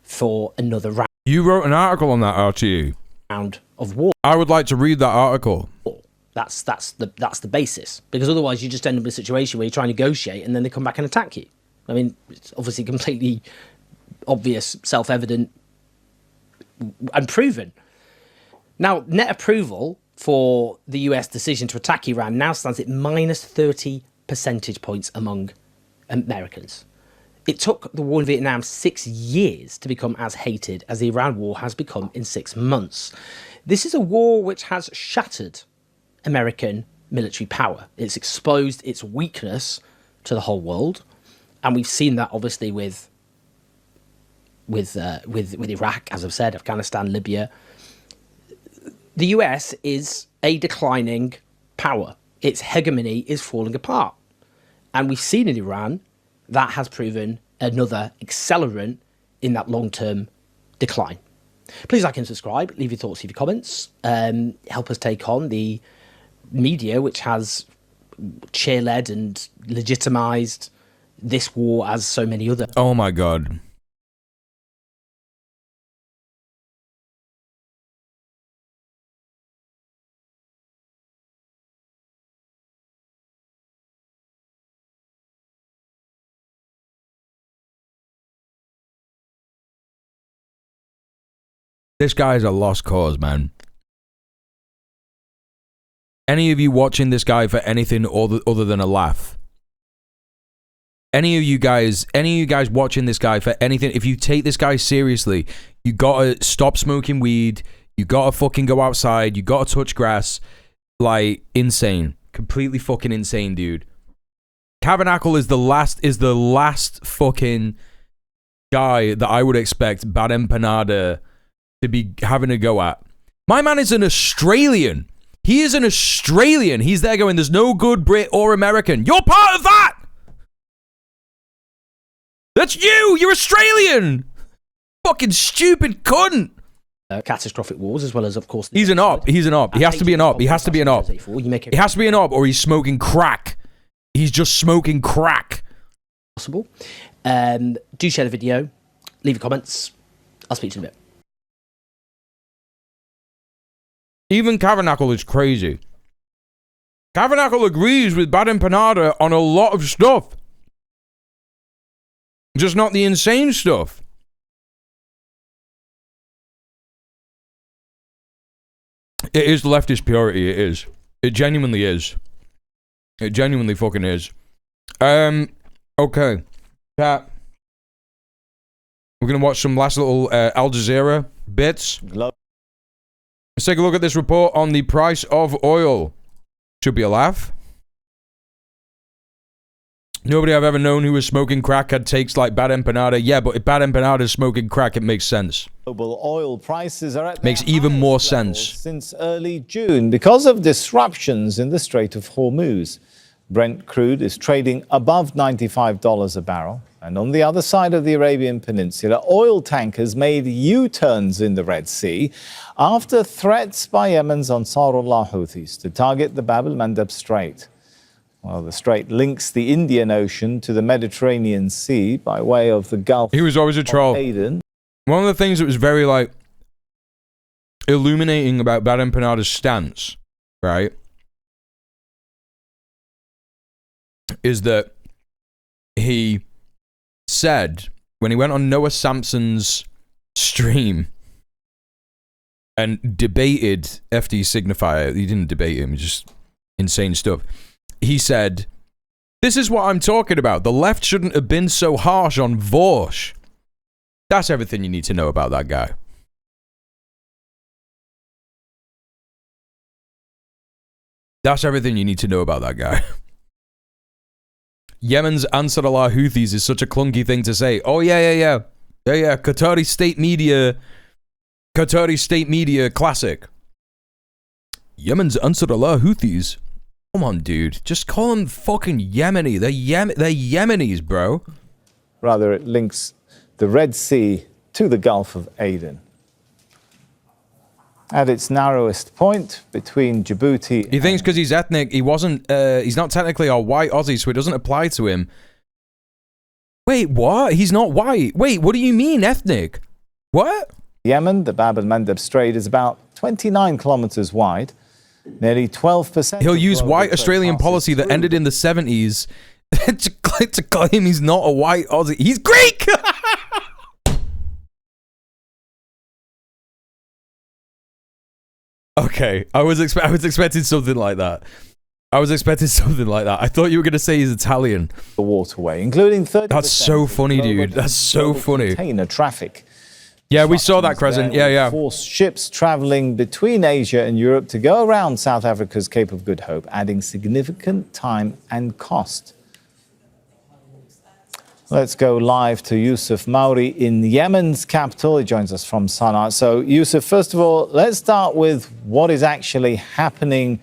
for another round. You wrote an article on that, RTU. Round of war. I would like to read that article. That's the basis, because otherwise you just end up in a situation where you try and negotiate and then they come back and attack you. I mean, it's obviously completely obvious, self-evident, and proven. Now, net approval for the US decision to attack Iran now stands at minus 30 percentage points among Americans. It took the war in Vietnam 6 years to become as hated as the Iran war has become in 6 months. This is a war which has shattered American military power. It's exposed its weakness to the whole world, and we've seen that obviously with Iraq, as I've said, Afghanistan, Libya. The US is a declining power. Its hegemony is falling apart, and we've seen in Iran that has proven another accelerant in that long-term decline. Please like and subscribe, leave your thoughts, leave your comments, help us take on the media which has cheer-led and legitimised this war as so many other. Oh my God. This guy is a lost cause, man. Any of you watching this guy for anything other than a laugh? Any of you guys watching this guy for anything, if you take this guy seriously, you gotta stop smoking weed, you gotta fucking go outside, you gotta touch grass. Like, insane. Completely fucking insane, dude. Tabernacle is the last fucking guy that I would expect Bad Empanada to be having a go at. My man is an Australian. He is an Australian. He's there going, there's no good Brit or American. You're part of that! That's you! You're Australian! Fucking stupid cunt! Catastrophic wars, as well as, of course... He's an op. He's an op. He has to be an op. He has to be an op. He has to be an op, or he's smoking crack. He's just smoking crack. Possible. Do share the video. Leave your comments. I'll speak to you in a bit. Even Tabernacle is crazy. Tabernacle agrees with Bad Empanada on a lot of stuff. Just not the insane stuff. It is leftist purity, it is. It genuinely is. It genuinely fucking is. Okay. Chat. We're gonna watch some last little Al Jazeera bits. Let's take a look at this report on the price of oil. Should be a laugh. Nobody I've ever known who was smoking crack had takes like Bad Empanada. Yeah, but if Bad Empanada is smoking crack, it makes sense. Global oil prices are at makes even more sense since early June because of disruptions in the Strait of Hormuz. Brent crude is trading above $95 a barrel. And on the other side of the Arabian Peninsula, oil tankers made U-turns in the Red Sea after threats by Yemen's Ansarullah Houthis to target the Bab el-Mandeb Strait. Well, the strait links the Indian Ocean to the Mediterranean Sea by way of the Gulf. He was always a troll. Aden. One of the things that was very, like, illuminating about Bad Empanada's stance, right, is that he said, when he went on Noah Sampson's stream and debated FD Signifier, he didn't debate him, just insane stuff. He said, this is what I'm talking about. The left shouldn't have been so harsh on Vorsh. That's everything you need to know about that guy. That's everything you need to know about that guy. Yemen's Ansarullah Houthis is such a clunky thing to say. Oh, yeah. Qatari state media classic. Yemen's Ansarullah Houthis. Come on, dude. Just call them fucking Yemeni. They're Yemenis, bro. Rather, it links the Red Sea to the Gulf of Aden. At its narrowest point between Djibouti... He thinks because he's ethnic, he's not technically a white Aussie, so it doesn't apply to him. Wait, what? He's not white. Wait, what do you mean ethnic? What? Yemen, the Bab el-Mandeb Strait, is about 29 kilometers wide. Nearly 12%. He'll use white Australian policy that ended in the 70s to claim he's not a white Aussie. He's Greek! Okay, I was expecting something like that. I thought you were going to say he's Italian. The waterway, including 30%. That's so funny, dude. That's so funny. Container traffic. Yeah, we saw that, Crescent. Yeah. Force ships traveling between Asia and Europe to go around South Africa's Cape of Good Hope, adding significant time and cost. Let's go live to Yusuf Mauri in Yemen's capital. He joins us from Sana'a. So, Yusuf, first of all, let's start with what is actually happening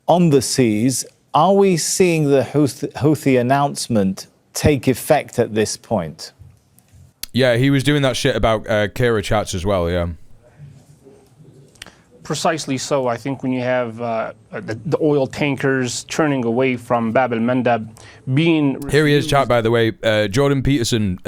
on the seas. Are we seeing the Houthi announcement take effect at this point? Yeah, he was doing that shit about Kira chats as well, yeah. Precisely so. I think when you have the oil tankers turning away from Bab el-Mandeb being... Here he is, chat, by the way. Jordan Peterson,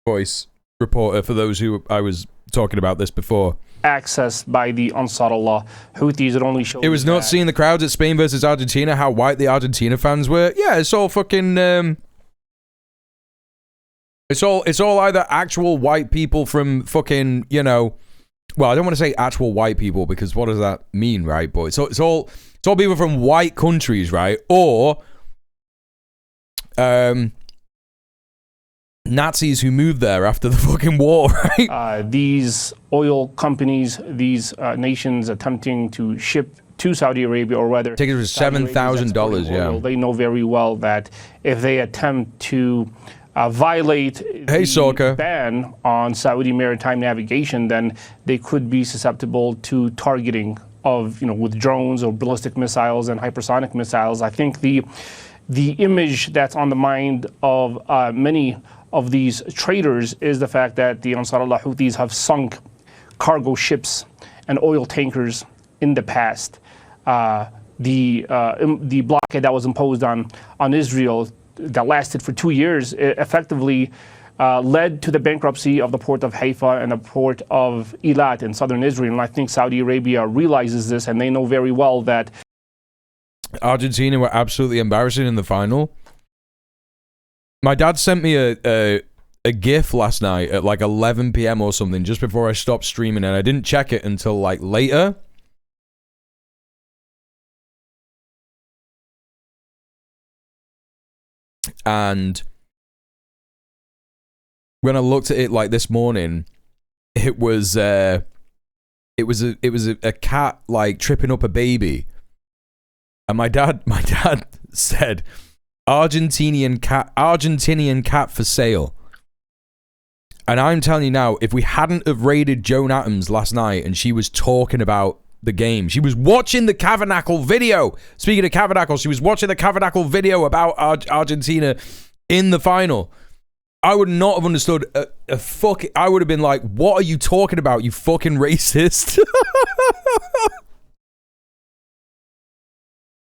voice reporter, for those who I was talking about this before. Accessed by the Ansarullah Houthis. It only shows... It was not seeing the crowds at Spain versus Argentina, how white the Argentina fans were. Yeah, it's all fucking... It's all either actual white people from fucking, you know, well, I don't want to say actual white people because what does that mean, right? But it's all people from white countries, right? Or Nazis who moved there after the fucking war, right? These oil companies, these nations attempting to ship to Saudi Arabia, or whether tickets was $7,000, yeah. They know very well that if they attempt to violate the ban on Saudi maritime navigation, then they could be susceptible to targeting of, with drones or ballistic missiles and hypersonic missiles. I think the image that's on the mind of many of these traders is the fact that the Ansar Allah Houthis have sunk cargo ships and oil tankers in the past. The blockade that was imposed on Israel that lasted for 2 years effectively led to the bankruptcy of the port of Haifa and the port of Eilat in southern Israel. And I think Saudi Arabia realizes this, and they know very well that Argentina were absolutely embarrassing in the final. My dad sent me a GIF last night at like 11 p.m. or something, just before I stopped streaming, and I didn't check it until like later. And when I looked at it like this morning, it was a cat like tripping up a baby. And my dad said, Argentinian cat for sale. And I'm telling you now, if we hadn't have raided Joan Adams last night and she was talking about the game, she was watching the Tabernacle video. Speaking of Tabernacle, she was watching the Tabernacle video about Argentina in the final. I would not have understood a fuck. I would have been like, what are you talking about, you fucking racist?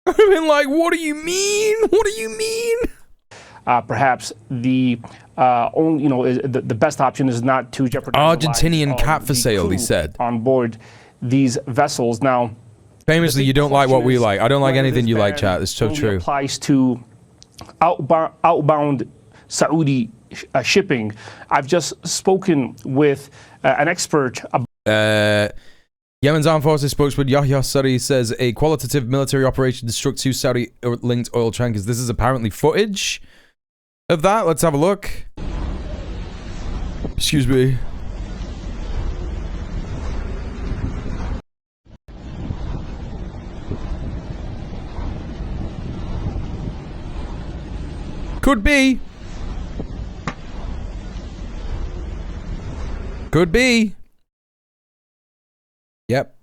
I've been like, what do you mean? What do you mean? Perhaps the only, the best option is not to jeopardize Argentinian cat for sale, he said, on board these vessels. Now, famously, you don't like what we like. I don't like anything you like, chat. It's so true. Applies to outbound Saudi shipping. I've just spoken with an expert about. Yemen's Armed Forces spokesman Yahya Sari says a qualitative military operation struck 2 Saudi-linked oil tankers. This is apparently footage of that. Let's have a look. Excuse me. Could be. Could be. Yep.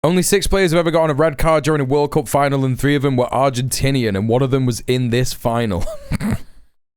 Only 6 players have ever got on a red card during a World Cup final, and 3 of them were Argentinian, and 1 of them was in this final.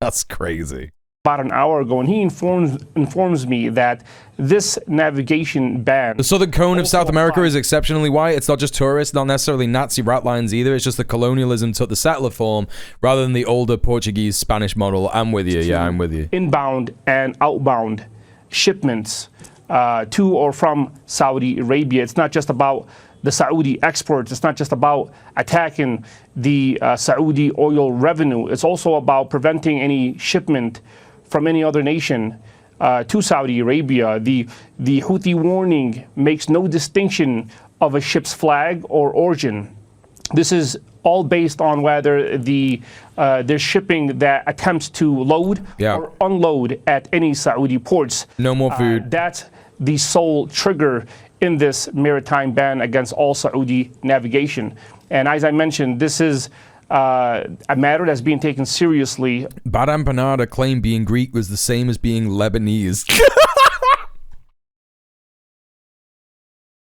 That's crazy. About an hour ago, and he informs me that this navigation ban. The southern cone of South America is exceptionally white. It's not just tourists, not necessarily Nazi rat lines either. It's just the colonialism took the settler form rather than the older Portuguese, Spanish model. I'm with you. Yeah, I'm with you. Inbound and outbound shipments to or from Saudi Arabia. It's not just about the Saudi exports. It's not just about attacking the Saudi oil revenue. It's also about preventing any shipment from any other nation to Saudi Arabia. The Houthi warning makes no distinction of a ship's flag or origin. This is all based on whether there's shipping that attempts to load or unload at any Saudi ports. No more food. That's the sole trigger in this maritime ban against all Saudi navigation. And as I mentioned, this is a matter that's being taken seriously. Badam Panada claimed being Greek was the same as being Lebanese.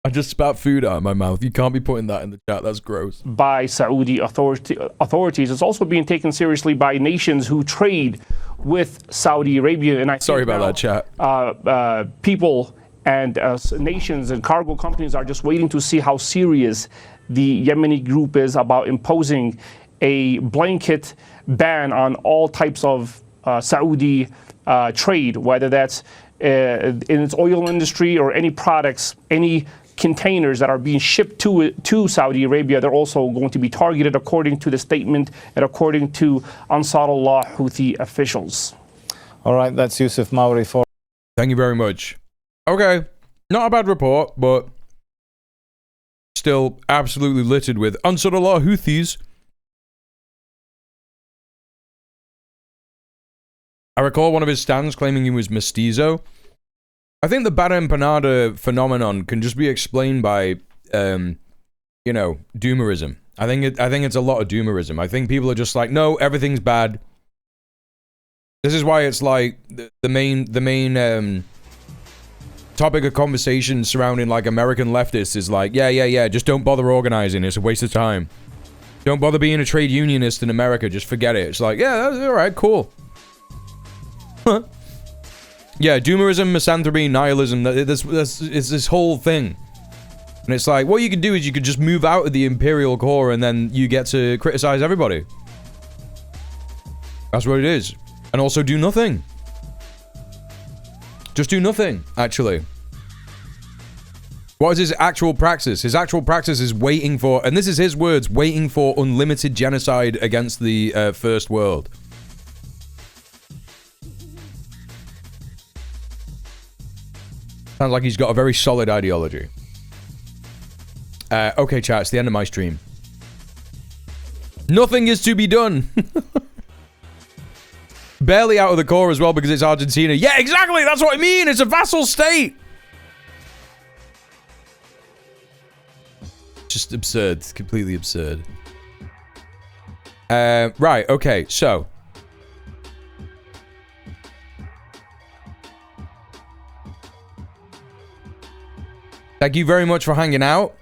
I just spat food out of my mouth. You can't be putting that in the chat. That's gross. By Saudi authorities. It's also being taken seriously by nations who trade with Saudi Arabia. And Sorry about that, chat. People and nations and cargo companies are just waiting to see how serious the Yemeni group is about imposing a blanket ban on all types of Saudi trade, whether that's in its oil industry or any products, any containers that are being shipped to Saudi Arabia. They're also going to be targeted according to the statement and according to Ansar Allah Houthi officials. All right, that's Yusuf Mauri for. Thank you very much. Okay, not a bad report, but still absolutely littered with Ansar Allah Houthis. I recall one of his stands claiming he was mestizo. I think the Bada Empanada phenomenon can just be explained by you know, doomerism. I think it's a lot of doomerism. I think people are just like, no, everything's bad. This is why it's like the main topic of conversation surrounding like American leftists is like, yeah, just don't bother organizing. It's a waste of time. Don't bother being a trade unionist in America. Just forget it. It's like, yeah, that's all right, cool. Huh. Yeah, doomerism, misanthropy, nihilism. It's this whole thing. And it's like, what you could do is you could just move out of the imperial core and then you get to criticize everybody. That's what it is. And also do nothing. Just do nothing, actually. What is his actual praxis? His actual praxis is waiting for, and this is his words, waiting for unlimited genocide against the First World. Sounds like he's got a very solid ideology. Okay, chat, it's the end of my stream. Nothing is to be done. Barely out of the core as well because it's Argentina. Yeah, exactly, that's what I mean. It's a vassal state. Just absurd. It's completely absurd. Right, okay, so. Thank you very much for hanging out.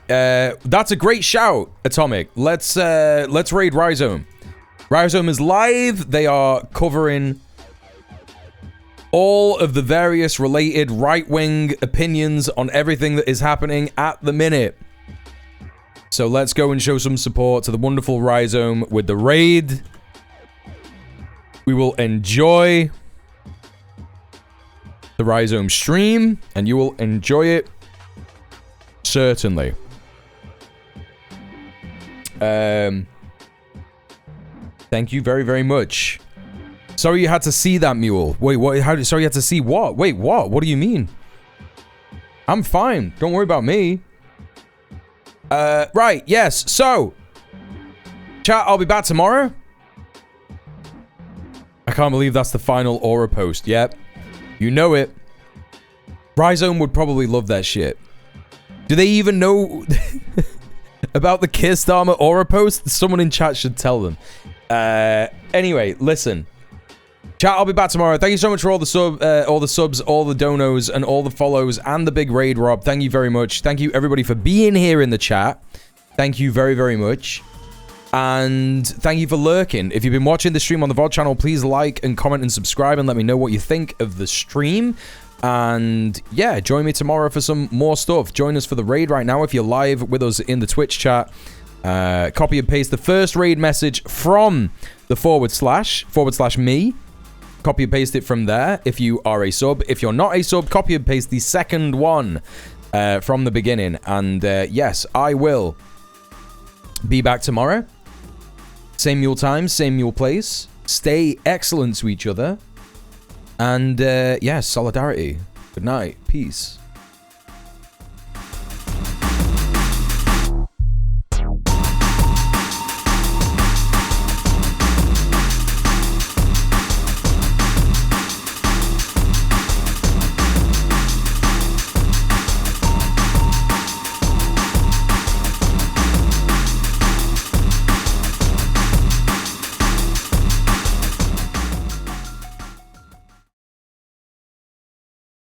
That's a great shout, Atomic. Let's raid Rhizome. Rhizome is live. They are covering all of the various related right-wing opinions on everything that is happening at the minute. So let's go and show some support to the wonderful Rhizome with the raid. We will enjoy the Rhizome stream, and you will enjoy it. Certainly. Thank you very, very much. Sorry you had to see that, Mule. Wait, what? Sorry you had to see what? Wait, what? What do you mean? I'm fine. Don't worry about me. Right, yes. So, chat, I'll be back tomorrow. I can't believe that's the final aura post. Yep. You know it. Rhizome would probably love that shit. Do they even know about the Kissed Armor aura post? Someone in chat should tell them. Anyway, listen. Chat, I'll be back tomorrow. Thank you so much for all the subs, all the donos, and all the follows, and the big raid, Rob. Thank you very much. Thank you, everybody, for being here in the chat. Thank you very, very much. And thank you for lurking. If you've been watching the stream on the VOD channel, please like and comment and subscribe and let me know what you think of the stream. And yeah, join me tomorrow for some more stuff. Join us for the raid right now if you're live with us in the Twitch chat. Copy and paste the first raid message from the / me. Copy and paste it from there if you are a sub. If you're not a sub, copy and paste the second one from the beginning. And yes, I will be back tomorrow. Same mule time, same mule place. Stay excellent to each other. And yes, solidarity. Good night. Peace.